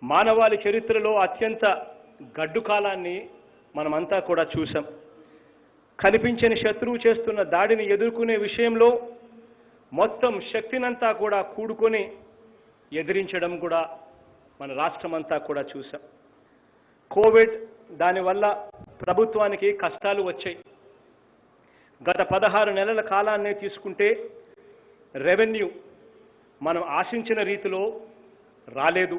మానవాళి చరిత్రలో అత్యంత గడ్డు కాలాన్ని మనమంతా కూడా చూసాం. కనిపించని శత్రువు చేస్తున్న దాడిని ఎదుర్కొనే విషయంలో మొత్తం శక్తినంతా కూడా కూడుకొని ఎదిరించడం కూడా మన రాష్ట్రమంతా కూడా చూసాం. కోవిడ్ దానివల్ల ప్రభుత్వానికి కష్టాలు వచ్చాయి. గత 16 నెలల కాలాన్నే తీసుకుంటే రెవెన్యూ మనం ఆశించిన రీతిలో రాలేదు.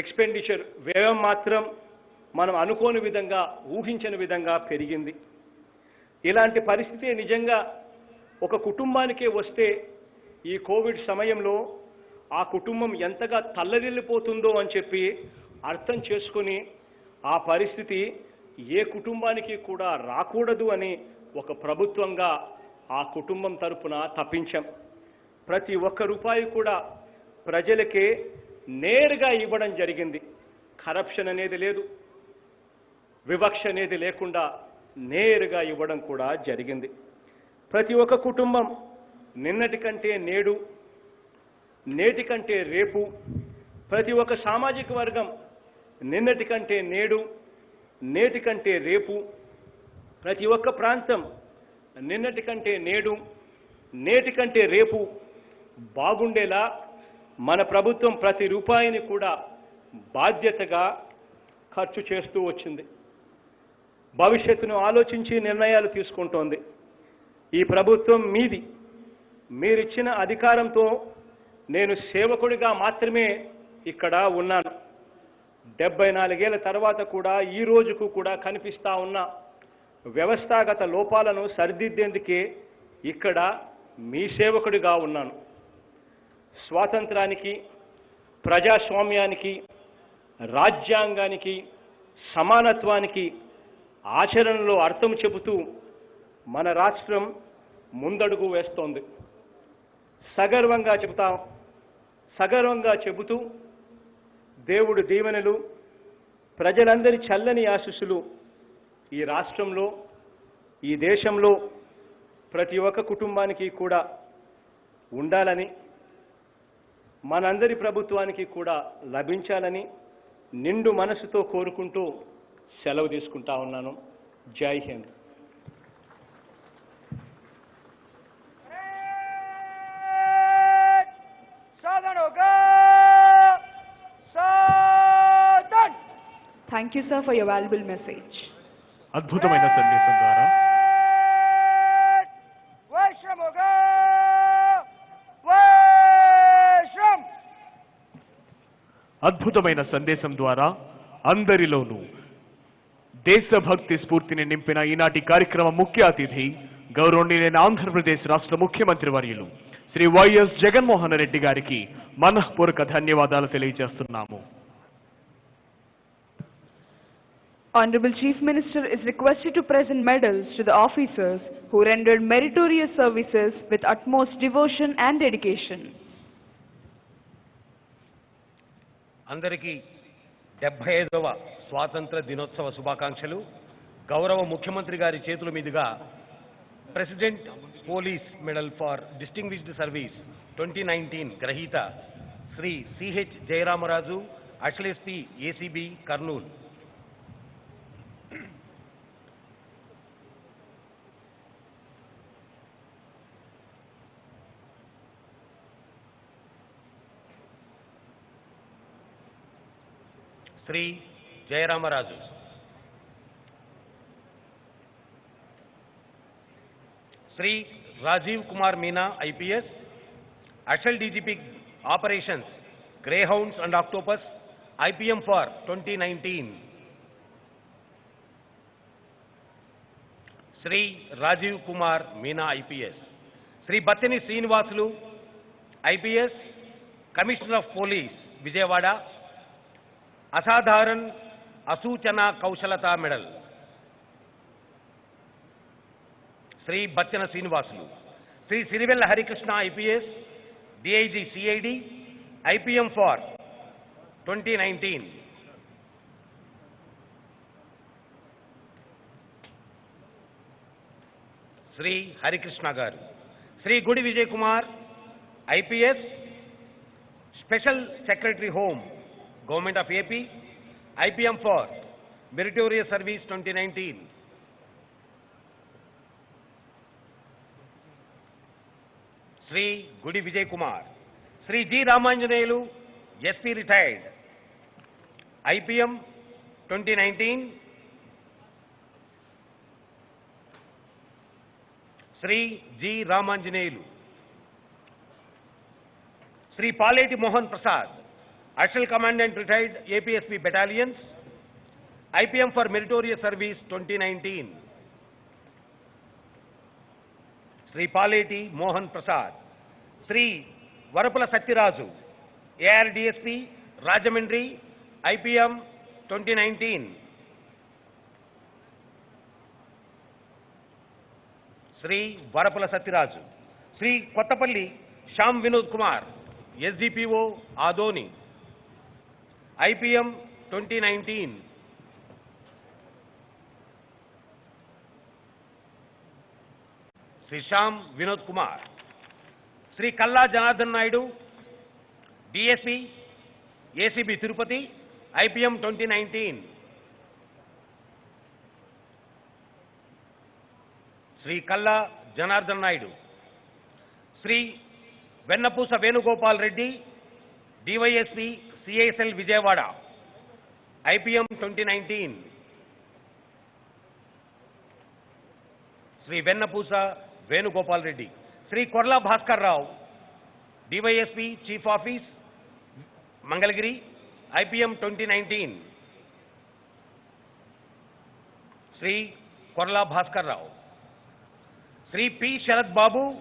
ఎక్స్పెండిచర్ వ్యయం మాత్రం మనం అనుకోని విధంగా ఊహించని విధంగా పెరిగింది. ఇలాంటి పరిస్థితి నిజంగా ఒక కుటుంబానికే వస్తే ఈ కోవిడ్ సమయంలో ఆ కుటుంబం ఎంతగా తల్లడిల్లిపోతుందో అని చెప్పి అర్థం చేసుకొని ఆ పరిస్థితి ఏ కుటుంబానికి కూడా రాకూడదు అని ఒక ప్రభుత్వంగా ఆ కుటుంబం తరపున తప్పించాం. ప్రతి ఒక్క రూపాయి కూడా ప్రజలకే నేరుగా ఇవ్వడం జరిగింది. కరప్షన్ అనేది లేదు, వివక్ష అనేది లేకుండా నేరుగా ఇవ్వడం కూడా జరిగింది. ప్రతి ఒక్క కుటుంబం నిన్నటి కంటే నేడు, నేటి కంటే రేపు, ప్రతి ఒక్క సామాజిక వర్గం నిన్నటి కంటే నేడు, నేటి కంటే రేపు, ప్రతి ఒక్క ప్రాంతం నిన్నటి కంటే నేడు, నేటి కంటే రేపు బాగుండేలా మన ప్రభుత్వం ప్రతి రూపాయిని కూడా బాధ్యతగా ఖర్చు చేస్తూ వచ్చింది. భవిష్యత్తును ఆలోచించి నిర్ణయాలు తీసుకుంటోంది. ఈ ప్రభుత్వం మీది. మీరిచ్చిన అధికారంతో నేను సేవకుడిగా మాత్రమే ఇక్కడ ఉన్నాను. 74 ఏళ్ల తర్వాత కూడా ఈ రోజుకు కూడా కనిపిస్తా ఉన్న వ్యవస్థాగత లోపాలను సరిదిద్దేందుకే ఇక్కడ మీ సేవకుడిగా ఉన్నాను. స్వాతంత్రానికి, ప్రజాస్వామ్యానికి, రాజ్యాంగానికి, సమానత్వానికి ఆచరణలో అర్థం చెబుతూ మన రాష్ట్రం ముందడుగు వేస్తోంది. సగర్వంగా చెబుతూ దేవుడి దీవెనలు, ప్రజలందరి చల్లని ఆశీస్సులు ఈ రాష్ట్రంలో, ఈ దేశంలో ప్రతి ఒక్క కుటుంబానికి కూడా ఉండాలని, మనందరి ప్రభుత్వానికి కూడా లభించాలని నిండు మనసుతో కోరుకుంటూ సెలవు తీసుకుంటా ఉన్నాను. జై Hind. Thank you, sir, for your valuable message. అద్భుతమైన సందేశం ద్వారా అందరిలోనూ దేశభక్తి స్ఫూర్తిని నింపిన ఈనాటి కార్యక్రమ ముఖ్య అతిథి గౌరవనీయులైన ఆంధ్రప్రదేశ్ రాష్ట్ర ముఖ్యమంత్రి వర్యులు శ్రీ వైఎస్ జగన్మోహన్ రెడ్డి గారికి మనఃపూర్వక ధన్యవాదాలు తెలియజేస్తున్నాము. Honorable Chief Minister is requested to present medals to the officers who rendered meritorious services with utmost devotion and dedication. అందరికీ 75వ స్వాతంత్ర దినోత్సవ శుభాకాంక్షలు. గౌరవ ముఖ్యమంత్రి గారి చేతుల మీదుగా president police medal for distinguished service 2019 గ్రహీత Shri CH Jayaramaraju, additional SP ACB Kurnool, Shri Jayaramaraju, Shri Rajiv Kumar Meena IPS, additional DGP operations Greyhounds and Octopus IPM for 2019, Shri Rajiv Kumar Meena IPS, Shri Batteni Srinivasulu IPS, commissioner of police Vijayawada, అసాధారణ అసూచన కౌశలత medal Shri Bachana Srinivasulu, Sri Sirivella Harikrishna IPS, DIG CID, IPM for 2019. Sri Harikrishna Garu. Sri Gudi Vijay Kumar, IPS, Special Secretary Home, Government of AP, IPM for Meritorious Service 2019. Sri Gudi Vijay Kumar. Sri G. Ramanjaneyulu, SP retired, IPM 2019. Sri G. Ramanjaneyulu. Sri Paleti Mohan Prasad, Additional Commandant retired APSP Battalions, IPM for Meritorious Service 2019. Sri Paleti Mohan Prasad. Sri Varapula Satyaraju, ARDSP, Rajamundry, IPM 2019. Sri Varapula Satyaraju. Sri Kottapalli Shyam Vinod Kumar, SDPO, Adoni, IPM 2019. Sri Shyam Vinod Kumar. Sri Kalla Janardhan Naidu, DSP, ACB Tirupati, IPM 2019. Sri Kalla Janardhan Naidu. Sri Vennapusa Venugopal Reddy, DYSP, CSL Vijayawada, IPM 2019. Sri Vennapusa Venugopal Reddy. Sri Korla Bhaskar Rao, DYSP, Chief Office, Mangalagiri, IPM 2019. Sri Korla Bhaskar Rao. Sri P. Sharad Babu,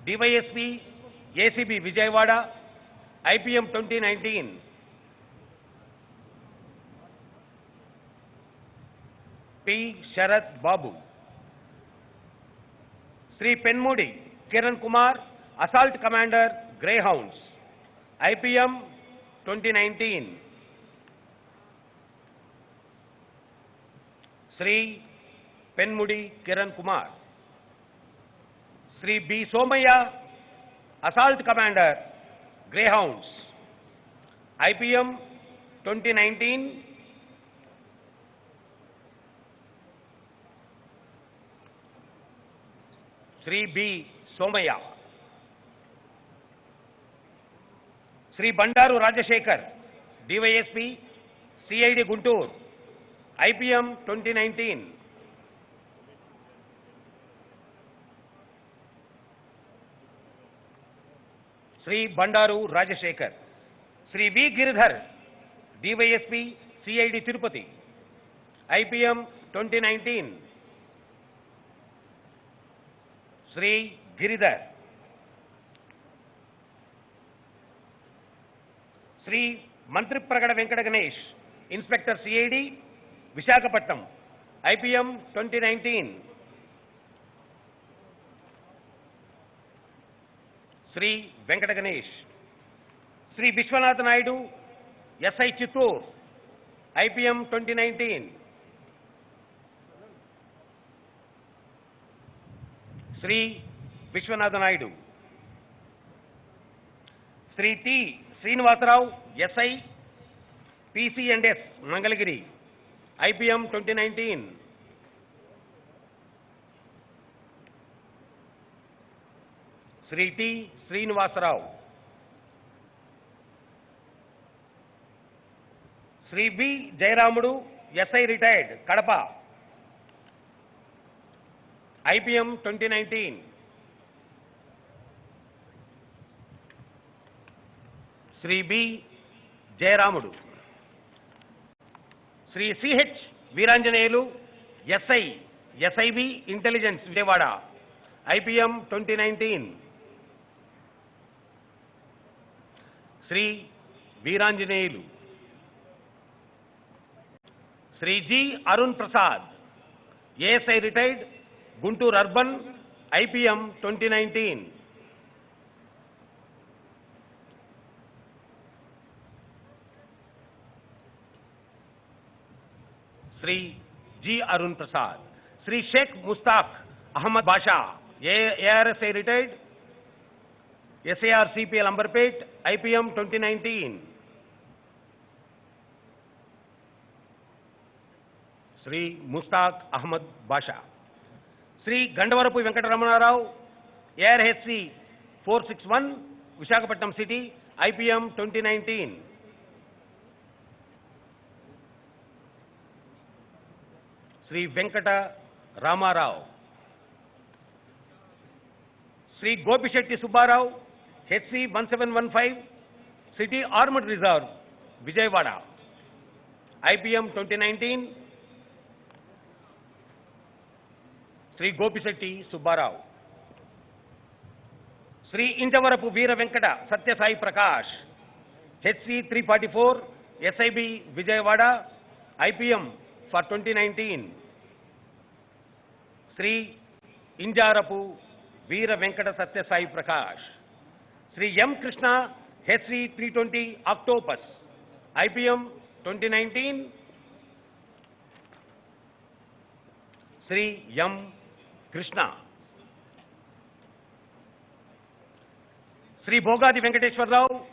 DYSP, ACB Vijayawada, IPM 2019. P. Sharad Babu. Sri Penmudi Kiran Kumar, Assault Commander, Greyhounds, IPM 2019. Sri Penmudi Kiran Kumar. Sri B. Somaya, Assault Commander, Greyhounds, IPM 2019. Sri B. Somaya. Sri Bandaru Rajashekar, DYSP, CID Guntur, IPM 2019. Sri Bandaru Rajashekar. Sri V. Giridhar, DYSP, CID Tirupati, IPM 2019. Sri Giridhar. Sri Mantri Pragada Venkata Ganesh, Inspector CID, Visakhapatnam, IPM 2019. Sri Venkata Ganesh. Sri Vishwanath Naidu, SI Chittoor, IPM 2019. Sri Vishwanath Naidu. Sri T. Srinivasarao, SI, PC&S, Mangalagiri, IPM 2019. Sri T. Srinivasarao. Sri B. Jayaramudu, SI retired, Kadapa, IPM 2019. Sri B. Jayaramudu. Sri C.H. Veeranjaneyulu, SI, SIB Intelligence, Vijayawada, IPM 2019. Sri Veeranjaneyulu. Sri G. Arun Prasad, ASI retired, Guntur Urban, IPM 2019. Sri G. Arun Prasad. Sri Sheikh Mustaq Ahmad Basha, ARSA retired, SAR CPL Amberpet, IPM 2019. Sri Mustaq Ahmad Basha. Sri Gandavarapu Venkataramana Rao, ARHC 461, Visakhapatnam City, IPM 2019. Sri Venkata Ramarao. Sri Gopishetty Subbarao, HC 1715, City Armed Reserve, Vijayawada, IPM 2019. Sri Gopishetty Subbarao. Sri Injavarapu Veera Venkata Satya Sai Prakash, HC 344, SIB Vijayawada, IPM for 2019. Sri Injarapu Veera Venkata Satya Sai Prakash. Sri M. Krishna, HC 320 Octopus, IPM 2019. Sri M. Krishna. Sri Bhogadi Venkateshwar Rao,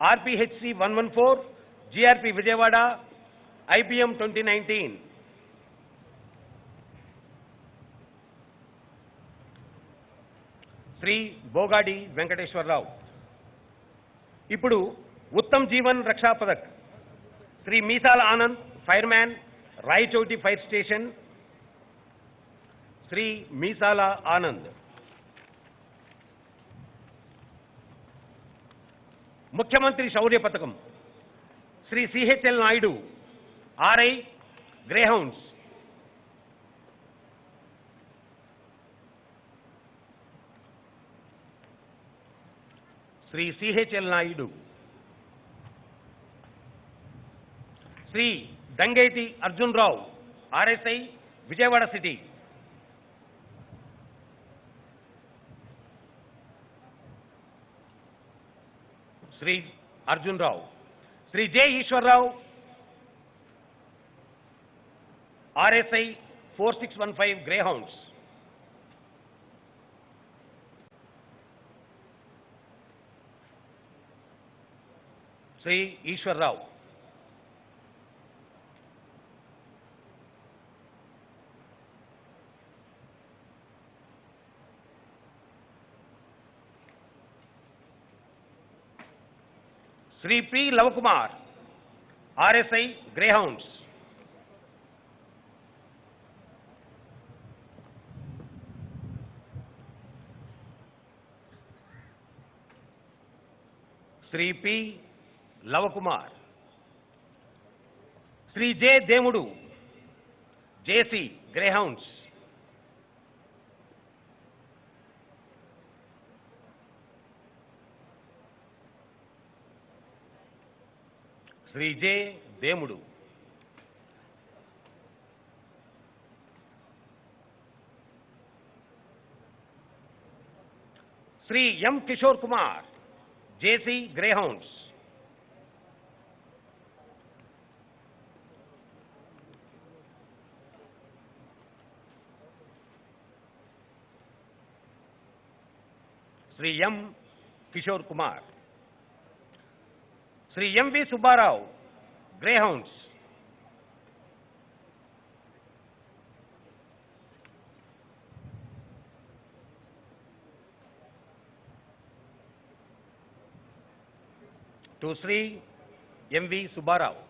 RPHC 114, GRP Vijayawada, IPM 2019. Shri Bogadi Venkateswara Rao. ఇప్పుడు Uttam Jeevan Raksha Padak Shri Meesala Anand, fireman, Rayachoti fire station. Shri Meesala Anand. ముఖ్యమంత్రి శౌర్య పథకం Shri CHL Naidu, RI, Greyhounds. Shri CHL Naidu. Shri Dangeti Arjun Rao, RSI, Vijayawada city. Shri Arjun Rao. Shri J Eswara Rao, RSI 4615 Greyhounds. Shri Eswara Rao. Shri P Lavakumar, RSI, Greyhounds. Shri P Lavakumar. Shri J Demudu, JC, Greyhounds. Shri J Demudu. Shri M Kishore Kumar, JC, Greyhounds. Shri M Kishore Kumar. Shri MV Subba Rao, Greyhounds. To Shri MV Subba Rao.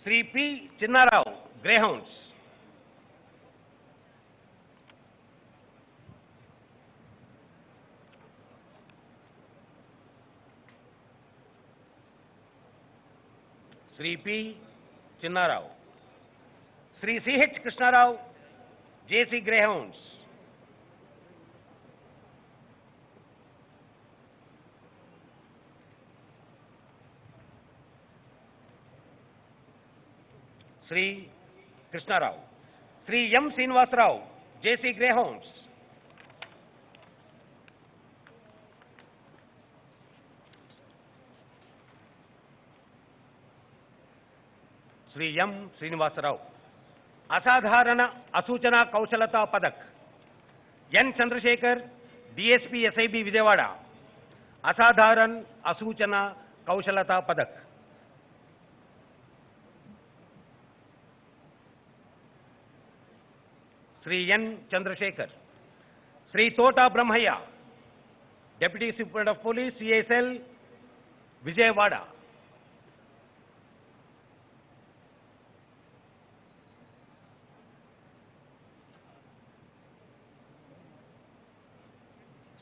Shri P Chinna Rao, Greyhounds. Shri P Chinna Rao. Shri CH Krishna Rao, JC, Greyhounds. Shri Krishna Rao. Shri M Srinivasa Rao, JC Greyhounds. Shri M. Srinivasa Rao. असाधारण असूचना कौशलता पदक N. Chandrashekhar, DSP SIB Vijayawada. असाधारण असूचना कौशलता पदक. Shri N. Chandrasekhar. Shri Thota Brahmaiah, deputy superintendent of police CSL Vijayawada.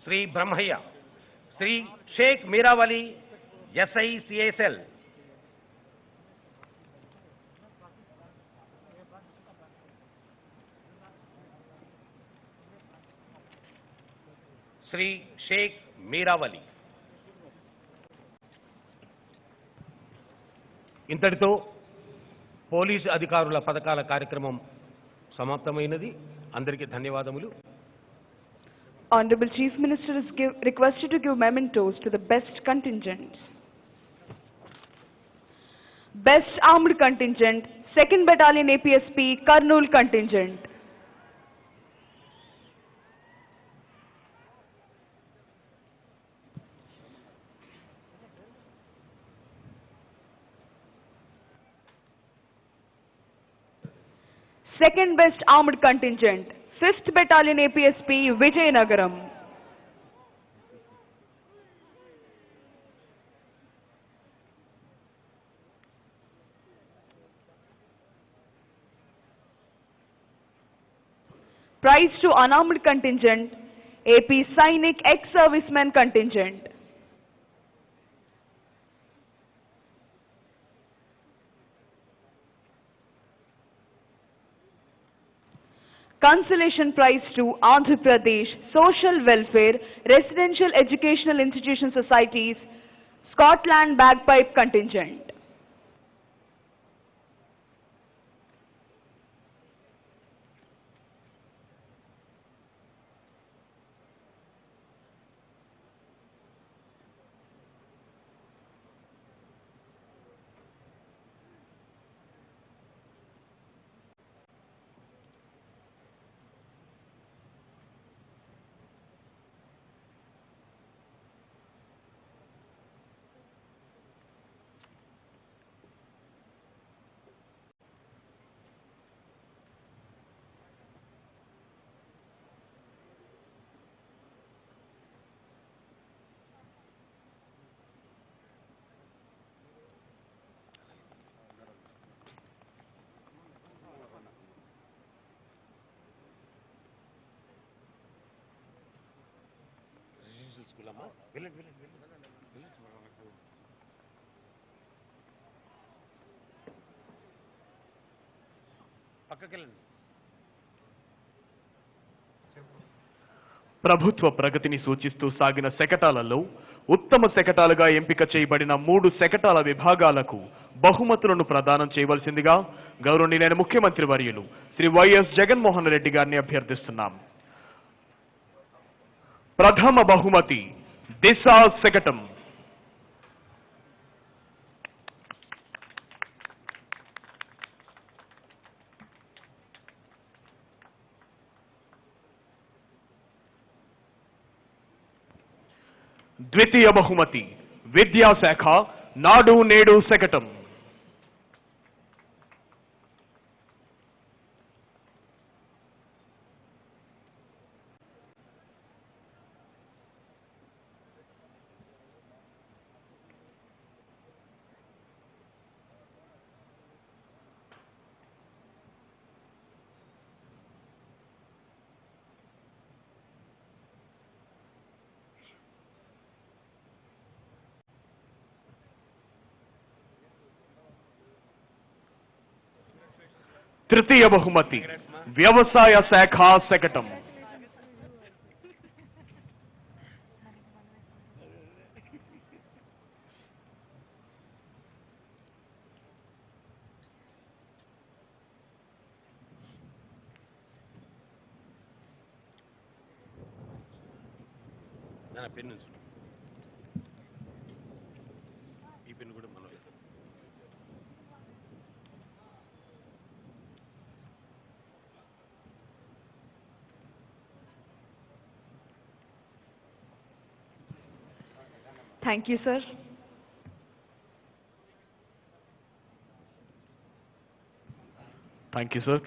Shri Brahmaiah. Shri Sheikh Meeravali SI CSL. Shri Sheikh Meeravali. ఇంతటితో police అధికారుల పథకాల కార్యక్రమం సమాప్తమైనది. అందరికీ ధన్యవాదములు. Honorable Chief Minister is requested to give mementos to the best contingents. Best Armed Contingent, 2nd Battalion APSP, Kurnool Contingent. Second Best Armed Contingent, 5th Battalion APSP, Vijayanagaram. Prize to Unarmed Contingent, AP Sainik Ex-Servicemen Contingent. Consolation Prize to Andhra Pradesh Social Welfare Residential Educational Institution Societies, Scotland Bagpipe Contingent. ప్రభుత్వ ప్రగతిని సూచిస్తూ సాగిన శకటాలలో ఉత్తమ శకటాలుగా ఎంపిక చేయబడిన 3 శకటాల విభాగాలకు బహుమతులను ప్రదానం చేయవలసిందిగా గౌరవనీయులైన ముఖ్యమంత్రి వర్యులు శ్రీ వైఎస్ జగన్మోహన్ రెడ్డి గారిని అభ్యర్థిస్తున్నాం. ప్రథమ బహుమతి దిశ శకటం. ద్వితీయ బహుమతి విద్యాశాఖ నాడు నేడు శకటం. తృతీయ బహుమతి వ్యవసాయ శాఖ శకటం. నా పెన్ నుంచి ఈ పెన్ కూడా మనం వేస్తాం. Thank you, sir. Thank you, sir.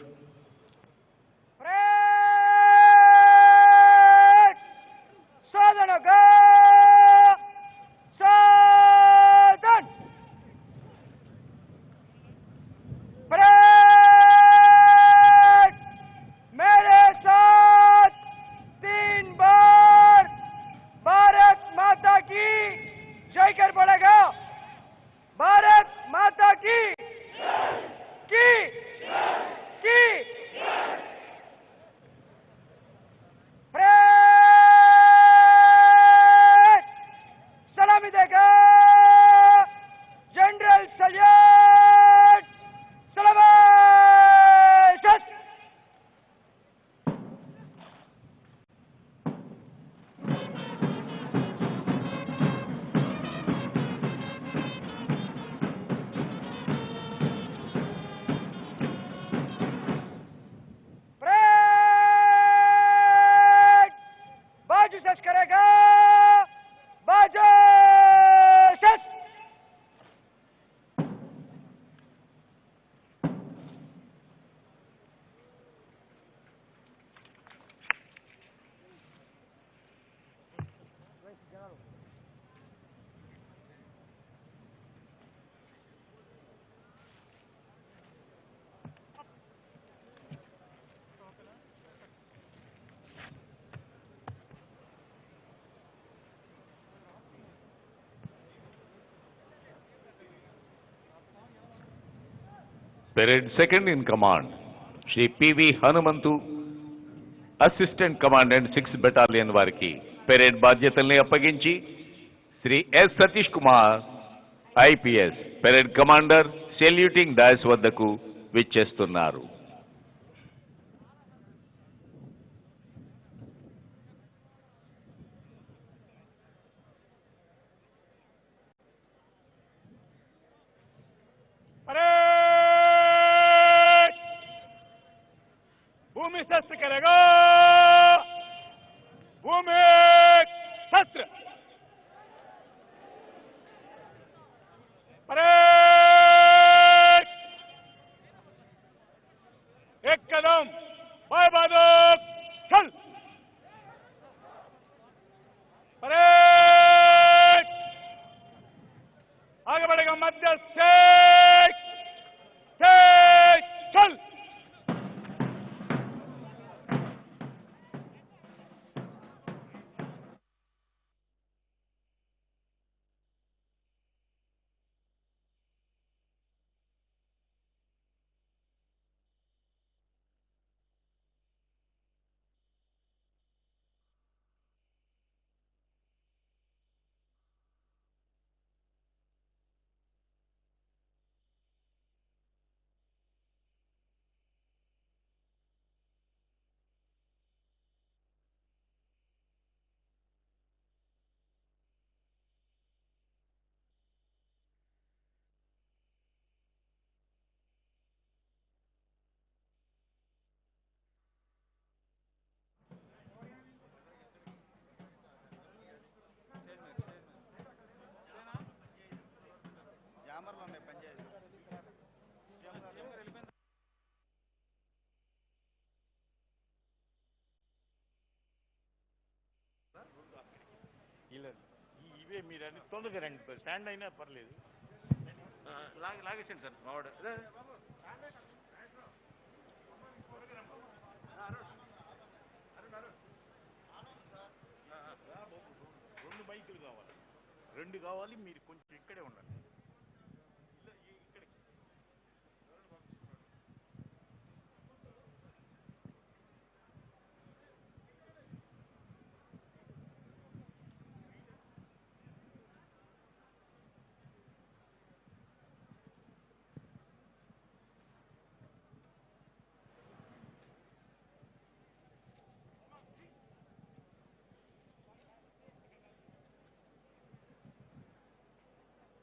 Parade second in command, Shri P.V. Hanumantu, Assistant Commandant 6th Battalion వారికి పెరేడ్ బాధ్యతల్ని అప్పగించి Shri S Satish Kumar IPS parade commander saluting dais వద్దకు విచ్చేస్తున్నారు. भूमि शस्त्र करेगा, भूमि शस्त्र परेड, एक कदम बाएं बंदूक चल, परेड आगे बढ़ेगा मध्य से चल. ఇవే మీరు అన్ని తొందరగా రండి, స్టాండ్ అయినా పర్లేదు. లాగేసండి సార్ మావాడు. రెండు బైకులు కావాలి, రెండు కావాలి, మీరు కొంచెం ఇక్కడే ఉండండి.